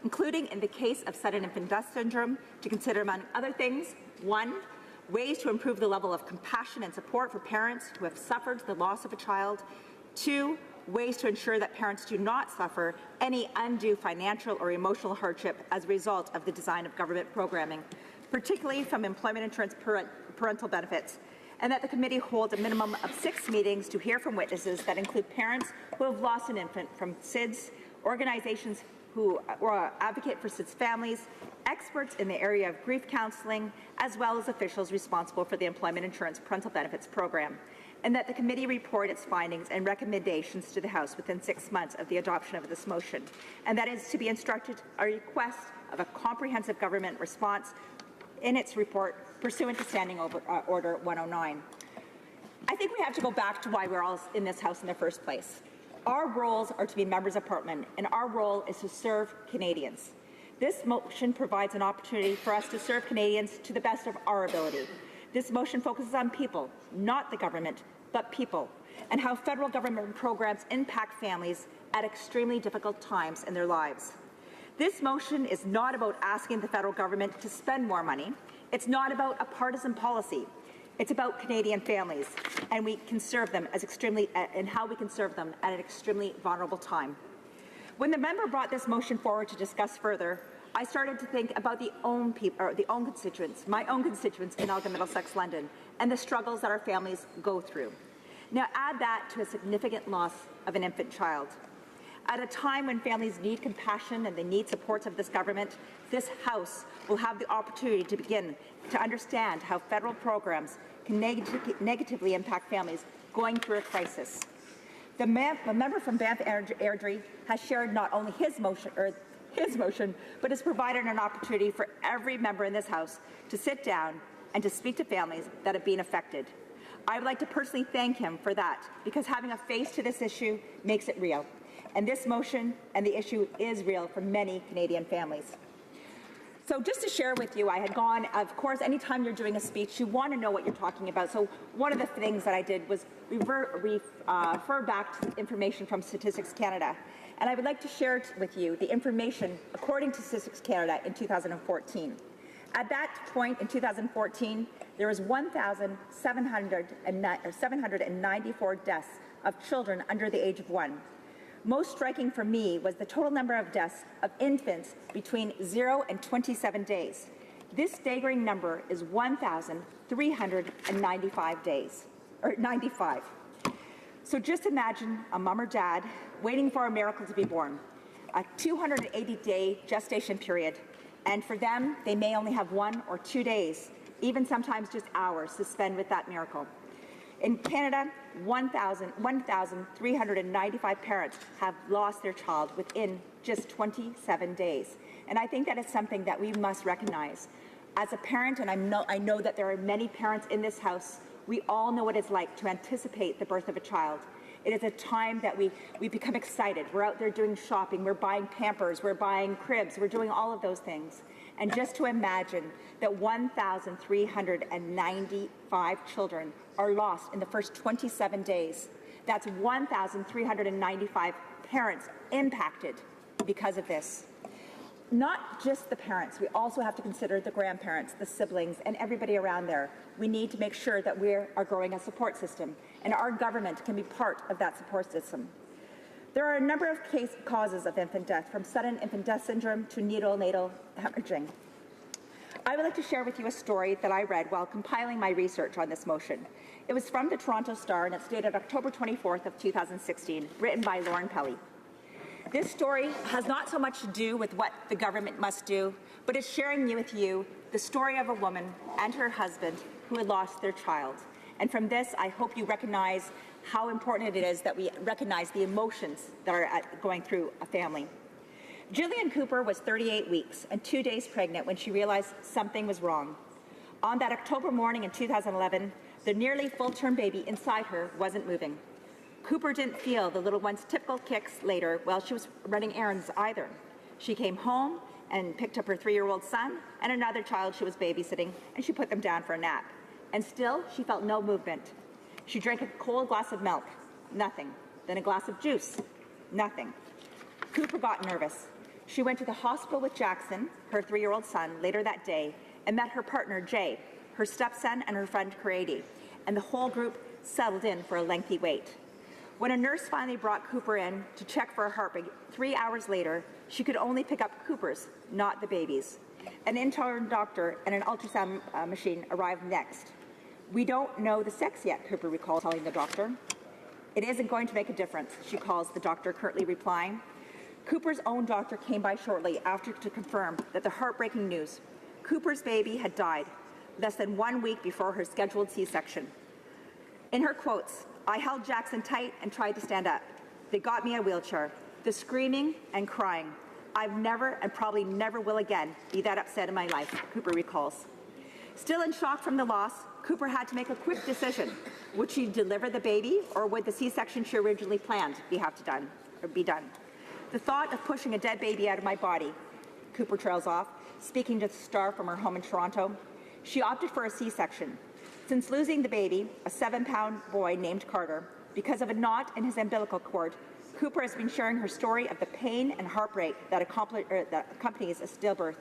including in the case of sudden infant death syndrome, to consider, among other things, 1, ways to improve the level of compassion and support for parents who have suffered the loss of a child. 2, ways to ensure that parents do not suffer any undue financial or emotional hardship as a result of the design of government programming, particularly from employment insurance parental benefits, and that the committee hold a minimum of 6 meetings to hear from witnesses that include parents who have lost an infant from SIDS, organizations who advocate for SIDS families, experts in the area of grief counselling, as well as officials responsible for the Employment Insurance Parental Benefits Program. and that the committee report its findings and recommendations to the House within 6 months of the adoption of this motion, and that is to be instructed a request of a comprehensive government response in its report pursuant to Standing Order 109. I think we have to go back to why we're all in this House in the first place. Our roles are to be members of Parliament, and our role is to serve Canadians. This motion provides an opportunity for us to serve Canadians to the best of our ability. This motion focuses on people, not the government, but people, and how federal government programs impact families at extremely difficult times in their lives. This motion is not about asking the federal government to spend more money. It's not about a partisan policy. It's about Canadian families, and we can serve them and how we can serve them at an extremely vulnerable time. When the member brought this motion forward to discuss further, I started to think about my own constituents in Elgin, Middlesex, London, and the struggles that our families go through. Now add that to a significant loss of an infant child. At a time when families need compassion and they need supports of this government, this House will have the opportunity to begin to understand how federal programs can negatively impact families going through a crisis. The member from Banff Airdrie has shared not only his motion, but has provided an opportunity for every member in this House to sit down and to speak to families that have been affected. I would like to personally thank him for that, because having a face to this issue makes it real. And this motion and the issue is real for many Canadian families. So just to share with you, I had gone, of course, anytime you're doing a speech, you want to know what you're talking about. So one of the things that I did was refer back to information from Statistics Canada. And I would like to share with you the information according to Statistics Canada in 2014. At that point in 2014, there was 1,794 deaths of children under the age of 1. Most striking for me was the total number of deaths of infants between 0 and 27 days. This staggering number is 1,395 days, or 95. So just imagine a mom or dad waiting for a miracle to be born, a 280-day gestation period, and for them, they may only have 1 or 2 days, even sometimes just hours, to spend with that miracle. In Canada, 1,395 parents have lost their child within just 27 days. And I think that is something that we must recognize. As a parent, and I know that there are many parents in this House, we all know what it's like to anticipate the birth of a child. It is a time that we become excited. We're out there doing shopping, we're buying Pampers, we're buying cribs, we're doing all of those things. And just to imagine that 1,395 children are lost in the first 27 days. That's 1,395 parents impacted because of this. Not just the parents, we also have to consider the grandparents, the siblings, and everybody around there. We need to make sure that we are growing a support system, and our government can be part of that support system. There are a number of causes of infant death, from sudden infant death syndrome to neonatal hemorrhaging. I would like to share with you a story that I read while compiling my research on this motion. It was from the Toronto Star, and it's dated October 24th of 2016, written by Lauren Pelly. This story has not so much to do with what the government must do, but it's sharing with you the story of a woman and her husband who had lost their child. And from this, I hope you recognize how important it is that we recognize the emotions that are going through a family. Jillian Cooper was 38 weeks and 2 days pregnant when she realized something was wrong. On that October morning in 2011, the nearly full-term baby inside her wasn't moving. Cooper didn't feel the little one's typical kicks later while she was running errands either. She came home and picked up her 3-year-old son and another child she was babysitting, and she put them down for a nap. And still, she felt no movement. She drank a cold glass of milk, nothing. Then a glass of juice, nothing. Cooper got nervous. She went to the hospital with Jackson, her 3-year-old son, later that day, and met her partner, Jay, her stepson, and her friend, Grady, and the whole group settled in for a lengthy wait. When a nurse finally brought Cooper in to check for a heartbeat 3 hours later, she could only pick up Cooper's, not the baby's. An internal doctor and an ultrasound machine arrived next. "We don't know the sex yet," Cooper recalled telling the doctor. "It isn't going to make a difference," she calls the doctor, curtly replying. Cooper's own doctor came by shortly after to confirm that the heartbreaking news: Cooper's baby had died less than 1 week before her scheduled C-section. In her quotes, I held Jackson tight and tried to stand up. They got me a wheelchair. The screaming and crying. I've never and probably never will again be that upset in my life, Cooper recalls. Still in shock from the loss, Cooper had to make a quick decision. Would she deliver the baby, or would the C-section she originally planned be done? The thought of pushing a dead baby out of my body, Cooper trails off, speaking to the Star from her home in Toronto. She opted for a C-section. Since losing the baby, a 7-pound boy named Carter, because of a knot in his umbilical cord, Cooper has been sharing her story of the pain and heartbreak that accompanies a stillbirth,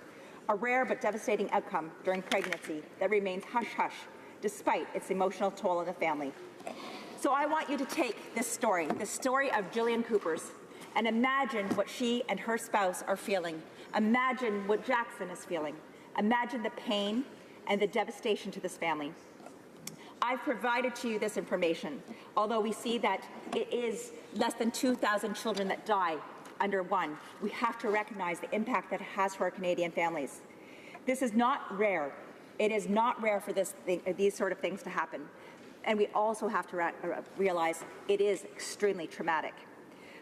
a rare but devastating outcome during pregnancy that remains hush-hush despite its emotional toll on the family. So I want you to take this story of Jillian Cooper's, and imagine what she and her spouse are feeling. Imagine what Jackson is feeling. Imagine the pain and the devastation to this family. I've provided to you this information, although we see that it is less than 2,000 children that die under one. We have to recognize the impact that it has for our Canadian families. This is not rare. It is not rare for these sort of things to happen. And we also have to realize it is extremely traumatic.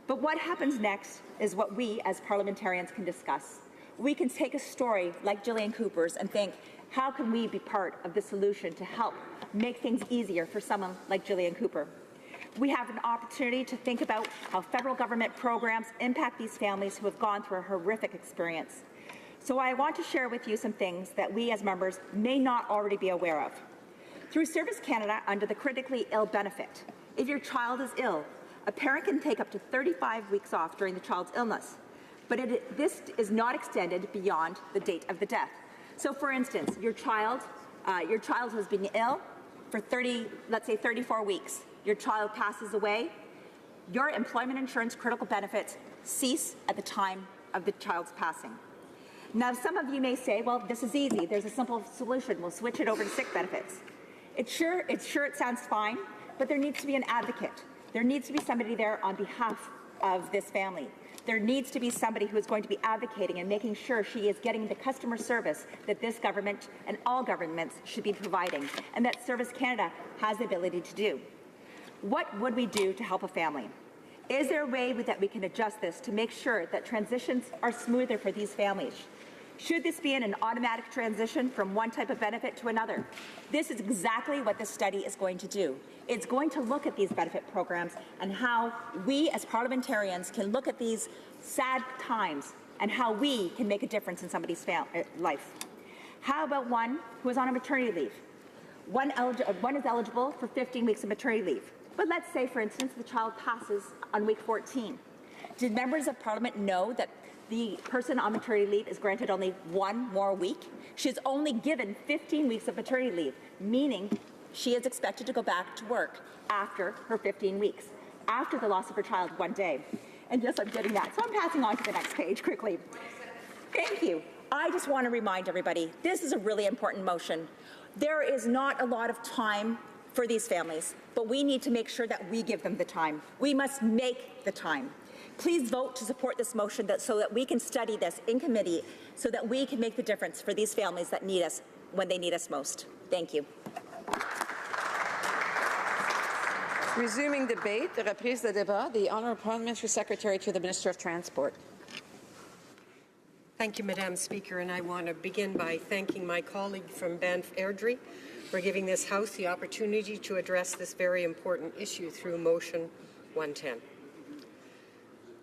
But what happens next is what we as parliamentarians can discuss. We can take a story like Jillian Cooper's and think, how can we be part of the solution to help make things easier for someone like Jillian Cooper? We have an opportunity to think about how federal government programs impact these families who have gone through a horrific experience. So I want to share with you some things that we as members may not already be aware of. Through Service Canada, under the critically ill benefit, if your child is ill, a parent can take up to 35 weeks off during the child's illness, but this is not extended beyond the date of the death. So for instance, your child has been ill for let's say 34 weeks. Your child passes away. Your employment insurance critical benefits cease at the time of the child's passing. Now, some of you may say, well, this is easy. There's a simple solution. We'll switch it over to sick benefits. It sounds fine, but there needs to be an advocate. There needs to be somebody there on behalf of this family. There needs to be somebody who is going to be advocating and making sure she is getting the customer service that this government and all governments should be providing, and that Service Canada has the ability to do. What would we do to help a family? Is there a way that we can adjust this to make sure that transitions are smoother for these families? Should this be an automatic transition from one type of benefit to another? This is exactly what this study is going to do. It's going to look at these benefit programs and how we as parliamentarians can look at these sad times and how we can make a difference in somebody's life. How about one who is on a maternity leave? One is eligible for 15 weeks of maternity leave. But let's say, for instance, the child passes on week 14. Did members of Parliament know that the person on maternity leave is granted only one more week? She's only given 15 weeks of maternity leave, meaning she is expected to go back to work after her 15 weeks, after the loss of her child one day. And yes, I'm getting that. So I'm passing on to the next page quickly. Thank you. I just want to remind everybody, this is a really important motion. There is not a lot of time for these families, but we need to make sure that we give them the time. We must make the time. Please vote to support this motion so that we can study this in committee so that we can make the difference for these families that need us when they need us most. Thank you. Resuming debate, the reprise de débat, the Honourable Parliamentary Secretary to the Minister of Transport. Thank you, Madam Speaker, and I want to begin by thanking my colleague from Banff Airdrie for giving this House the opportunity to address this very important issue through Motion 110.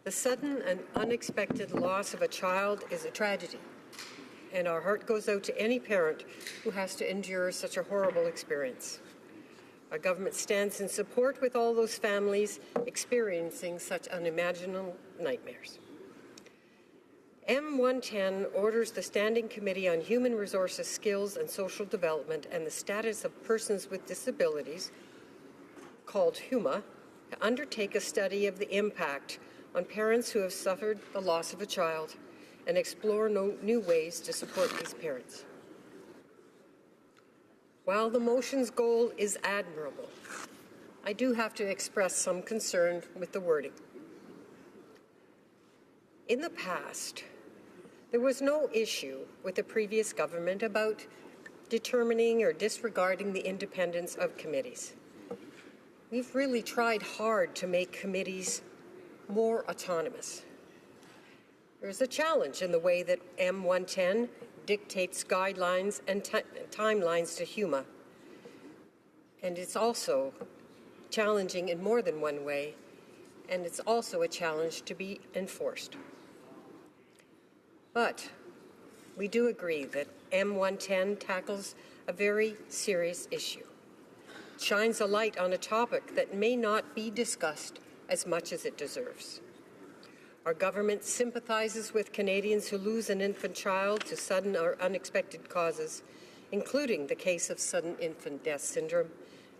The sudden and unexpected loss of a child is a tragedy, and our heart goes out to any parent who has to endure such a horrible experience. Our government stands in support with all those families experiencing such unimaginable nightmares. M110 orders the Standing Committee on Human Resources, Skills and Social Development and the Status of Persons with Disabilities, called HUMA, to undertake a study of the impact on parents who have suffered the loss of a child and explore new ways to support these parents. While the motion's goal is admirable, I do have to express some concern with the wording. In the past, there was no issue with the previous government about determining or disregarding the independence of committees. we've really tried hard to make committees more autonomous. There's a challenge in the way that M110 dictates guidelines and timelines to HUMA. And it's also challenging in more than one way, and it's also a challenge to be enforced. But we do agree that M110 tackles a very serious issue. It shines a light on a topic that may not be discussed as much as it deserves. Our government sympathizes with Canadians who lose an infant child to sudden or unexpected causes, including the case of sudden infant death syndrome,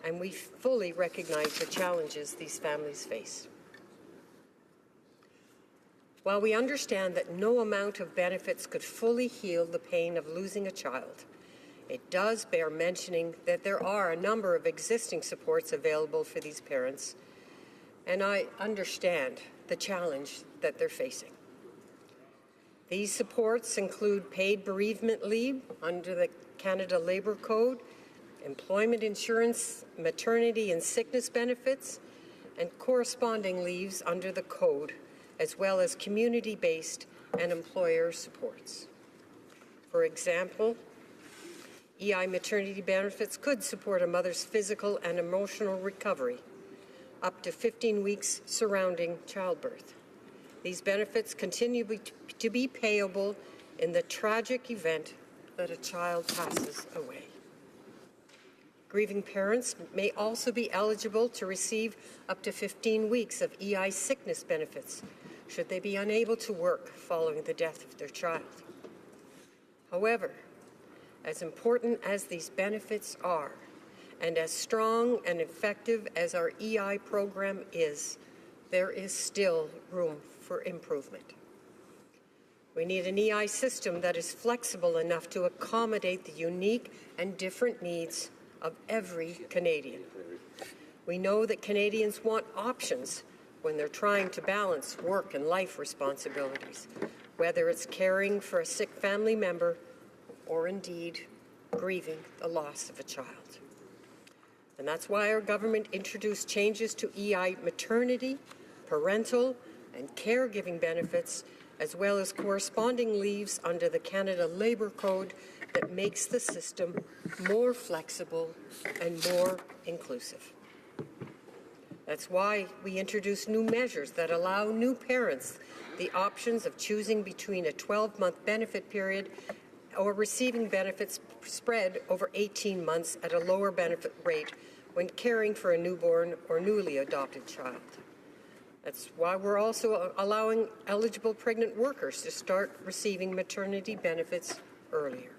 and we fully recognize the challenges these families face. While we understand that no amount of benefits could fully heal the pain of losing a child, it does bear mentioning that there are a number of existing supports available for these parents, and I understand the challenge that they're facing. These supports include paid bereavement leave under the Canada Labour Code, employment insurance, maternity and sickness benefits, and corresponding leaves under the Code, as well as community-based and employer supports. For example, EI maternity benefits could support a mother's physical and emotional recovery up to 15 weeks surrounding childbirth. These benefits continue to be payable in the tragic event that a child passes away. Grieving parents may also be eligible to receive up to 15 weeks of EI sickness benefits should they be unable to work following the death of their child. However, as important as these benefits are, and as strong and effective as our EI program is, there is still room for improvement. We need an EI system that is flexible enough to accommodate the unique and different needs of every Canadian. We know that Canadians want options when they're trying to balance work and life responsibilities, whether it's caring for a sick family member or indeed grieving the loss of a child. And that's why our government introduced changes to EI maternity, parental, and caregiving benefits, as well as corresponding leaves under the Canada Labour Code that makes the system more flexible and more inclusive. That's why we introduced new measures that allow new parents the options of choosing between a 12-month benefit period or receiving benefits spread over 18 months at a lower benefit rate when caring for a newborn or newly adopted child. That's why we're also allowing eligible pregnant workers to start receiving maternity benefits earlier.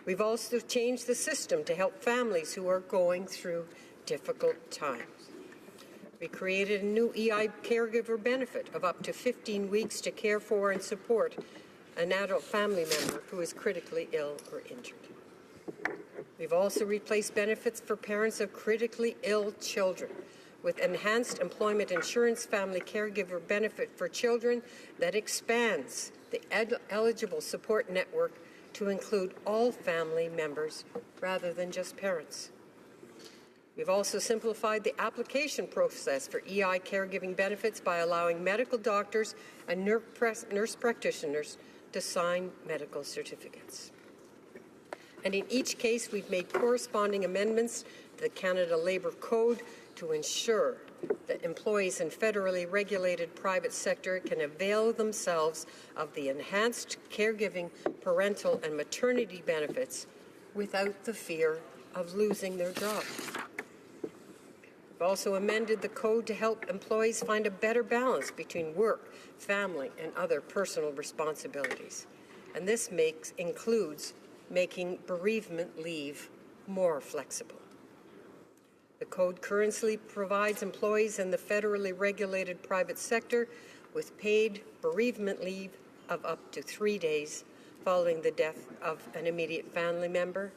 We've also changed the system to help families who are going through difficult times. We created a new EI caregiver benefit of up to 15 weeks to care for and support an adult family member who is critically ill or injured. We've also replaced benefits for parents of critically ill children with enhanced employment insurance family caregiver benefit for children that expands the eligible support network to include all family members rather than just parents. We've also simplified the application process for EI caregiving benefits by allowing medical doctors and nurse practitioners to sign medical certificates. And in each case, we've made corresponding amendments to the Canada Labour Code to ensure that employees in federally regulated private sector can avail themselves of the enhanced caregiving, parental, and maternity benefits without the fear of losing their job. We've also amended the code to help employees find a better balance between work, family, and other personal responsibilities. And this includes making bereavement leave more flexible. The code currently provides employees in the federally regulated private sector with paid bereavement leave of up to 3 days following the death of an immediate family member.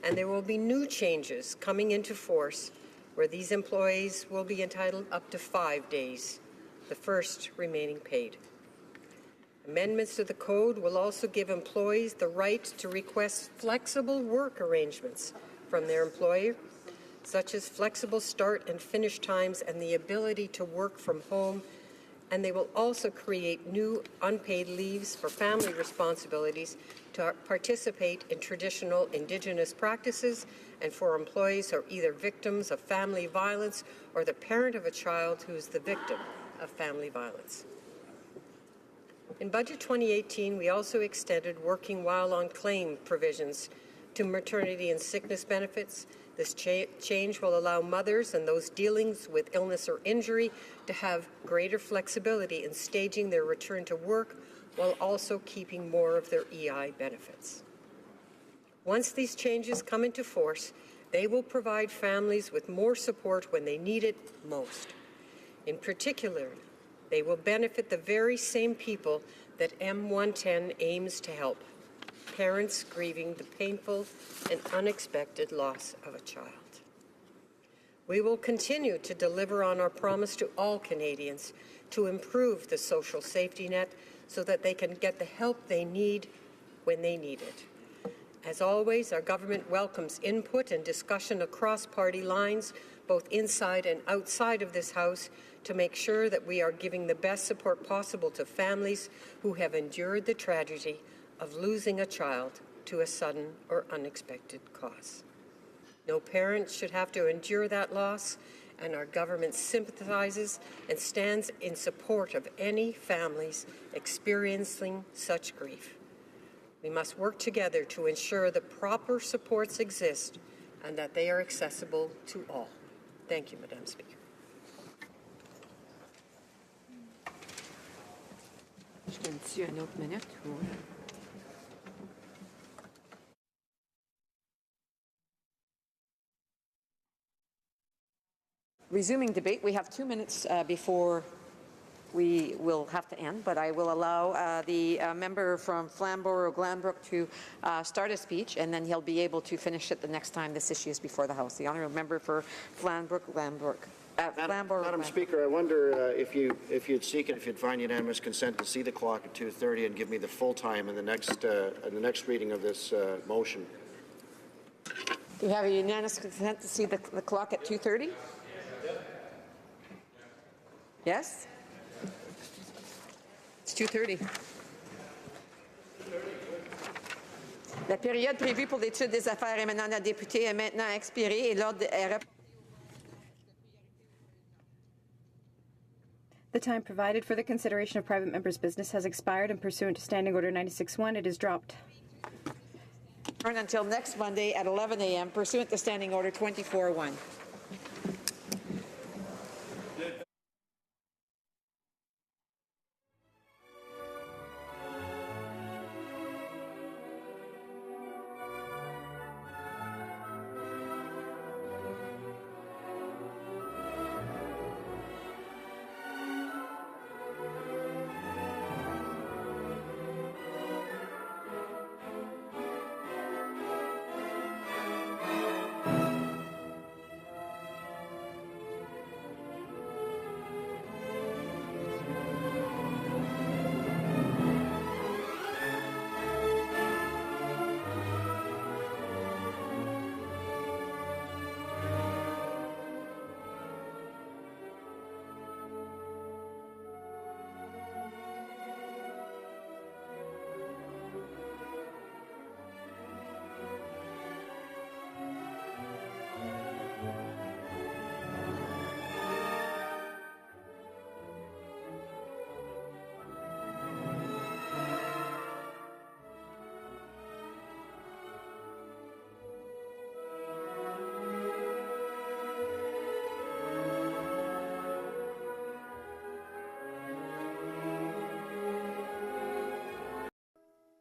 And there will be new changes coming into force where these employees will be entitled up to 5 days, the first remaining paid. Amendments to the code will also give employees the right to request flexible work arrangements from their employer such as flexible start and finish times and the ability to work from home. And they will also create new unpaid leaves for family responsibilities to participate in traditional Indigenous practices and for employees who are either victims of family violence or the parent of a child who is the victim of family violence. In Budget 2018, we also extended working while on claim provisions to maternity and sickness benefits. This change will allow mothers and those dealing with illness or injury to have greater flexibility in staging their return to work while also keeping more of their EI benefits. Once these changes come into force, they will provide families with more support when they need it most. In particular, they will benefit the very same people that M110 aims to help: parents grieving the painful and unexpected loss of a child. We will continue to deliver on our promise to all Canadians to improve the social safety net so that they can get the help they need when they need it. As always, our government welcomes input and discussion across party lines, both inside and outside of this House, to make sure that we are giving the best support possible to families who have endured the tragedy of losing a child to a sudden or unexpected cause. No parent should have to endure that loss, and our government sympathizes and stands in support of any families experiencing such grief. We must work together to ensure the proper supports exist and that they are accessible to all. Thank you, Madam Speaker. Resuming debate, we have 2 minutes before we will have to end, but I will allow the member from Flamborough-Glanbrook to start a speech, and then he'll be able to finish it the next time this issue is before the House. The honourable member for Flamborough-Glanbrook. Madam Speaker, I wonder if you'd seek and if you'd find unanimous consent to see the clock at 2:30 and give me the full time in the next reading of this motion. Do we have a unanimous consent to see the clock at 2:30? Yes? It's 2:30. La période prévue pour l'étude des affaires émanant de la députée est maintenant expirée et l'ordre est... The time provided for the consideration of private members' business has expired, and pursuant to Standing Order 96-1, it is dropped. Until next Monday at 11 a.m. pursuant to Standing Order 24-1.